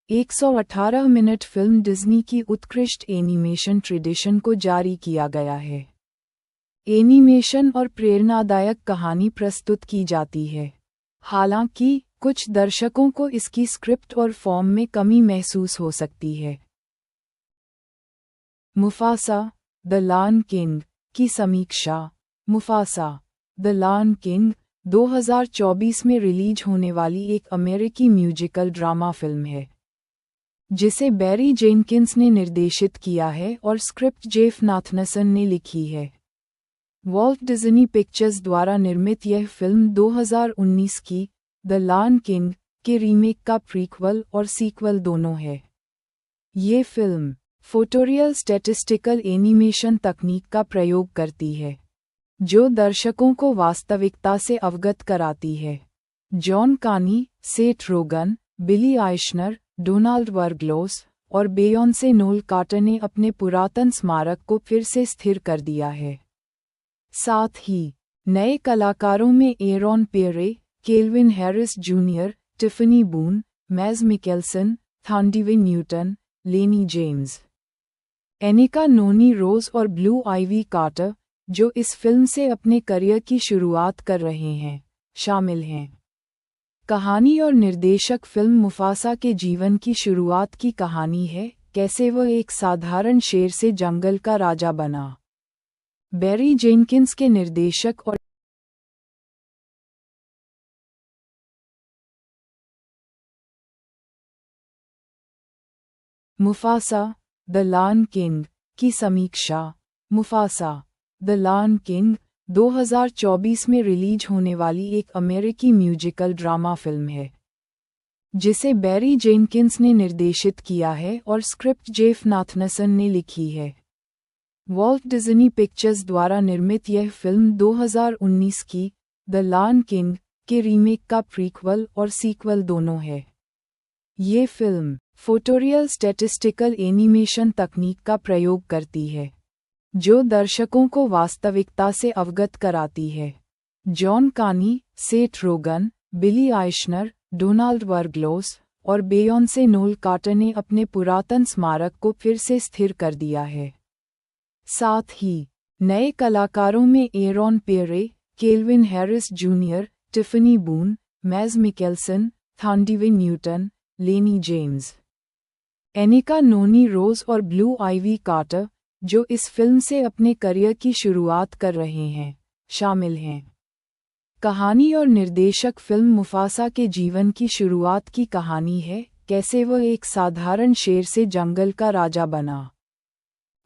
S1: 118 मिनट। फिल्म डिज्नी की उत्कृष्ट एनिमेशन ट्रेडिशन को जारी किया गया है। एनिमेशन और प्रेरणादायक कहानी प्रस्तुत की जाती है, हालांकि कुछ दर्शकों को इसकी स्क्रिप्ट और फॉर्म में कमी महसूस हो सकती है। मुफासा द लायन किंग की समीक्षा। मुफासा द लायन किंग 2024 में रिलीज होने वाली एक अमेरिकी म्यूजिकल ड्रामा फिल्म है, जिसे बैरी जेनकिंस ने निर्देशित किया है और स्क्रिप्ट जेफ नाथनसन ने लिखी है। वॉल्ट डिज्नी पिक्चर्स द्वारा निर्मित यह फिल्म 2019 की द लायन किंग के रीमेक का प्रीक्वल और सीक्वल दोनों है। ये फिल्म फोटोरियल स्टैटिस्टिकल एनिमेशन तकनीक का प्रयोग करती है, जो दर्शकों को वास्तविकता से अवगत कराती है। जॉन कानी, सेथ रोगन, बिली आइशनर, डोनाल्ड वर्गलोस और बेयोंसे नोल कार्टर ने अपने पुरातन स्मारक को फिर से स्थिर कर दिया है। साथ ही नए कलाकारों में Aaron Pierre, Kelvin Harris Junior, Tiffany Boone, Mads Mikkelsen, Thandiwe Newton, Lennie James, Anika Noni Rose और ब्लू आइवी कार्टर, जो इस फिल्म से अपने करियर की शुरुआत कर रहे हैं, शामिल हैं। कहानी और निर्देशक फिल्म मुफासा के जीवन की शुरुआत की कहानी है, कैसे वह एक साधारण शेर से जंगल का राजा बना। बैरी जेनकिंस के निर्देशक और मुफासा द लायन किंग की समीक्षा। मुफासा द लायन किंग 2024 में रिलीज होने वाली एक अमेरिकी म्यूजिकल ड्रामा फिल्म है, जिसे बैरी जेनकिंस ने निर्देशित किया है और स्क्रिप्ट जेफ नाथनसन ने लिखी है। वॉल्ट डिज्नी पिक्चर्स द्वारा निर्मित यह फिल्म 2019 की द लायन किंग के रीमेक का प्रीक्वल और सीक्वल दोनों है। ये फिल्म फोटोरियल स्टैटिस्टिकल एनिमेशन तकनीक का प्रयोग करती है, जो दर्शकों को वास्तविकता से अवगत कराती है। जॉन कानी, सेथ रोगन, बिली आइशनर, डोनाल्ड वर्गलोस और बेयोंसे नोल कार्टर ने अपने पुरातन स्मारक को फिर से स्थिर कर दिया है। साथ ही नए कलाकारों में Aaron Pierre, Kelvin Harris Junior, Tiffany Boone, Mads Mikkelsen, Thandiwe Newton, Lennie James, Anika Noni Rose और ब्लू आइवी कार्टर, जो इस फिल्म से अपने करियर की शुरुआत कर रहे हैं, शामिल हैं। कहानी और निर्देशक फिल्म मुफासा के जीवन की शुरुआत की कहानी है, कैसे वह एक साधारण शेर से जंगल का राजा बना।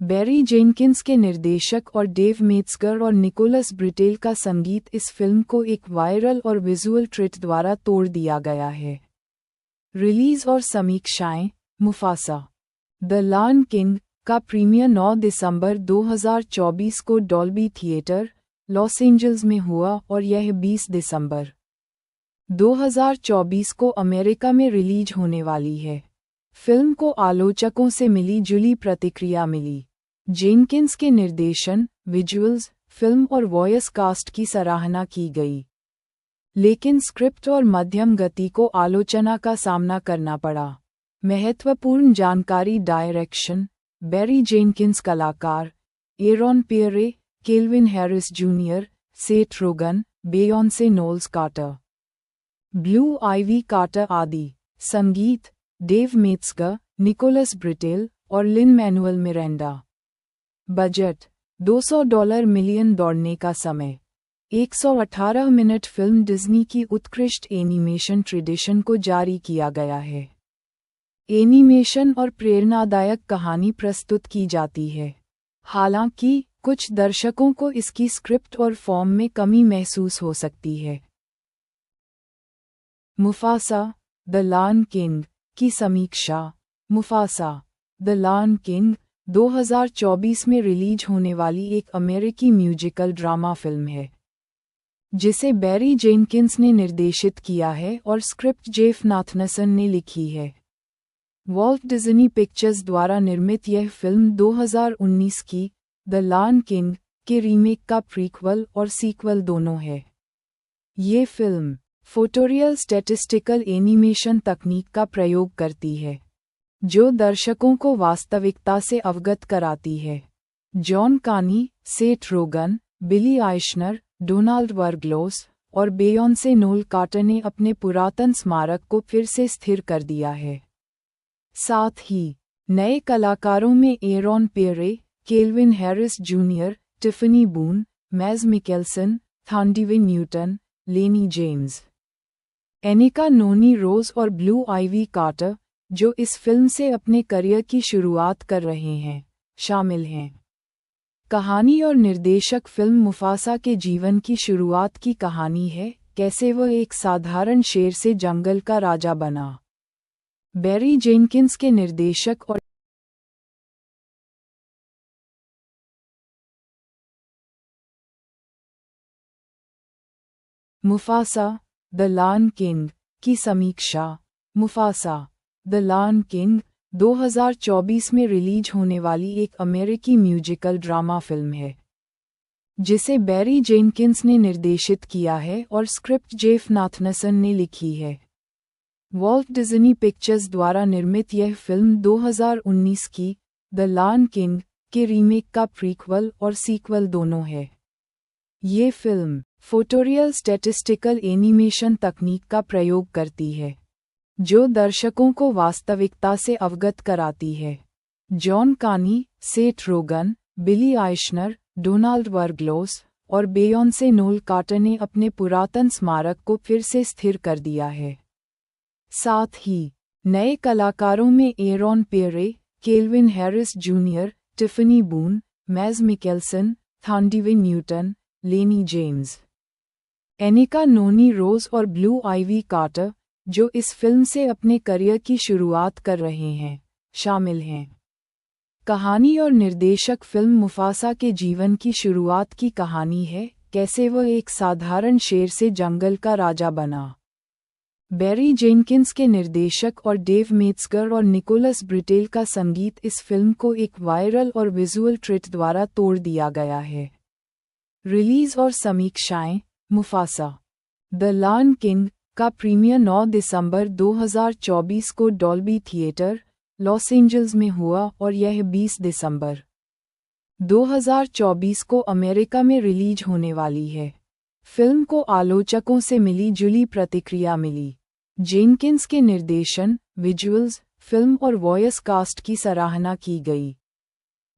S1: बैरी जेनकिंस के निर्देशक और डेव मेट्जगर और निकोलस ब्रिटेल का संगीत इस फिल्म को एक वायरल और विजुअल ट्रीट द्वारा तोड़ दिया गया है। रिलीज और समीक्षाएं। मुफासा द लायन किंग का प्रीमियर 9 दिसंबर 2024 को डॉल्बी थिएटर, लॉस एंजल्स में हुआ और यह 20 दिसंबर 2024 को अमेरिका में रिलीज होने वाली है। फिल्म को आलोचकों से मिली जुली प्रतिक्रिया मिली। जेनकिंस के निर्देशन, विजुअल्स, फिल्म और वॉयस कास्ट की सराहना की गई, लेकिन स्क्रिप्ट और मध्यम गति को आलोचना का सामना करना पड़ा। महत्वपूर्ण जानकारी। Direction, Barry Jenkins. कलाकार, Aaron Pierre, Kelvin Harris junior, Seth Rogen, बेयोंसे Knowles Carter, Blue Ivy Carter आदि। संगीत, डेव मेट्जगर, निकोलस ब्रिटेल और Lin Manuel Miranda. Budget, $200 million. दौड़ने का समय, 118 मिनट। फिल्म डिज्नी की उत्कृष्ट एनिमेशन ट्रेडिशन को जारी किया गया है। एनिमेशन और प्रेरणादायक कहानी प्रस्तुत की जाती है। हालांकि कुछ दर्शकों को इसकी स्क्रिप्ट और फॉर्म में कमी महसूस हो सकती है। मुफासा द लायन किंग की समीक्षा। मुफासा द लायन किंग 2024 में रिलीज होने वाली एक अमेरिकी म्यूजिकल ड्रामा फिल्म है, जिसे बैरी जेनकिंस ने निर्देशित किया है और स्क्रिप्ट जेफ नाथनसन ने लिखी है। वॉल्ट डिज्नी पिक्चर्स द्वारा निर्मित यह फिल्म 2019 की द लायन किंग के रीमेक का प्रीक्वल और सीक्वल दोनों है। ये फिल्म फोटोरियल स्टैटिस्टिकल एनिमेशन तकनीक का प्रयोग करती है, जो दर्शकों को वास्तविकता से अवगत कराती है। जॉन कानी, सेथ रोगन, बिली आइशनर, डोनाल्ड वर्गलोस और बेयोंसे नोल कार्टर ने अपने पुरातन स्मारक को फिर से स्थिर कर दिया है। साथ ही नए कलाकारों में Aaron Pierre, Kelvin Harris Junior, Tiffany Boone, Mads Mikkelsen, Thandiwe Newton, Lennie James, Anika Noni Rose और ब्लू आइवी कार्टर, जो इस फिल्म से अपने करियर की शुरुआत कर रहे हैं, शामिल हैं। कहानी और निर्देशक फिल्म मुफासा के जीवन की शुरुआत की कहानी है, कैसे वह एक साधारण शेर से जंगल का राजा बना। बैरी जेनकिंस के निर्देशक और मुफासा द लायन किंग की समीक्षा। मुफासा द लायन किंग 2024 में रिलीज होने वाली एक अमेरिकी म्यूजिकल ड्रामा फिल्म है, जिसे बैरी जेनकिंस ने निर्देशित किया है और स्क्रिप्ट जेफ नाथनसन ने लिखी है। वॉल्ट डिज्नी पिक्चर्स द्वारा निर्मित यह फिल्म 2019 की द लायन किंग के रीमेक का प्रीक्वल और सीक्वल दोनों है। ये फिल्म फोटोरियल स्टैटिस्टिकल एनिमेशन तकनीक का प्रयोग करती है, जो दर्शकों को वास्तविकता से अवगत कराती है। जॉन कानी, सेथ रोगन, बिली आइशनर, डोनाल्ड वर्गलोस और बेयोंसे नोल कार्टर ने अपने पुरातन स्मारक को फिर से स्थिर कर दिया है। साथ ही नए कलाकारों में Aaron Pierre, Kelvin Harris Junior, Tiffany Boone, Mads Mikkelsen, Thandiwe Newton, Lennie James, Anika Noni Rose और ब्लू आइवी कार्टर, जो इस फिल्म से अपने करियर की शुरुआत कर रहे हैं, शामिल हैं। कहानी और निर्देशक फिल्म मुफासा के जीवन की शुरुआत की कहानी है, कैसे वह एक साधारण शेर से जंगल का राजा बना। बैरी जेनकिंस के निर्देशक और डेव मेट्जगर और निकोलस ब्रिटेल का संगीत इस फिल्म को एक वायरल और विजुअल ट्रीट द्वारा तोड़ दिया गया है। रिलीज और समीक्षाएं। मुफासा द लायन किंग का प्रीमियर 9 दिसंबर 2024 को डॉल्बी थिएटर, लॉस एंजल्स में हुआ और यह 20 दिसंबर 2024 को अमेरिका में रिलीज होने वाली है। फिल्म को आलोचकों से मिली जुली प्रतिक्रिया मिली। जेनकिंस के निर्देशन, विजुअल्स, फिल्म और वॉयस कास्ट की सराहना की गई,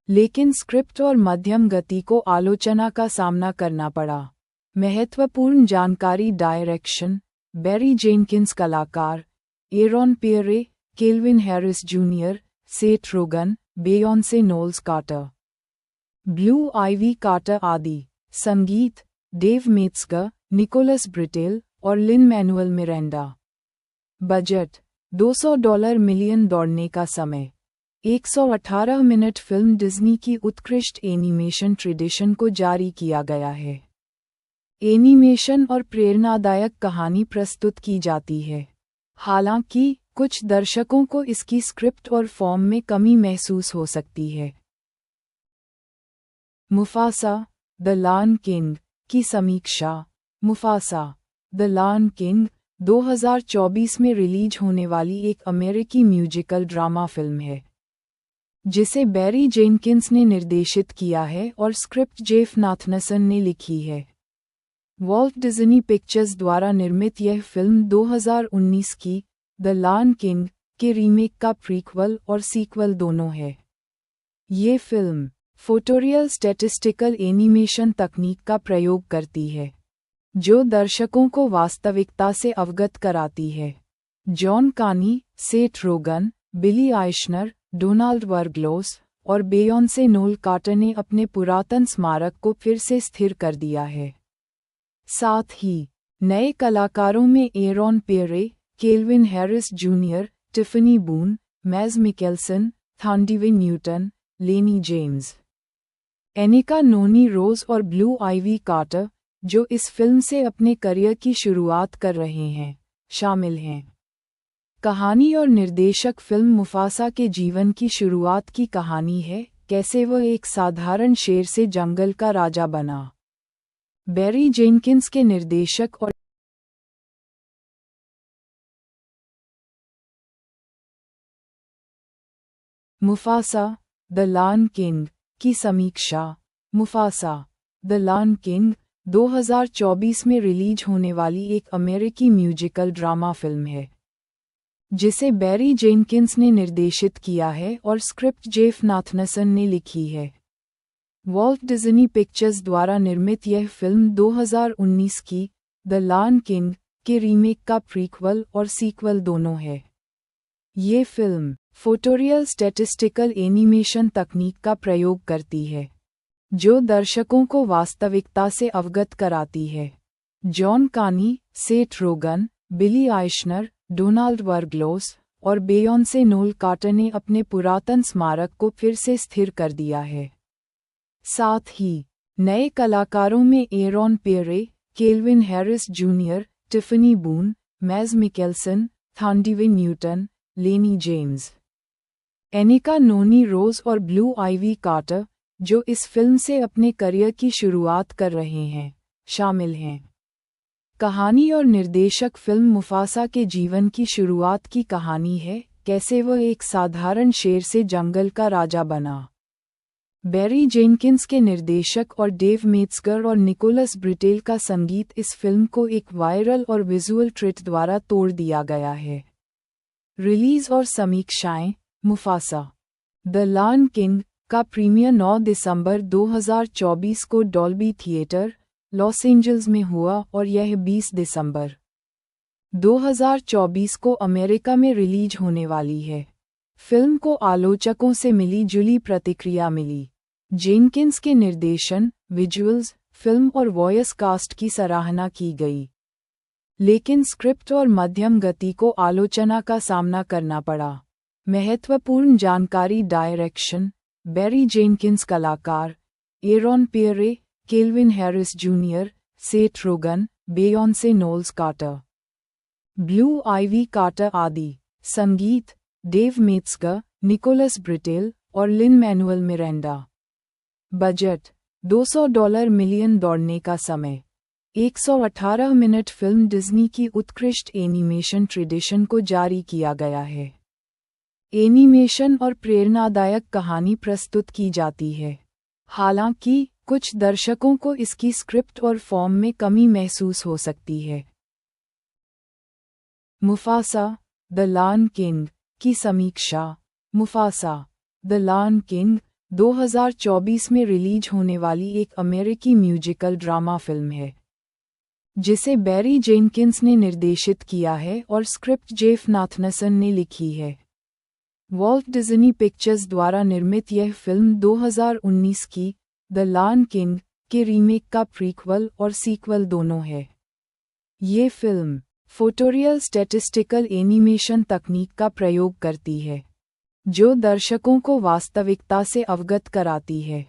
S1: लेकिन स्क्रिप्ट और मध्यम गति को आलोचना का सामना करना पड़ा। महत्वपूर्ण जानकारी। Direction, Barry Jenkins. कलाकार, Aaron Pierre, Kelvin Harris junior, Seth Rogen, बेयोंसे Knowles Carter, Blue Ivy Carter आदि। संगीत, डेव मेट्जगर, निकोलस ब्रिटेल और Lin Manuel Miranda. Budget, $200 million. दौड़ने का समय, 118 मिनट। फिल्म डिज्नी की उत्कृष्ट एनिमेशन ट्रेडिशन को जारी किया गया है। एनिमेशन और प्रेरणादायक कहानी प्रस्तुत की जाती है। हालांकि कुछ दर्शकों को इसकी स्क्रिप्ट और फॉर्म में कमी महसूस हो सकती है। मुफासा द लायन किंग की समीक्षा। मुफासा द लायन किंग 2024 में रिलीज होने वाली एक अमेरिकी म्यूजिकल ड्रामा फिल्म है, जिसे बैरी जेनकिंस ने निर्देशित किया है और स्क्रिप्ट जेफ नाथनसन ने लिखी है। वॉल्ट डिज्नी पिक्चर्स द्वारा निर्मित यह फिल्म 2019 की द लायन किंग के रीमेक का प्रीक्वल और सीक्वल दोनों है। ये फिल्म फोटोरियल स्टैटिस्टिकल एनिमेशन तकनीक का प्रयोग करती है, जो दर्शकों को वास्तविकता से अवगत कराती है। जॉन कानी, सेथ रोगन, बिली आइशनर, डोनाल्ड वर्गलोस और बेयोंसे नोल कार्टर ने अपने पुरातन स्मारक को फिर से स्थिर कर दिया है। साथ ही नए कलाकारों में Aaron Pierre, Kelvin Harris Junior, Tiffany Boone, Mads Mikkelsen, Thandiwe Newton, Lennie James, Anika Noni Rose और ब्लू आइवी कार्टर, जो इस फिल्म से अपने करियर की शुरुआत कर रहे हैं, शामिल हैं। कहानी और निर्देशक। फिल्म मुफासा के जीवन की शुरुआत की कहानी है, कैसे वह एक साधारण शेर से जंगल का राजा बना। बैरी जेनकिंस के निर्देशक और मुफासा द लायन किंग की समीक्षा। मुफासा द लायन किंग 2024 में रिलीज होने वाली एक अमेरिकी म्यूजिकल ड्रामा फिल्म है, जिसे बैरी जेनकिंस ने निर्देशित किया है और स्क्रिप्ट जेफ नाथनसन ने लिखी है। वॉल्ट डिज्नी पिक्चर्स द्वारा निर्मित यह फिल्म 2019 की द लायन किंग के रीमेक का प्रीक्वल और सीक्वल दोनों है। ये फिल्म फोटोरियल स्टैटिस्टिकल एनिमेशन तकनीक का प्रयोग करती है, जो दर्शकों को वास्तविकता से अवगत कराती है। जॉन कानी, सेथ रोगन, बिली आइशनर, डोनाल्ड वर्गलोस और बेयोंसे नोल कार्टर ने अपने पुरातन स्मारक को फिर से स्थिर कर दिया है। साथ ही नए कलाकारों में Aaron Pierre, Kelvin Harris Junior, Tiffany Boone, Mads Mikkelsen, Thandiwe Newton, Lennie James, Anika Noni Rose और ब्लू आइवी कार्टर, जो इस फिल्म से अपने करियर की शुरुआत कर रहे हैं, शामिल हैं। कहानी और निर्देशक। फिल्म मुफासा के जीवन की शुरुआत की कहानी है, कैसे वह एक साधारण शेर से जंगल का राजा बना। बैरी जेनकिंस के निर्देशक और डेव मेट्जगर और निकोलस ब्रिटेल का संगीत इस फिल्म को एक वायरल और विजुअल ट्रीट द्वारा तोड़ दिया गया है। रिलीज और समीक्षाएं। मुफासा द लायन किंग का प्रीमियर 9 दिसंबर 2024 को डॉल्बी थिएटर, लॉस एंजल्स में हुआ और यह 20 दिसंबर 2024 को अमेरिका में रिलीज होने वाली है। फिल्म को आलोचकों से मिली जुली प्रतिक्रिया मिली। जेनकिंस के निर्देशन, विजुअल्स, फिल्म और वॉयस कास्ट की सराहना की गई, लेकिन स्क्रिप्ट और मध्यम गति को आलोचना का सामना करना पड़ा। महत्वपूर्ण जानकारी। Direction, Barry Jenkins. कलाकार, Aaron Pierre, Kelvin Harris junior, Seth Rogen, बेयोंसे Knowles Carter, Blue Ivy Carter आदि। संगीत डेव मेट्सगर, निकोलस ब्रिटेल और Lin Manuel Miranda. Budget $200 million. दौड़ने का समय 118 मिनट। फिल्म डिज्नी की उत्कृष्ट एनिमेशन ट्रेडिशन को जारी किया गया है। एनिमेशन और प्रेरणादायक कहानी प्रस्तुत की जाती है। हालांकि कुछ दर्शकों को इसकी स्क्रिप्ट और फॉर्म में कमी महसूस हो सकती है। मुफासा द लायन किंग की समीक्षा। मुफासा द लायन किंग 2024 में रिलीज होने वाली एक अमेरिकी म्यूजिकल ड्रामा फिल्म है जिसे बैरी जेनकिंस ने निर्देशित किया है और स्क्रिप्ट जेफ नाथनसन ने लिखी है। वॉल्ट डिज्नी पिक्चर्स द्वारा निर्मित यह फिल्म 2019 की द लायन किंग के रीमेक का प्रीक्वल और सीक्वल दोनों है। ये फिल्म फोटोरियल स्टैटिस्टिकल एनिमेशन तकनीक का प्रयोग करती है जो दर्शकों को वास्तविकता से अवगत कराती है।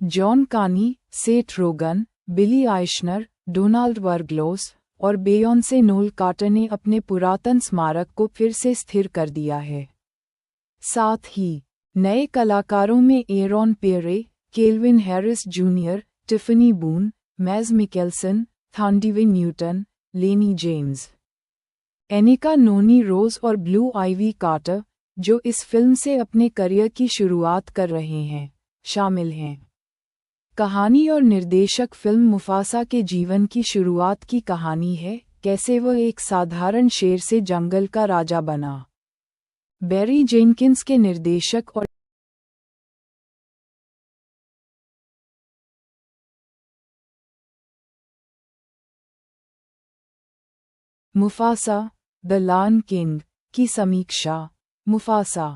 S1: जॉन कानी, सेथ रोगन, बिली आइशनर, डोनाल्ड वर्गलोस और बेयोंसे नोल कार्टर ने अपने पुरातन स्मारक को फिर से स्थिर कर दिया है। साथ ही नए कलाकारों में Aaron Pierre, Kelvin Harris Junior, Tiffany Boone, Mads Mikkelsen, Thandiwe Newton, Lennie James, Anika Noni Rose और ब्लू आइवी कार्टर, जो इस फिल्म से अपने करियर की शुरुआत कर रहे हैं, शामिल हैं। कहानी और निर्देशक फिल्म मुफासा के जीवन की शुरुआत की कहानी है, कैसे वह एक साधारण शेर से जंगल का राजा बना। बैरी जेनकिंस के निर्देशक और मुफासा द लायन किंग की समीक्षा। मुफासा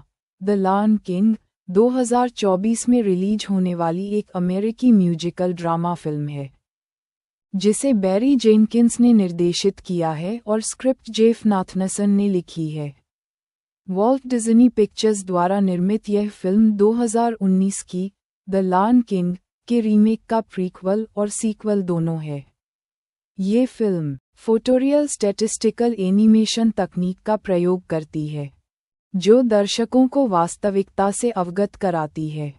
S1: द लायन किंग 2024 में रिलीज होने वाली एक अमेरिकी म्यूजिकल ड्रामा फिल्म है जिसे बैरी जेनकिंस ने निर्देशित किया है और स्क्रिप्ट जेफ नाथनसन ने लिखी है। वॉल्ट डिज्नी पिक्चर्स द्वारा निर्मित यह फिल्म 2019 की द लायन किंग के रीमेक का प्रीक्वल और सीक्वल दोनों है। ये फिल्म फोटोरियल स्टैटिस्टिकल एनिमेशन तकनीक का प्रयोग करती है जो दर्शकों को वास्तविकता से अवगत कराती है।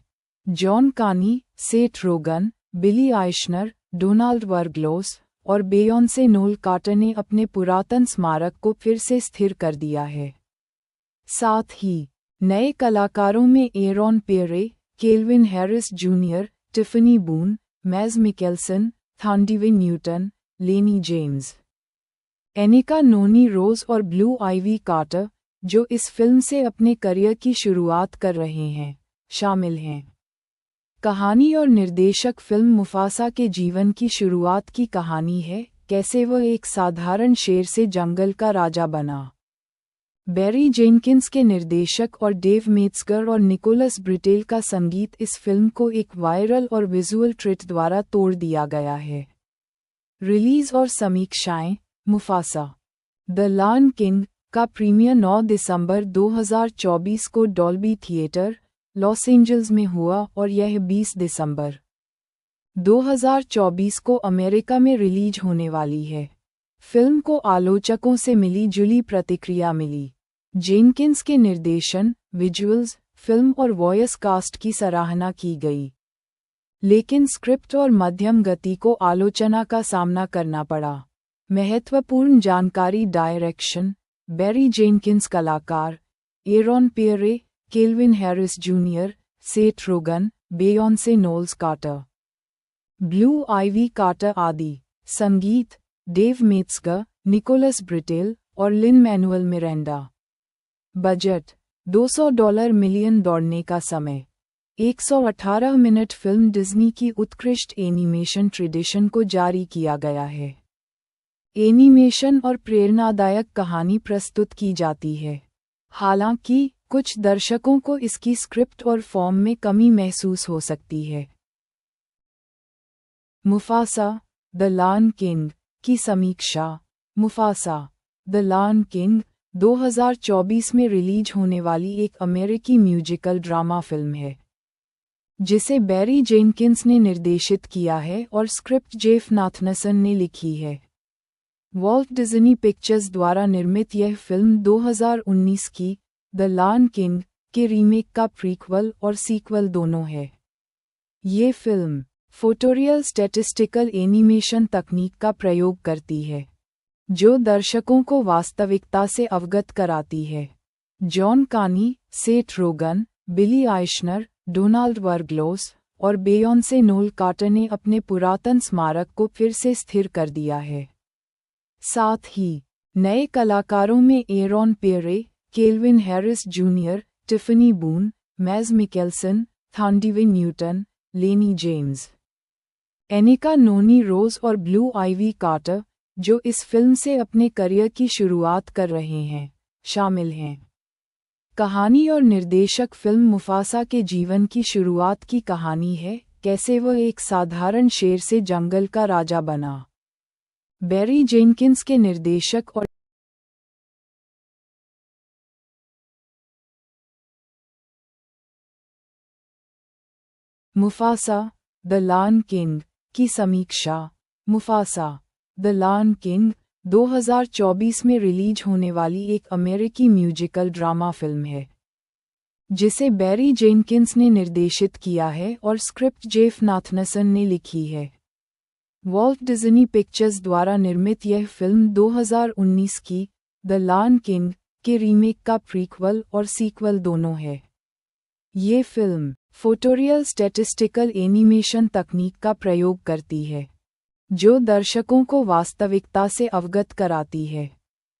S1: जॉन कानी, सेथ रोगन, बिली आइशनर, डोनाल्ड वर्गलोस और बेयोंसे नोल कार्टर ने अपने पुरातन स्मारक को फिर से स्थिर कर दिया है। साथ ही नए कलाकारों में Aaron Pierre, Kelvin Harris Junior, Tiffany Boone, Mads Mikkelsen, Thandiwe Newton, Lennie James, Anika Noni Rose और ब्लू आइवी कार्टर, जो इस फिल्म से अपने करियर की शुरुआत कर रहे हैं, शामिल हैं। कहानी और निर्देशक फिल्म मुफासा के जीवन की शुरुआत की कहानी है, कैसे वह एक साधारण शेर से जंगल का राजा बना। बैरी जेनकिंस के निर्देशक और डेव मेट्सगर और निकोलस ब्रिटेल का संगीत इस फिल्म को एक वायरल और विजुअल ट्रीट द्वारा तोड़ दिया गया है। रिलीज और समीक्षाएं। मुफासा द लायन किंग का प्रीमियर 9 दिसंबर 2024 को डॉल्बी थिएटर, लॉस एंजल्स में हुआ और यह 20 दिसंबर 2024 को अमेरिका में रिलीज होने वाली है। फिल्म को आलोचकों से मिली जुली प्रतिक्रिया मिली। जेनकिंस के निर्देशन, विजुअल्स, फिल्म और वॉयस कास्ट की सराहना की गई, लेकिन स्क्रिप्ट और मध्यम गति को आलोचना का सामना करना पड़ा। महत्वपूर्ण जानकारी। Direction Barry Jenkins. कलाकार Aaron Pierre, Kelvin Harris junior, Seth Rogen, बेयोंसे Knowles Carter, Blue Ivy Carter आदि। संगीत डेव मेट्सगर, निकोलस ब्रिटेल और Lin Manuel Miranda. Budget $200 million. दौड़ने का समय 118 मिनट। फिल्म डिज्नी की उत्कृष्ट एनिमेशन ट्रेडिशन को जारी किया गया है। एनिमेशन और प्रेरणादायक कहानी प्रस्तुत की जाती है। हालांकि कुछ दर्शकों को इसकी स्क्रिप्ट और फॉर्म में कमी महसूस हो सकती है। मुफासा द लायन किंग की समीक्षा। मुफासा द लायन किंग 2024 में रिलीज होने वाली एक अमेरिकी म्यूजिकल ड्रामा फिल्म है जिसे बैरी जेनकिंस ने निर्देशित किया है और स्क्रिप्ट जेफ नाथनसन ने लिखी है। वॉल्ट डिज्नी पिक्चर्स द्वारा निर्मित यह फिल्म 2019 की द लायन किंग के रीमेक का प्रीक्वल और सीक्वल दोनों है। ये फिल्म फोटोरियल स्टैटिस्टिकल एनिमेशन तकनीक का प्रयोग करती है, जो दर्शकों को वास्तविकता से अवगत कराती है। जॉन कानी, सेथ रोगन, बिली आइशनर, डोनाल्ड वर्गलोस और बेयोंसे नोल कार्टर ने अपने पुरातन स्मारक को फिर से स्थिर कर दिया है। साथ ही नए कलाकारों में Aaron Pierre, Kelvin Harris Junior, Tiffany Boone, Mads Mikkelsen, Thandiwe Newton, Lennie James, Anika Noni Rose और ब्लू आइवी कार्टर, जो इस फिल्म से अपने करियर की शुरुआत कर रहे हैं, शामिल हैं। कहानी और निर्देशक फिल्म मुफासा के जीवन की शुरुआत की कहानी है, कैसे वह एक साधारण शेर से जंगल का राजा बना। बैरी जेनकिंस के निर्देशक और मुफासा द लायन किंग की समीक्षा। मुफासा द लायन किंग 2024 में रिलीज होने वाली एक अमेरिकी म्यूजिकल ड्रामा फिल्म है, जिसे बैरी जेनकिंस ने निर्देशित किया है और स्क्रिप्ट जेफ नाथनसन ने लिखी है। वॉल्ट डिज्नी पिक्चर्स द्वारा निर्मित यह फिल्म 2019 की द लायन किंग के रीमेक का प्रीक्वल और सीक्वल दोनों है। ये फिल्म फोटोरियल स्टैटिस्टिकल एनिमेशन तकनीक का प्रयोग करती है, जो दर्शकों को वास्तविकता से अवगत कराती है।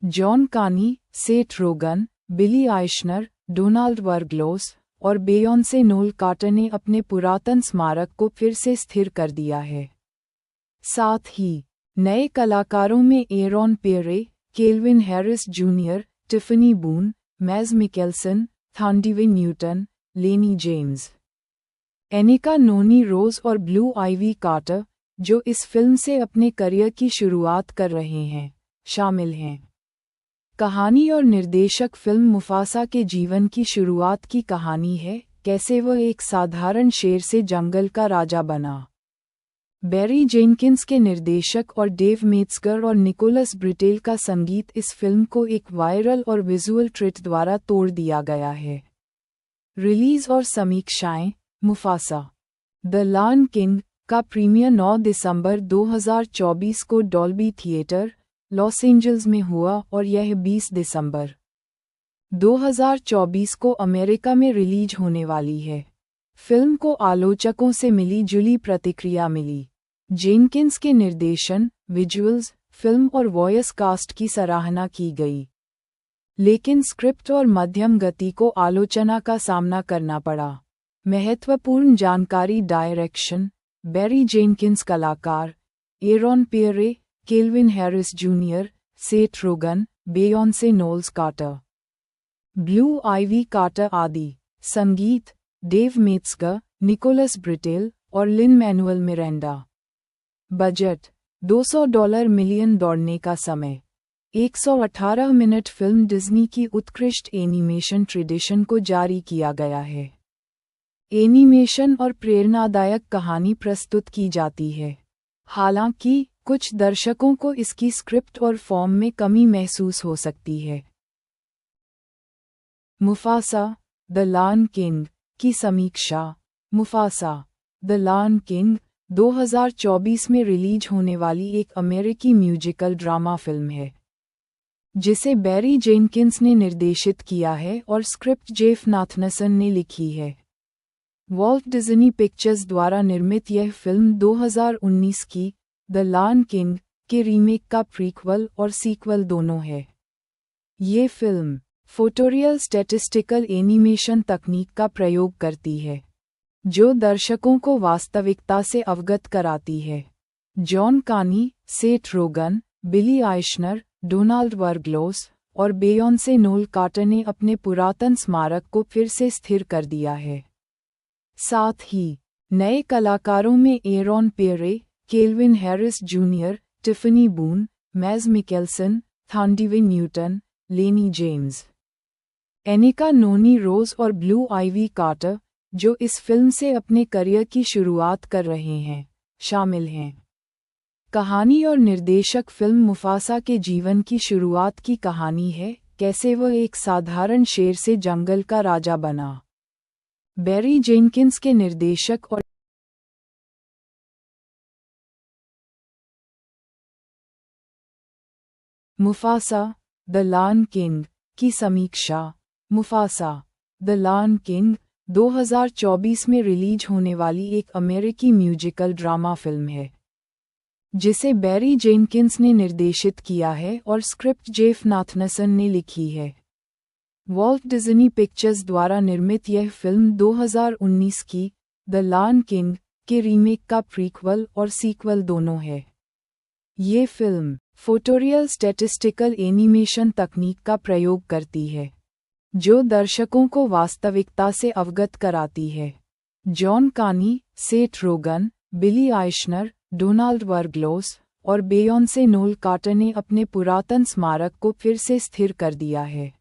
S1: जॉन कानी, सेथ रोगन, बिली आइशनर, डोनाल्ड वर्गलोस और बेयोंसे नोल कार्टर ने अपने पुरातन स्मारक को फिर से स्थिर कर दिया है। साथ ही नए कलाकारों में Aaron Pierre, Kelvin Harris Junior, Tiffany Boone, Mads Mikkelsen, Thandiwe Newton, Lennie James, Anika Noni Rose और ब्लू आइवी कार्टर, जो इस फिल्म से अपने करियर की शुरुआत कर रहे हैं, शामिल हैं। कहानी और निर्देशक फिल्म मुफासा के जीवन की शुरुआत की कहानी है, कैसे वह एक साधारण शेर से जंगल का राजा बना। बैरी जेनकिंस के निर्देशक और डेव मेट्सगर और निकोलस ब्रिटेल का संगीत इस फिल्म को एक वायरल और विजुअल ट्रीट द्वारा तोड़ दिया गया है। रिलीज और समीक्षाएं। मुफासा द लायन किंग का प्रीमियर 9 दिसंबर 2024 को डॉल्बी थिएटर, लॉस एंजल्स में हुआ और यह 20 दिसंबर 2024 को अमेरिका में रिलीज होने वाली है। फिल्म को आलोचकों से मिली जुली प्रतिक्रिया मिली। जेनकिंस के निर्देशन, विजुअल्स, फिल्म और वॉयस कास्ट की सराहना की गई, लेकिन स्क्रिप्ट और मध्यम गति को आलोचना का सामना करना पड़ा। महत्वपूर्ण जानकारी। Direction Barry Jenkins. कलाकार Aaron Pierre, Kelvin Harris junior, Seth Rogen, बेयोंसे Knowles Carter, Blue Ivy Carter आदि। संगीत डेव मेट्सगर, निकोलस ब्रिटेल और Lin Manuel Miranda. Budget $200 million. दौड़ने का समय 118 मिनट। फिल्म डिज्नी की उत्कृष्ट एनिमेशन ट्रेडिशन को जारी किया गया है। एनिमेशन और प्रेरणादायक कहानी प्रस्तुत की जाती है, हालांकि कुछ दर्शकों को इसकी स्क्रिप्ट और फॉर्म में कमी महसूस हो सकती है। मुफासा द लायन किंग की समीक्षा। मुफासा द लायन किंग 2024 में रिलीज होने वाली एक अमेरिकी म्यूजिकल ड्रामा फिल्म है, जिसे बैरी जेनकिंस ने निर्देशित किया है और स्क्रिप्ट जेफ नाथनसन ने लिखी है। वॉल्ट डिज्नी पिक्चर्स द्वारा निर्मित यह फिल्म 2019 की द लायन किंग के रीमेक का प्रीक्वल और सीक्वल दोनों है। ये फिल्म फोटोरियल स्टैटिस्टिकल एनिमेशन तकनीक का प्रयोग करती है, जो दर्शकों को वास्तविकता से अवगत कराती है। जॉन कानी, सेथ रोगन, बिली आइशनर, डोनाल्ड वर्गलोस और बेयोंसे नोल कार्टर ने अपने पुरातन स्मारक को फिर से स्थिर कर दिया है। साथ ही नए कलाकारों में Aaron Pierre, Kelvin Harris Junior, Tiffany Boone, Mads Mikkelsen, Thandiwe Newton, Lennie James, Anika Noni Rose और ब्लू आइवी कार्टर, जो इस फिल्म से अपने करियर की शुरुआत कर रहे हैं, शामिल हैं। कहानी और निर्देशक फिल्म मुफासा के जीवन की शुरुआत की कहानी है, कैसे वह एक साधारण शेर से जंगल का राजा बना। बैरी जेनकिंस के निर्देशक और मुफासा द लायन किंग की समीक्षा। मुफासा द लायन किंग 2024 में रिलीज होने वाली एक अमेरिकी म्यूजिकल ड्रामा फिल्म है जिसे बैरी जेनकिंस ने निर्देशित किया है और स्क्रिप्ट जेफ नाथनसन ने लिखी है। वॉल्ट डिज्नी पिक्चर्स द्वारा निर्मित यह फिल्म 2019 की द लायन किंग के रीमेक का प्रीक्वल और सीक्वल दोनों है। ये फिल्म फोटोरियल स्टैटिस्टिकल एनिमेशन तकनीक का प्रयोग करती है जो दर्शकों को वास्तविकता से अवगत कराती है। जॉन कानी, सेथ रोगन, बिली आइशनर, डोनाल्ड वर्गलोस और बेयोंसे नोल कार्टर ने अपने पुरातन स्मारक को फिर से स्थिर कर दिया है।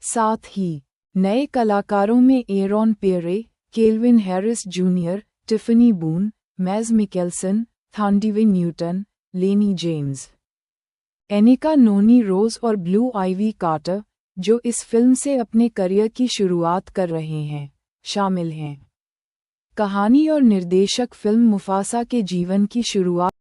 S1: साथ ही नए कलाकारों में Aaron Pierre, Kelvin Harris Junior, Tiffany Boone, Mads Mikkelsen, Thandiwe Newton, Lennie James, Anika Noni Rose और ब्लू आइवी कार्टर, जो इस फिल्म से अपने करियर की शुरुआत कर रहे हैं, शामिल हैं। कहानी और निर्देशक फिल्म मुफासा के जीवन की शुरुआत